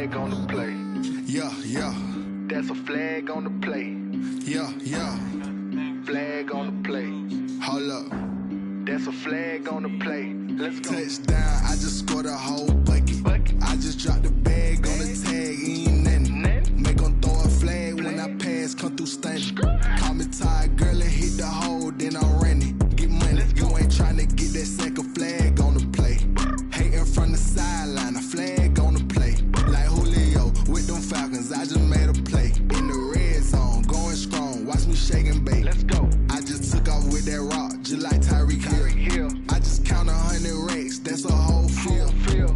flag on the play. Yeah, yeah. That's a flag on the play. Yeah, yeah. Flag on the play. Hold up. That's a flag on the play. Let's go. Touchdown, I just scored a whole bucket. I just dropped the bag on the tag, ain't nothing. Make 'em throw a flag when I pass, come through stunning. Call me tired, girl, and hit the hole, then I'm running. Get money, you ain't tryna get that second flag on the play. Hating from the sideline, a flag on the play. Like Julio with them Falcons, I just made a play. In the red zone, going strong, watch me shake and bake. Let's go. I just took off with that rock, just like Tyreek Hill. I just count 100 racks, that's a whole field.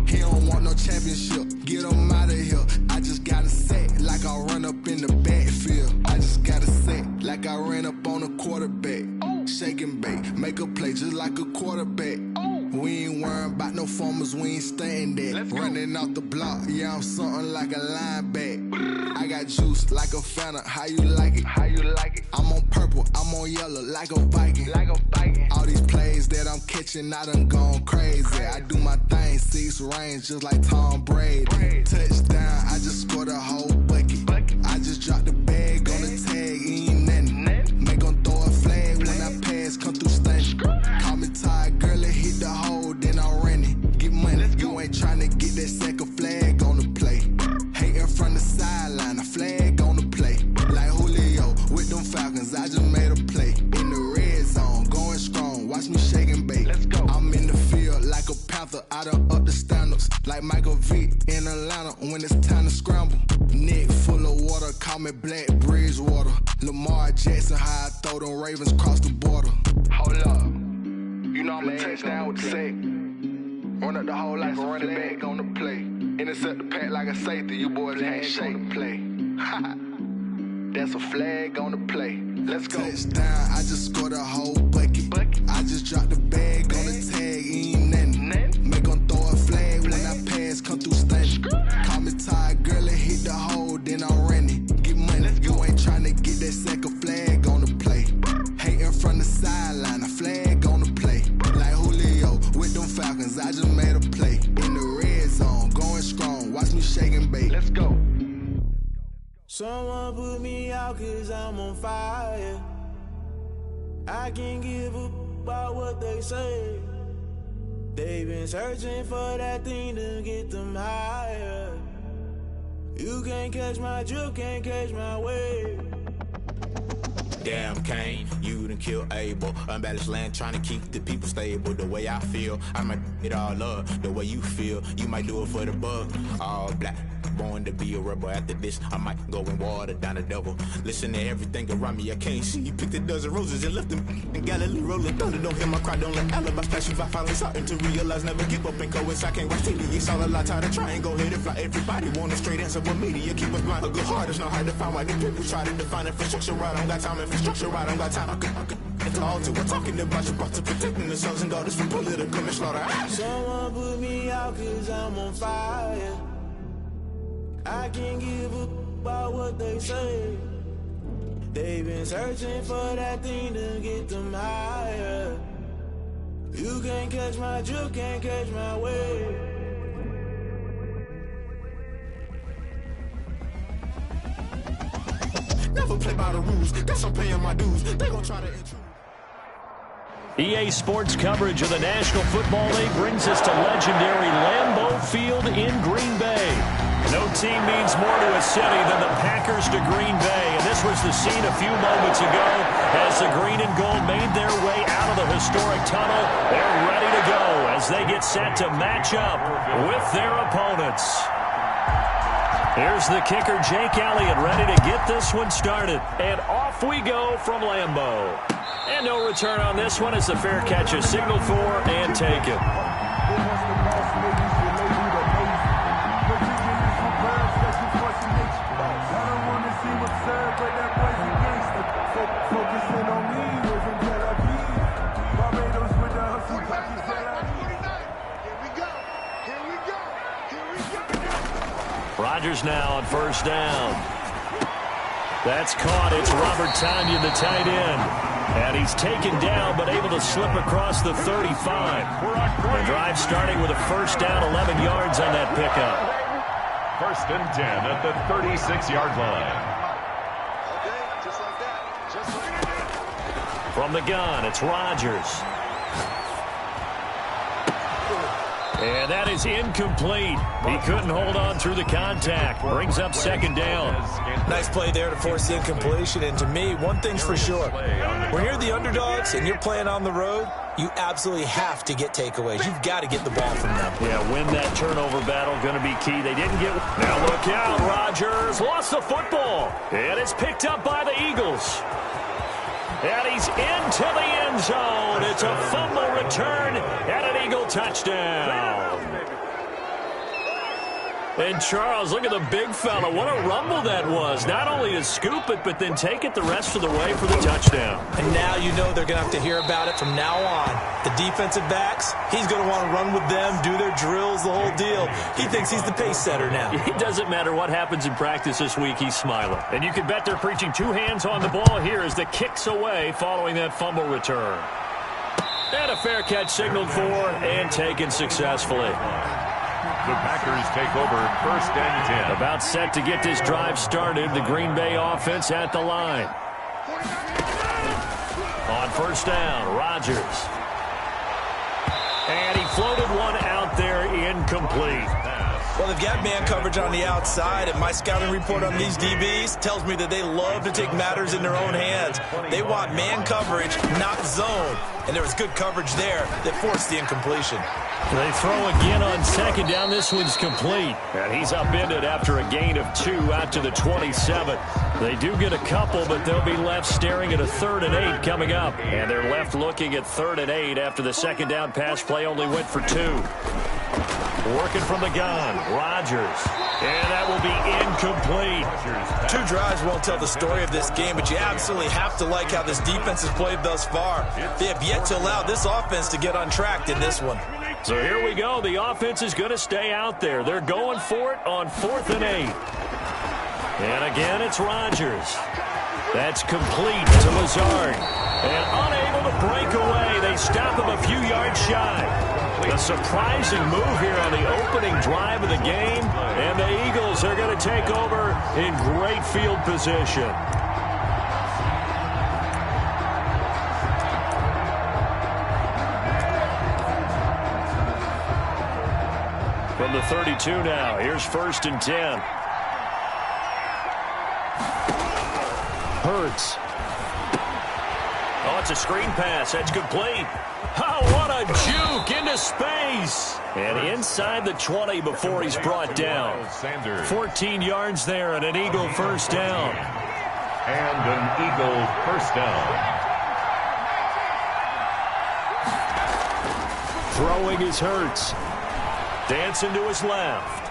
He don't want no championship, get him out of here. I just got a set, like I run up in the backfield. I just got a set, like I ran up on a quarterback. Shake and bake, make a play just like a quarterback. We ain't worrying about no formers, we ain't staying there. Running off the block, yeah, I'm something like a linebacker. I got juice like a Fanta, how you like it? How you like it? I'm on purple, I'm on yellow, like a Viking. Like a Viking. All these plays that I'm catching, I done gone crazy. I do my thing, 6 range, just like Tom Brady. Touchdown, I just scored a whole bucket. I just dropped the bag on the tag, ain't nothing. Make 'em throw a flag when I pass, come through stunning. Call me tired, girl, and hit the hole, then I'm running. Get money, you ain't tryna get that second flag on the play. Hating from the sideline, a flag on the play. Like Julio with them Falcons, I just made a play. In the red zone, going strong, watch me shake and bake. Let's go. I'm in the field like a Panther, I done up the standards. Like Michael Vick in Atlanta when it's time to scramble. Neck full of water, call me Black Bridgewater. Lamar Jackson, how I throw them Ravens cross the border. Hold up. You know I'm a touchdown with the sack. Run up the whole like a running back on the play. Intercept the pack like a safety, you boys can't shake the play. That's a flag on the play. Let's go. Touchdown, I just scored a whole bucket. I just dropped the bag on the tag, ain't nothing. Make 'em throw a flag when I pass, come through stunning. Call me tired, girl, and hit the hole, then I'm running. Get money, you ain't tryna get that second flag on the play. Hating from the sideline, a flag on the play. Like Julio with them Falcons, I just made a play. In the red zone, going strong, watch me shake and bake. Let's go. Someone put me out 'cause I'm on fire. I can't give up about what they say. They've been searching for that thing to get them higher. You can't catch my drift, can't catch my wave. Damn, Kane, you done killed Abel. Unbalanced land, trying to keep the people stable. The way I feel, I might it all up. The way you feel, you might do it for the buck. All black, born to be a rebel. After this, I might go and water down the devil. Listen to everything around me, I can't see. Picked a dozen roses and left them in Galilee rolling thunder. Don't hear my cry, don't let alibis pass you. I finally starting to realize, never give up and coincide. I can't watch TV, it's all a lot. Tired of trying, go ahead and fly. Everybody want a straight answer with media. Keep us blind, a good heart is not hard to find. Why the people try to define infrastructure right? I don't got time, infrastructure right, I don't got time. I could it's all to. We're talking about you brought to protecting the sons and daughters from political manslaughter. Someone put me out 'cause I'm on fire. I can't give up about what they say. They've been searching for that thing to get them higher. You can't catch my drift, can't catch my wave. Never play by the rules, guess I'm paying my dues. They gon' try to intrude. EA Sports coverage of the National Football League brings us to legendary Lambeau Field in Green Bay. No team means more to a city than the Packers to Green Bay, and this was the scene a few moments ago as the green and gold made their way out of the historic tunnel. They're ready to go as they get set to match up with their opponents. Here's the kicker, Jake Elliott, ready to get this one started. And off we go from Lambeau. And no return on this one as the fair catch is signaled for and taken. Rodgers now on first down. That's caught. It's Robert Tonyan, the tight end. And he's taken down, but able to slip across the 35. The drive starting with a first down, 11 yards on that pickup. First and 10 at the 36-yard line. Okay, just like that. Just like that. From the gun, it's Rodgers. And that is incomplete. He couldn't hold on through the contact. Brings up second down. Nice play there to force the incompletion. And to me, one thing's for sure. When you're the underdogs and you're playing on the road, you absolutely have to get takeaways. You've got to get the ball from them. Yeah, win that turnover battle. Going to be key. They didn't get... Now look out. Rodgers lost the football. And it's picked up by the Eagles. And he's into the end zone. It's a fumble return and an Eagle touchdown. And Charles, look at the big fella. What a rumble that was. Not only to scoop it, but then take it the rest of the way for the touchdown. And now you know they're going to have to hear about it from now on. The defensive backs, he's going to want to run with them, do their drills, the whole deal. He thinks he's the pace setter now. It doesn't matter what happens in practice this week, he's smiling. And you can bet they're preaching two hands on the ball here as the kick's away following that fumble return. And a fair catch signaled for and taken successfully. The Packers take over first and 10. About set to get this drive started. The Green Bay offense at the line. On first down, Rodgers. And he floated one out there, incomplete. Well, they've got man coverage on the outside, and my scouting report on these DBs tells me that they love to take matters in their own hands. They want man coverage, not zone. And there was good coverage there that forced the incompletion. They throw again on second down. This one's complete. And he's upended after a gain of 2 out to the 27. They do get a couple, but they'll be left staring at a 3rd and 8 coming up. And they're left looking at 3rd and 8 after the second down pass play only went for 2. Working from the gun, Rodgers. And that will be incomplete. 2 drives won't tell the story of this game, but you absolutely have to like how this defense has played thus far. They have yet to allow this offense to get untracked in this one. So here we go. The offense is going to stay out there. They're going for it on 4th and 8. And again, it's Rodgers. That's complete to Lazard. And unable to break away. They stop him a few yards shy. A surprising move here on the opening drive of the game. And the Eagles are going to take over in great field position. From the 32 now, here's 1st and 10. Hurts. Oh, it's a screen pass. That's complete. Oh, what a juke into space. And inside the 20 before he's brought down. 14 yards there and an Eagle first down. And an Eagle first down. Throwing is Hurts. Dancing to his left.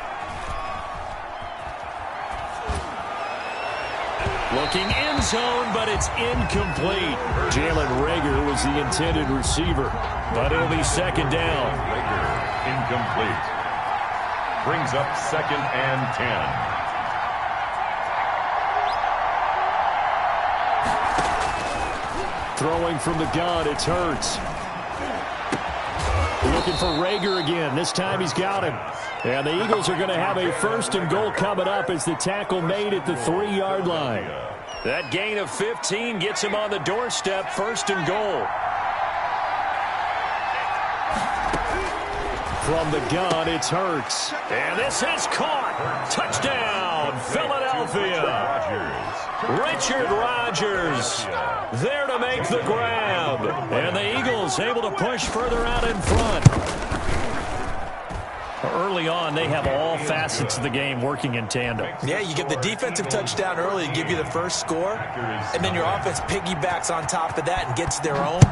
Looking end zone, but it's incomplete. Jalen Reagor was the intended receiver, but it'll be second down. Reagor, incomplete. Brings up 2nd and 10. Throwing from the gun, it's Hurts. Looking for Reagor again. This time he's got him. And the Eagles are going to have a 1st and goal coming up as the tackle made at the 3-yard line. That gain of 15 gets him on the doorstep, 1st and goal. From the gun, it's Hurts. And this is caught. Touchdown, Philadelphia. Richard Rodgers there to make the grab. And the Eagles able to push further out in front. Early on, they have all facets of the game working in tandem. Yeah, you get the defensive touchdown early to give you the first score, and then your offense piggybacks on top of that and gets their own.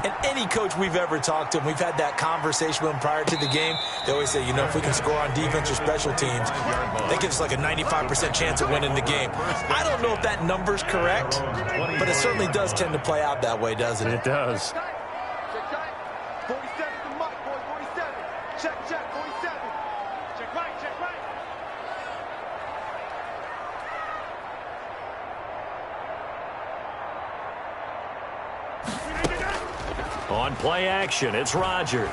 And any coach we've ever talked to, and we've had that conversation with them prior to the game, they always say, you know, if we can score on defense or special teams, that gives us like a 95% chance of winning the game. I don't know if that number's correct, but it certainly does tend to play out that way, doesn't it? It does. On play action, it's Rodgers.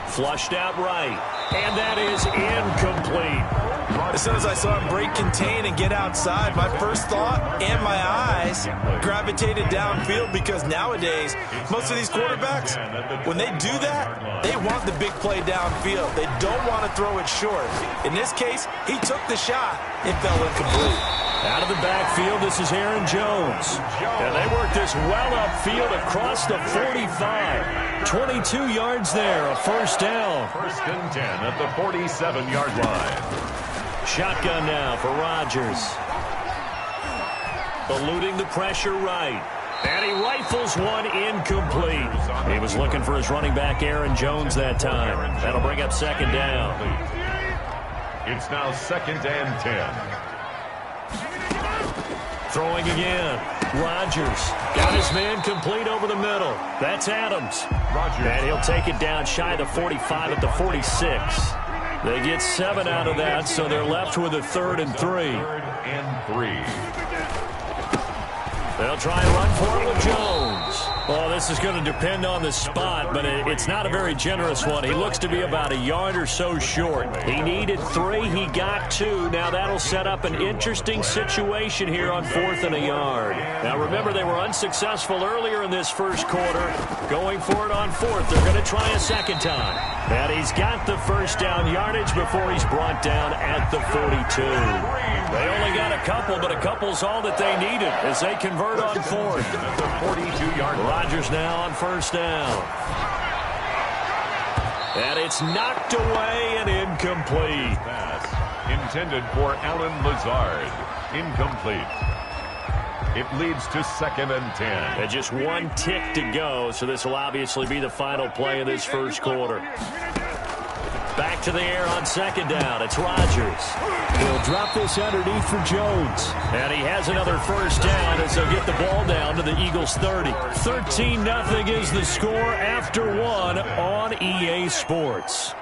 Flushed out right. And that is incomplete. As soon as I saw him break contain and get outside, my first thought and my eyes gravitated downfield, because nowadays, most of these quarterbacks, when they do that, they want the big play downfield. They don't want to throw it short. In this case, he took the shot. It fell incomplete. Out of the backfield, this is Aaron Jones. And they work this well upfield across the 45. 22 yards there, a first down. First and 10 at the 47-yard line. Shotgun now for Rodgers. Eluding the pressure right. And he rifles one incomplete. He was looking for his running back, Aaron Jones, that time. That'll bring up second down. It's now second and 10. Throwing again. Rodgers got his man complete over the middle. That's Adams. And he'll take it down shy of the 45 at the 46. They get 7 out of that, so they're left with a 3rd and 3. 3rd and 3. They'll try and run for it with Jones. Well, this is going to depend on the spot, but it's not a very generous one. He looks to be about a yard or so short. He needed 3. He got 2. Now that'll set up an interesting situation here on 4th and a yard. Now remember, they were unsuccessful earlier in this first quarter. Going for it on 4th. They're going to try a second time. And he's got the first down yardage before he's brought down at the 42. They only got a couple, but a couple's all that they needed as they convert on 4th. At the 42-yard line. Rodgers now on first down. And it's knocked away and incomplete. Pass intended for Alan Lazard. Incomplete. It leads to 2nd and 10. And just 1 tick to go, so this will obviously be the final play of this first quarter. Back to the air on second down. It's Rodgers. He'll drop this underneath for Jones. And he has another first down as they'll get the ball down to the Eagles' 30. 13-0 is the score after 1 on EA Sports.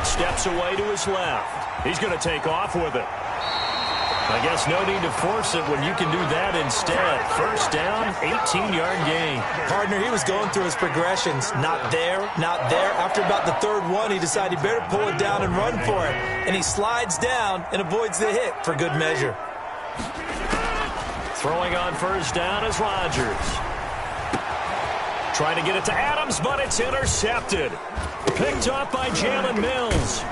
Steps away to his left. He's going to take off with it. I guess no need to force it when you can do that instead. First down, 18-yard gain. Partner, he was going through his progressions. Not there, not there. After about the 3rd one, he decided he better pull it down and run for it. And he slides down and avoids the hit for good measure. Throwing on first down is Rodgers. Trying to get it to Adams, but it's intercepted. Picked off by Jalen Mills.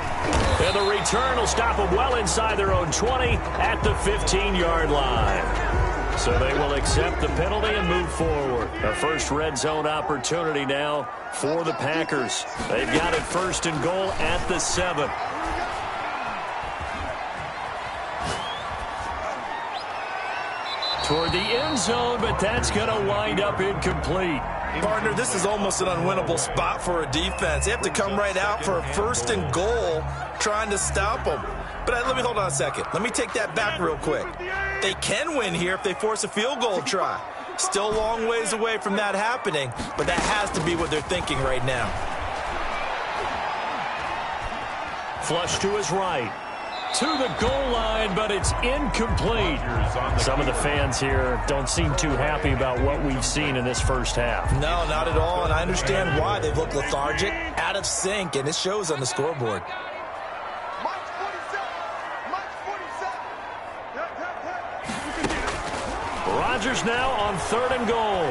And the return will stop them well inside their own 20 at the 15-yard line. So they will accept the penalty and move forward. A first red zone opportunity now for the Packers. They've got it 1st and goal at the 7. Toward the end zone, but that's going to wind up incomplete. Partner, this is almost an unwinnable spot for a defense. They have to come right out for a 1st and goal trying to stop them. But let me hold on a second. Let me take that back real quick. They can win here if they force a field goal try. Still a long ways away from that happening, but that has to be what they're thinking right now. Flush to his right. To the goal line, but it's incomplete. Some of the fans here don't seem too happy about what we've seen in this first half. No, not at all, and I understand why. They've looked lethargic, out of sync, and it shows on the scoreboard. Rodgers now on 3rd and goal.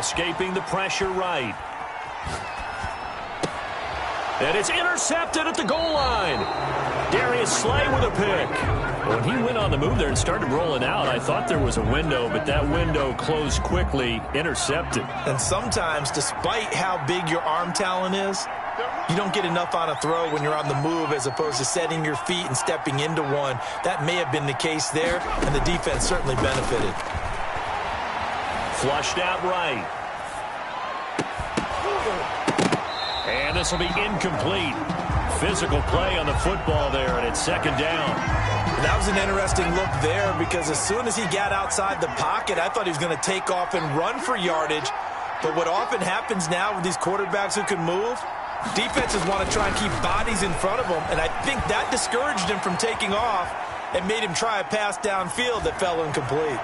Escaping the pressure right. And it's intercepted at the goal line. Darius Slay with a pick. When he went on the move there and started rolling out, I thought there was a window, but that window closed quickly, intercepted. And sometimes, despite how big your arm talent is, you don't get enough on a throw when you're on the move as opposed to setting your feet and stepping into one. That may have been the case there, and the defense certainly benefited. Flushed out right. And this will be incomplete. Physical play on the football there, and it's 2nd down. That was an interesting look there because as soon as he got outside the pocket, I thought he was going to take off and run for yardage. But what often happens now with these quarterbacks who can move, defenses want to try and keep bodies in front of them, and I think that discouraged him from taking off and made him try a pass downfield that fell incomplete.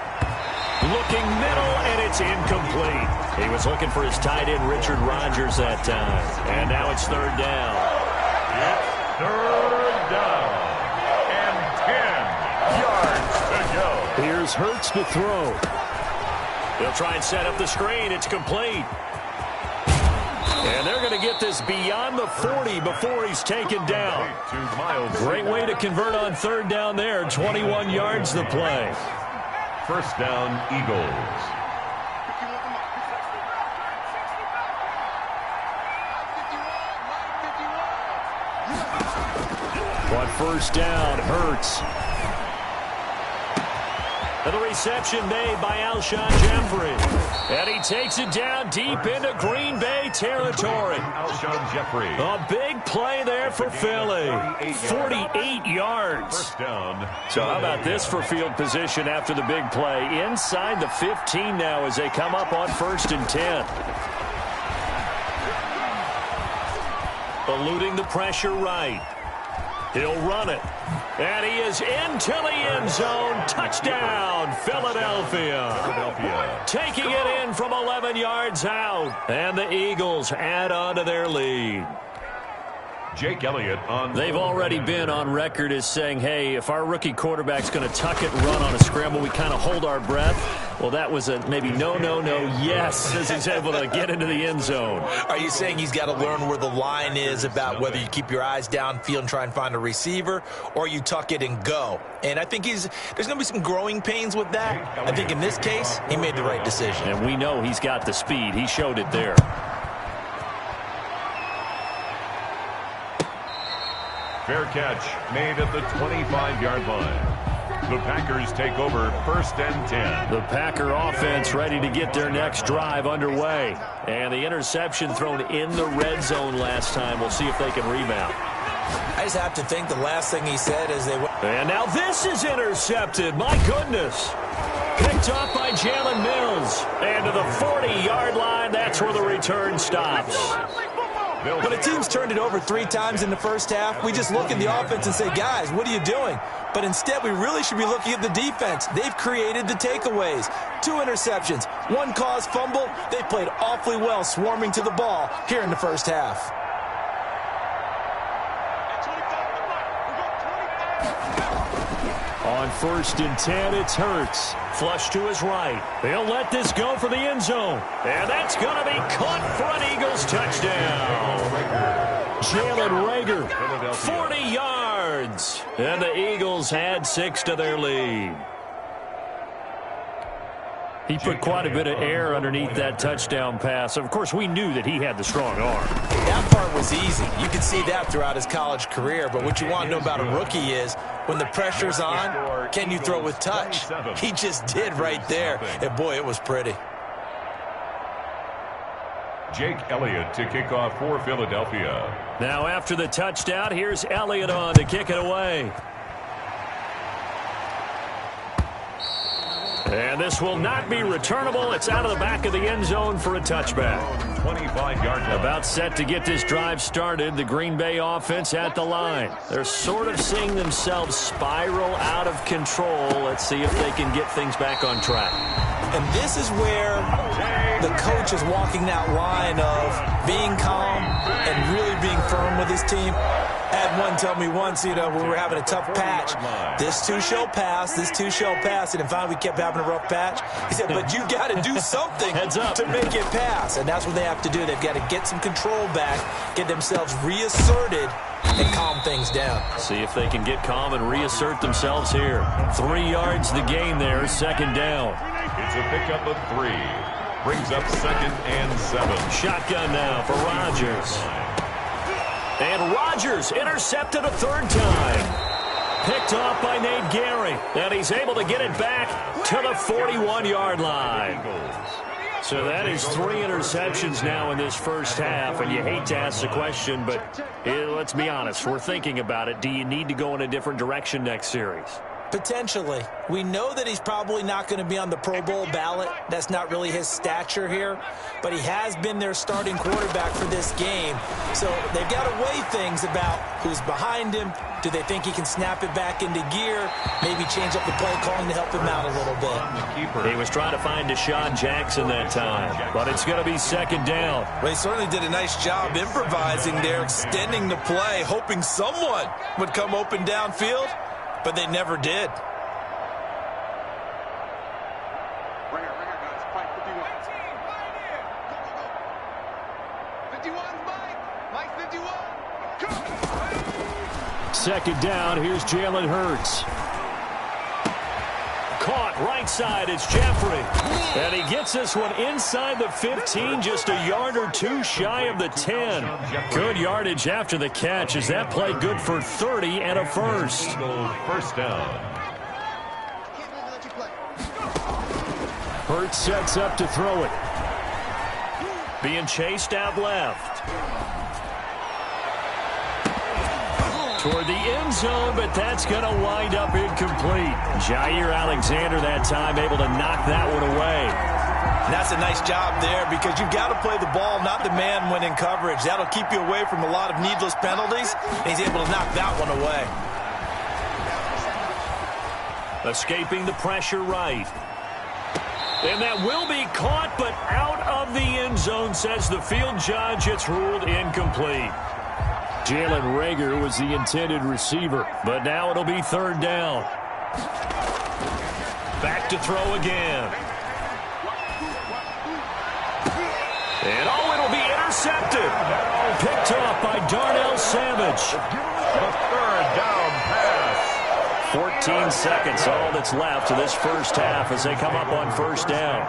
Looking middle, and it's incomplete. He was looking for his tight end, Richard Rodgers, that time. And now it's third down. It's third down. And 10 yards to go. Here's Hurts to throw. He'll try and set up the screen. It's complete. And they're going to get this beyond the 40 before he's taken down. Great way to convert on third down there. 21 yards the play. First down, Eagles. On first down, Hurts. And the reception made by Alshon Jeffrey. And he takes it down deep into Green Bay territory. Alshon Jeffrey. A big play there for Philly. 48 yards. First down. So how about this for field position after the big play? Inside the 15 now as they come up on 1st and 10. Eluding the pressure right. He'll run it. And he is into the end zone. Touchdown, Philadelphia. Taking it in from 11 yards out. And the Eagles add on to their lead. Jake Elliott on. They've already been on record as saying, hey, if our rookie quarterback's going to tuck it and run on a scramble, we kind of hold our breath. Well, that was a maybe no, yes, as he's able to get into the end zone. Are you saying he's got to learn where the line is about whether you keep your eyes downfield and try and find a receiver, or you tuck it and go? And I think there's going to be some growing pains with that. I think in this case, he made the right decision. And we know he's got the speed. He showed it there. Fair catch made at the 25-yard line. The Packers take over 1st and 10. The Packer offense ready to get their next drive underway. And the interception thrown in the red zone last time. We'll see if they can rebound. I just have to think the last thing he said is they... And now this is intercepted. My goodness. Picked off by Jalen Mills. And to the 40-yard line, that's where the return stops. When a team's turned it over 3 times in the first half, we just look at the offense and say, guys, what are you doing? But instead, we really should be looking at the defense. They've created the takeaways. 2 interceptions, 1 caused fumble. They played awfully well swarming to the ball here in the first half. On 1st and 10, it's Hurts. Flush to his right. They'll let this go for the end zone. And that's going to be caught for an Eagles touchdown. Jalen Reagor, 40 yards. And the Eagles add 6 to their lead. He put quite a bit of air underneath that touchdown pass. Of course, we knew that he had the strong arm. That part was easy. You could see that throughout his college career. But what you want to know about a rookie is when the pressure's on, can you throw with touch? He just did right there. And, boy, it was pretty. Jake Elliott to kick off for Philadelphia. Now after the touchdown, here's Elliott on to kick it away. And this will not be returnable. It's out of the back of the end zone for a touchback. 25-yard line. About set to get this drive started. The Green Bay offense at the line. They're sort of seeing themselves spiral out of control. Let's see if they can get things back on track. And this is where the coach is walking that line of being calm and really being firm with his team. I had one tell me once, we were having a tough patch. This too shall pass, this too shall pass. And finally we kept having a rough patch. He said, but you got to do something to make it pass. And that's what they have to do. They've got to get some control back, get themselves reasserted, and calm things down. See if they can get calm and reassert themselves here. 3 yards the gain there, 2nd down. It's a pickup of 3. Brings up 2nd and 7. Shotgun now for Rodgers. And Rodgers intercepted a 3rd time. Picked off by Nate Gary. And he's able to get it back to the 41-yard line. So that is 3 interceptions now in this first half. And you hate to ask the question, but let's be honest. We're thinking about it. Do you need to go in a different direction next series? Potentially. We know that he's probably not going to be on the Pro Bowl ballot. That's not really his stature here. But he has been their starting quarterback for this game. So they've got to weigh things about who's behind him. Do they think he can snap it back into gear? Maybe change up the play calling to help him out a little bit. He was trying to find Deshaun Jackson that time. But it's going to be second down. Well, he certainly did a nice job improvising there, extending the play, hoping someone would come open downfield. But they never did. Right here, guys. Fight 51. 51's Mike. Mike 51. Go. Second down, here's Jalen Hurts. Caught right side, it's Jeffrey. And he gets this one inside the 15, just a yard or two shy of the 10. Good yardage after the catch. Is that play good for 30 and a first? First down. Hurts sets up to throw it. Being chased out left. Toward the end zone, but that's going to wind up incomplete. Jair Alexander that time able to knock that one away. And that's a nice job there because you've got to play the ball, not the man when in coverage. That'll keep you away from a lot of needless penalties. And he's able to knock that one away. Escaping the pressure right. And that will be caught, but out of the end zone, says the field judge. It's ruled incomplete. Jalen Reagor was the intended receiver, but now it'll be third down. Back to throw again. And it'll be intercepted. Picked off by Darnell Savage. The third down pass. 14 seconds, all that's left to this first half as they come up on first down.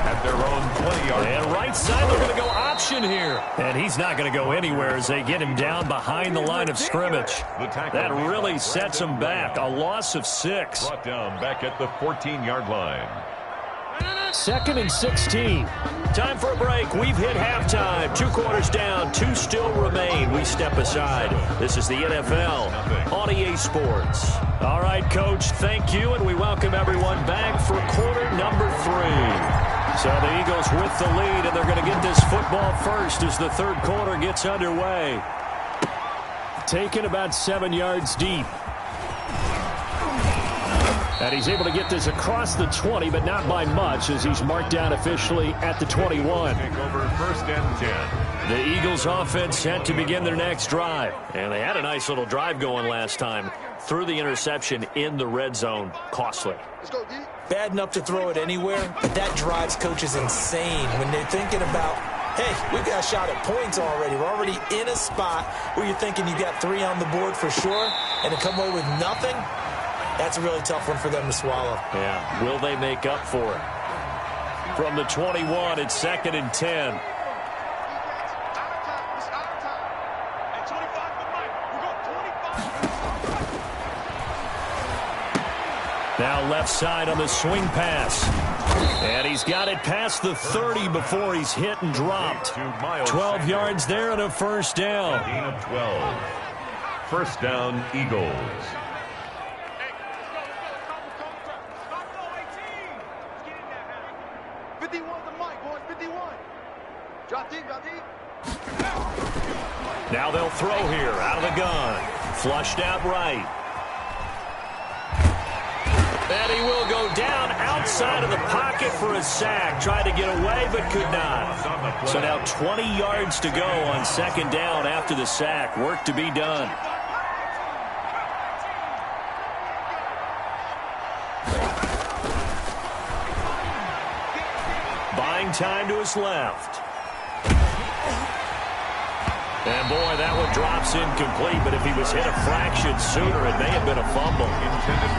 At their own 20-yard. And right side, they're going to go option here. And he's not going to go anywhere as they get him down behind the line of scrimmage. That really sets him back. A loss of 6. Brought down back at the 14-yard line. 2nd and 16. Time for a break. We've hit halftime. 2 quarters down. 2 still remain. We step aside. This is the NFL on EA Sports. All right, Coach, thank you, and we welcome everyone back for quarter number 3. So the Eagles with the lead, and they're going to get this football first as the third quarter gets underway. Taken about 7 yards deep. And he's able to get this across the 20, but not by much as he's marked down officially at the 21. Take over first and 10. The Eagles offense set to begin their next drive. And they had a nice little drive going last time. Threw the interception in the red zone. Costly. Bad enough to throw it anywhere, but that drives coaches insane when they're thinking about, hey, we've got a shot at points already. We're already in a spot where you're thinking you got 3 on the board for sure, and to come away with nothing, that's a really tough one for them to swallow. Yeah, will they make up for it? From the 21, it's 2nd and 10. Now left side on the swing pass. And he's got it past the 30 before he's hit and dropped. 12 yards there and a first down. Gain of 12. First down, Eagles. 51 the mic, boys, 51. Drop deep, drop deep. Now they'll throw here out of the gun. Flushed out right. And he will go down outside of the pocket for a sack. Tried to get away, but could not. So now 20 yards to go on second down after the sack. Work to be done. Buying time to his left. And, boy, that one drops incomplete, but if he was hit a fraction sooner, it may have been a fumble.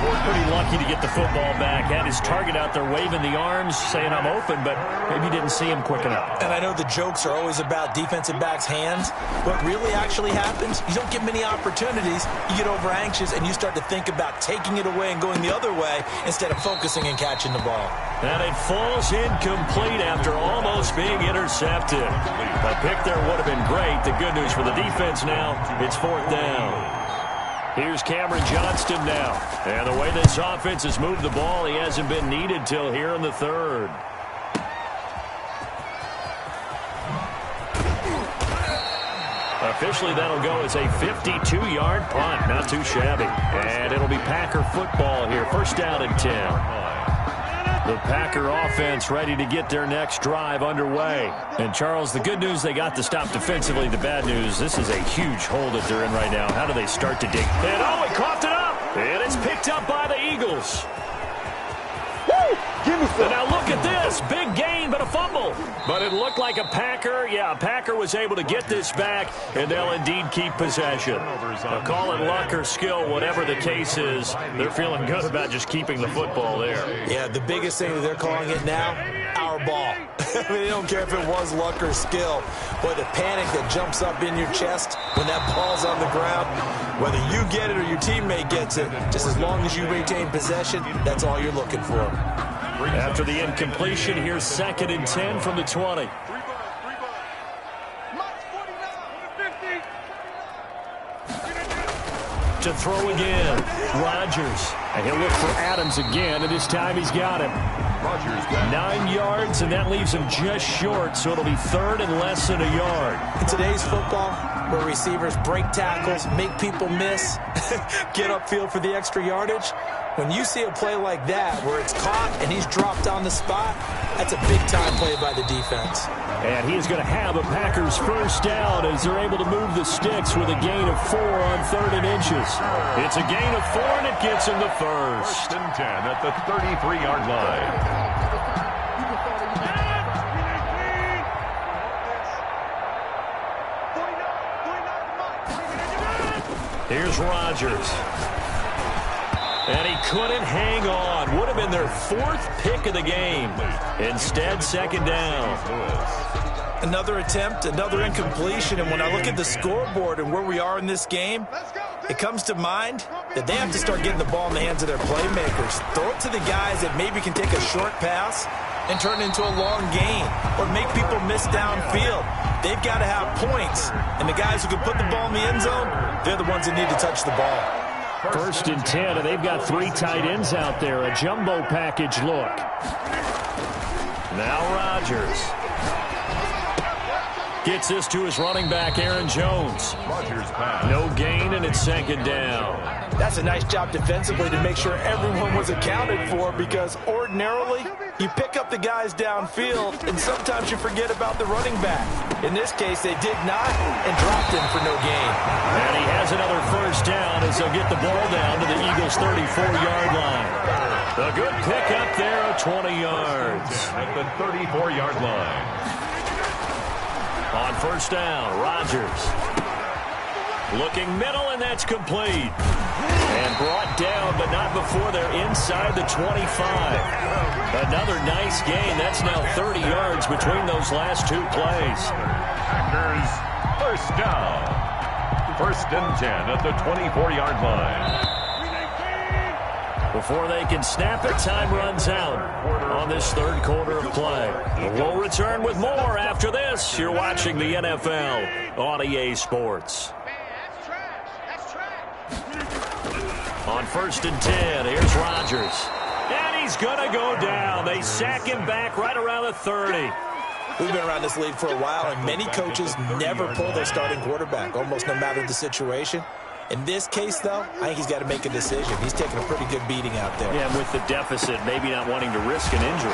Pretty lucky to get the football back. Had his target out there waving the arms, saying I'm open, but maybe didn't see him quick enough. And I know the jokes are always about defensive backs' hands. What really actually happens, you don't get many opportunities. You get over anxious, and you start to think about taking it away and going the other way instead of focusing and catching the ball. And it falls incomplete after almost being intercepted. A pick there would have been great. The good news for the defense now, it's fourth down. Here's Cameron Johnston now. And the way this offense has moved the ball, he hasn't been needed till here in the third. Officially, that'll go as a 52-yard punt. Not too shabby. And it'll be Packer football here. First down and 10. The Packer offense ready to get their next drive underway. And, Charles, the good news, they got to stop defensively. The bad news, this is a huge hole that they're in right now. How do they start to dig? And, oh, he coughed it up. And it's picked up by the Eagles. And now look at this. Big gain, but a fumble. But it looked like a Packer. Yeah, a Packer was able to get this back, and they'll indeed keep possession. Now, call it luck or skill, whatever the case is, they're feeling good about just keeping the football there. Yeah, the biggest thing that they're calling it now, our ball. I mean, they don't care if it was luck or skill. Boy, the panic that jumps up in your chest when that ball's on the ground, whether you get it or your teammate gets it, just as long as you retain possession, that's all you're looking for. After the incompletion, here's 2nd and 10 from the 20. To throw again, Rodgers. And he'll look for Adams again, and this time he's got him. 9 yards, and that leaves him just short, so it'll be 3rd and less than a yard. In today's football, where receivers break tackles, make people miss, get upfield for the extra yardage, when you see a play like that where it's caught and he's dropped on the spot, that's a big-time play by the defense. And he is going to have a Packers first down as they're able to move the sticks with a gain of 4 on 3rd and inches. It's a gain of 4, and it gets him the first. 1st and 10 at the 33-yard line. Here's Rodgers. And he couldn't hang on. Would have been their 4th pick of the game. Instead, 2nd down. Another attempt, another incompletion. And when I look at the scoreboard and where we are in this game, it comes to mind that they have to start getting the ball in the hands of their playmakers. Throw it to the guys that maybe can take a short pass and turn it into a long gain or make people miss downfield. They've got to have points. And the guys who can put the ball in the end zone, they're the ones that need to touch the ball. 1st and 10, and they've got 3 tight ends out there. A jumbo package look. Now Rodgers gets this to his running back, Aaron Jones. No gain, and it's 2nd down. That's a nice job defensively to make sure everyone was accounted for, because ordinarily you pick up the guys downfield and sometimes you forget about the running back. In this case, they did not and dropped him for no gain. And he has another first down as they'll get the ball down to the Eagles' 34-yard line. A good pickup there of 20 yards. At the 34-yard line. On first down, Rodgers. Looking middle, and that's complete. And brought down, but not before they're inside the 25. Another nice gain. That's now 30 yards between those last 2 plays. Packers first down. 1st and 10 at the 24-yard line. Before they can snap it, time runs out on this 3rd quarter of play. We'll return with more after this. You're watching the NFL on EA Sports. On 1st and 10, here's Rodgers. And he's going to go down. They sack him back right around the 30. We've been around this league for a while, and many coaches never pull their starting quarterback, almost no matter the situation. In this case, though, I think he's got to make a decision. He's taking a pretty good beating out there. Yeah, with the deficit, maybe not wanting to risk an injury.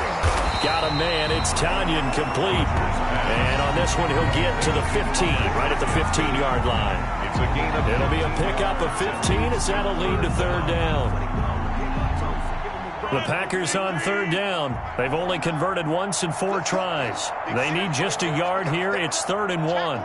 Got a man. It's Tanyan complete. And on this one, he'll get to the 15, right at the 15-yard line. It'll be a pickup of 15 as that'll lead to 3rd down. The Packers on 3rd down. They've only converted once in 4 tries. They need just a yard here. It's 3rd and 1.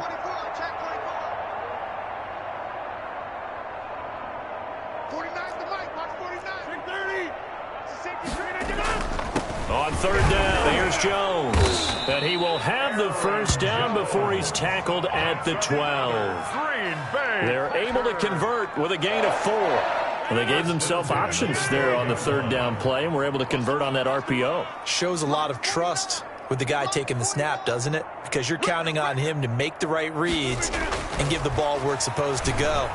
On 3rd down, here's Jones. And he will have the first down before he's tackled at the 12. They're able to convert with a gain of 4. Well, they gave themselves options there on the 3rd down play, and were able to convert on that RPO. Shows a lot of trust with the guy taking the snap, doesn't it? Because you're counting on him to make the right reads and give the ball where it's supposed to go.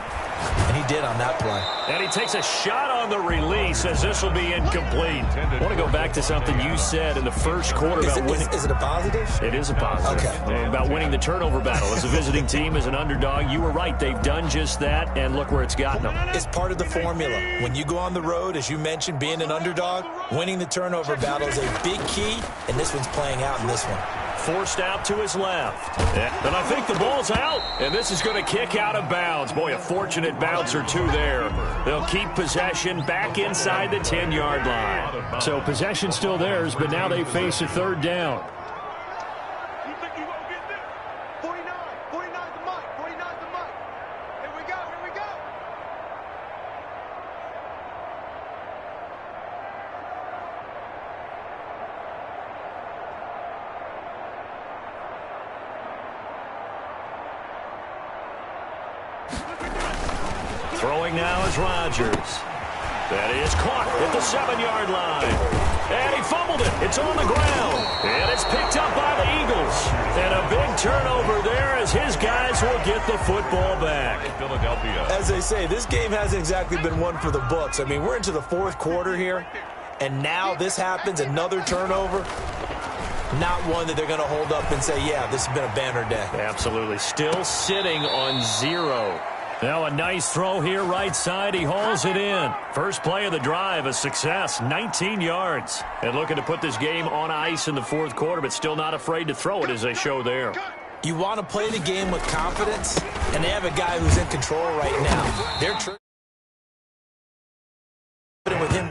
And he did on that play. And he takes a shot on the release as this will be incomplete. I want to go back to something you said in the first quarter about winning. Is it a positive? It is a positive. Okay. About winning the turnover battle. As a visiting team, as an underdog, you were right. They've done just that, and look where it's gotten them. It's part of the formula. When you go on the road, as you mentioned, being an underdog, winning the turnover battle is a big key, and this one's playing out in this one. Forced out to his left. And I think the ball's out. And this is going to kick out of bounds. Boy, a fortunate bounce or two there. They'll keep possession back inside the 10-yard line. So possession still theirs, but now they face a third down. Throwing now is Rodgers. That is caught at the 7-yard line. And he fumbled it. It's on the ground. And it's picked up by the Eagles. And a big turnover there as his guys will get the football back. Philadelphia. As they say, this game hasn't exactly been one for the books. I mean, we're into the fourth quarter here. And now this happens, another turnover. Not one that they're going to hold up and say, yeah, this has been a banner day. Absolutely. Still sitting on 0. Now a nice throw here right side. He hauls it in. First play of the drive, a success, 19 yards. And looking to put this game on ice in the fourth quarter, but still not afraid to throw it as they show there. You want to play the game with confidence, and they have a guy who's in control right now. They're with him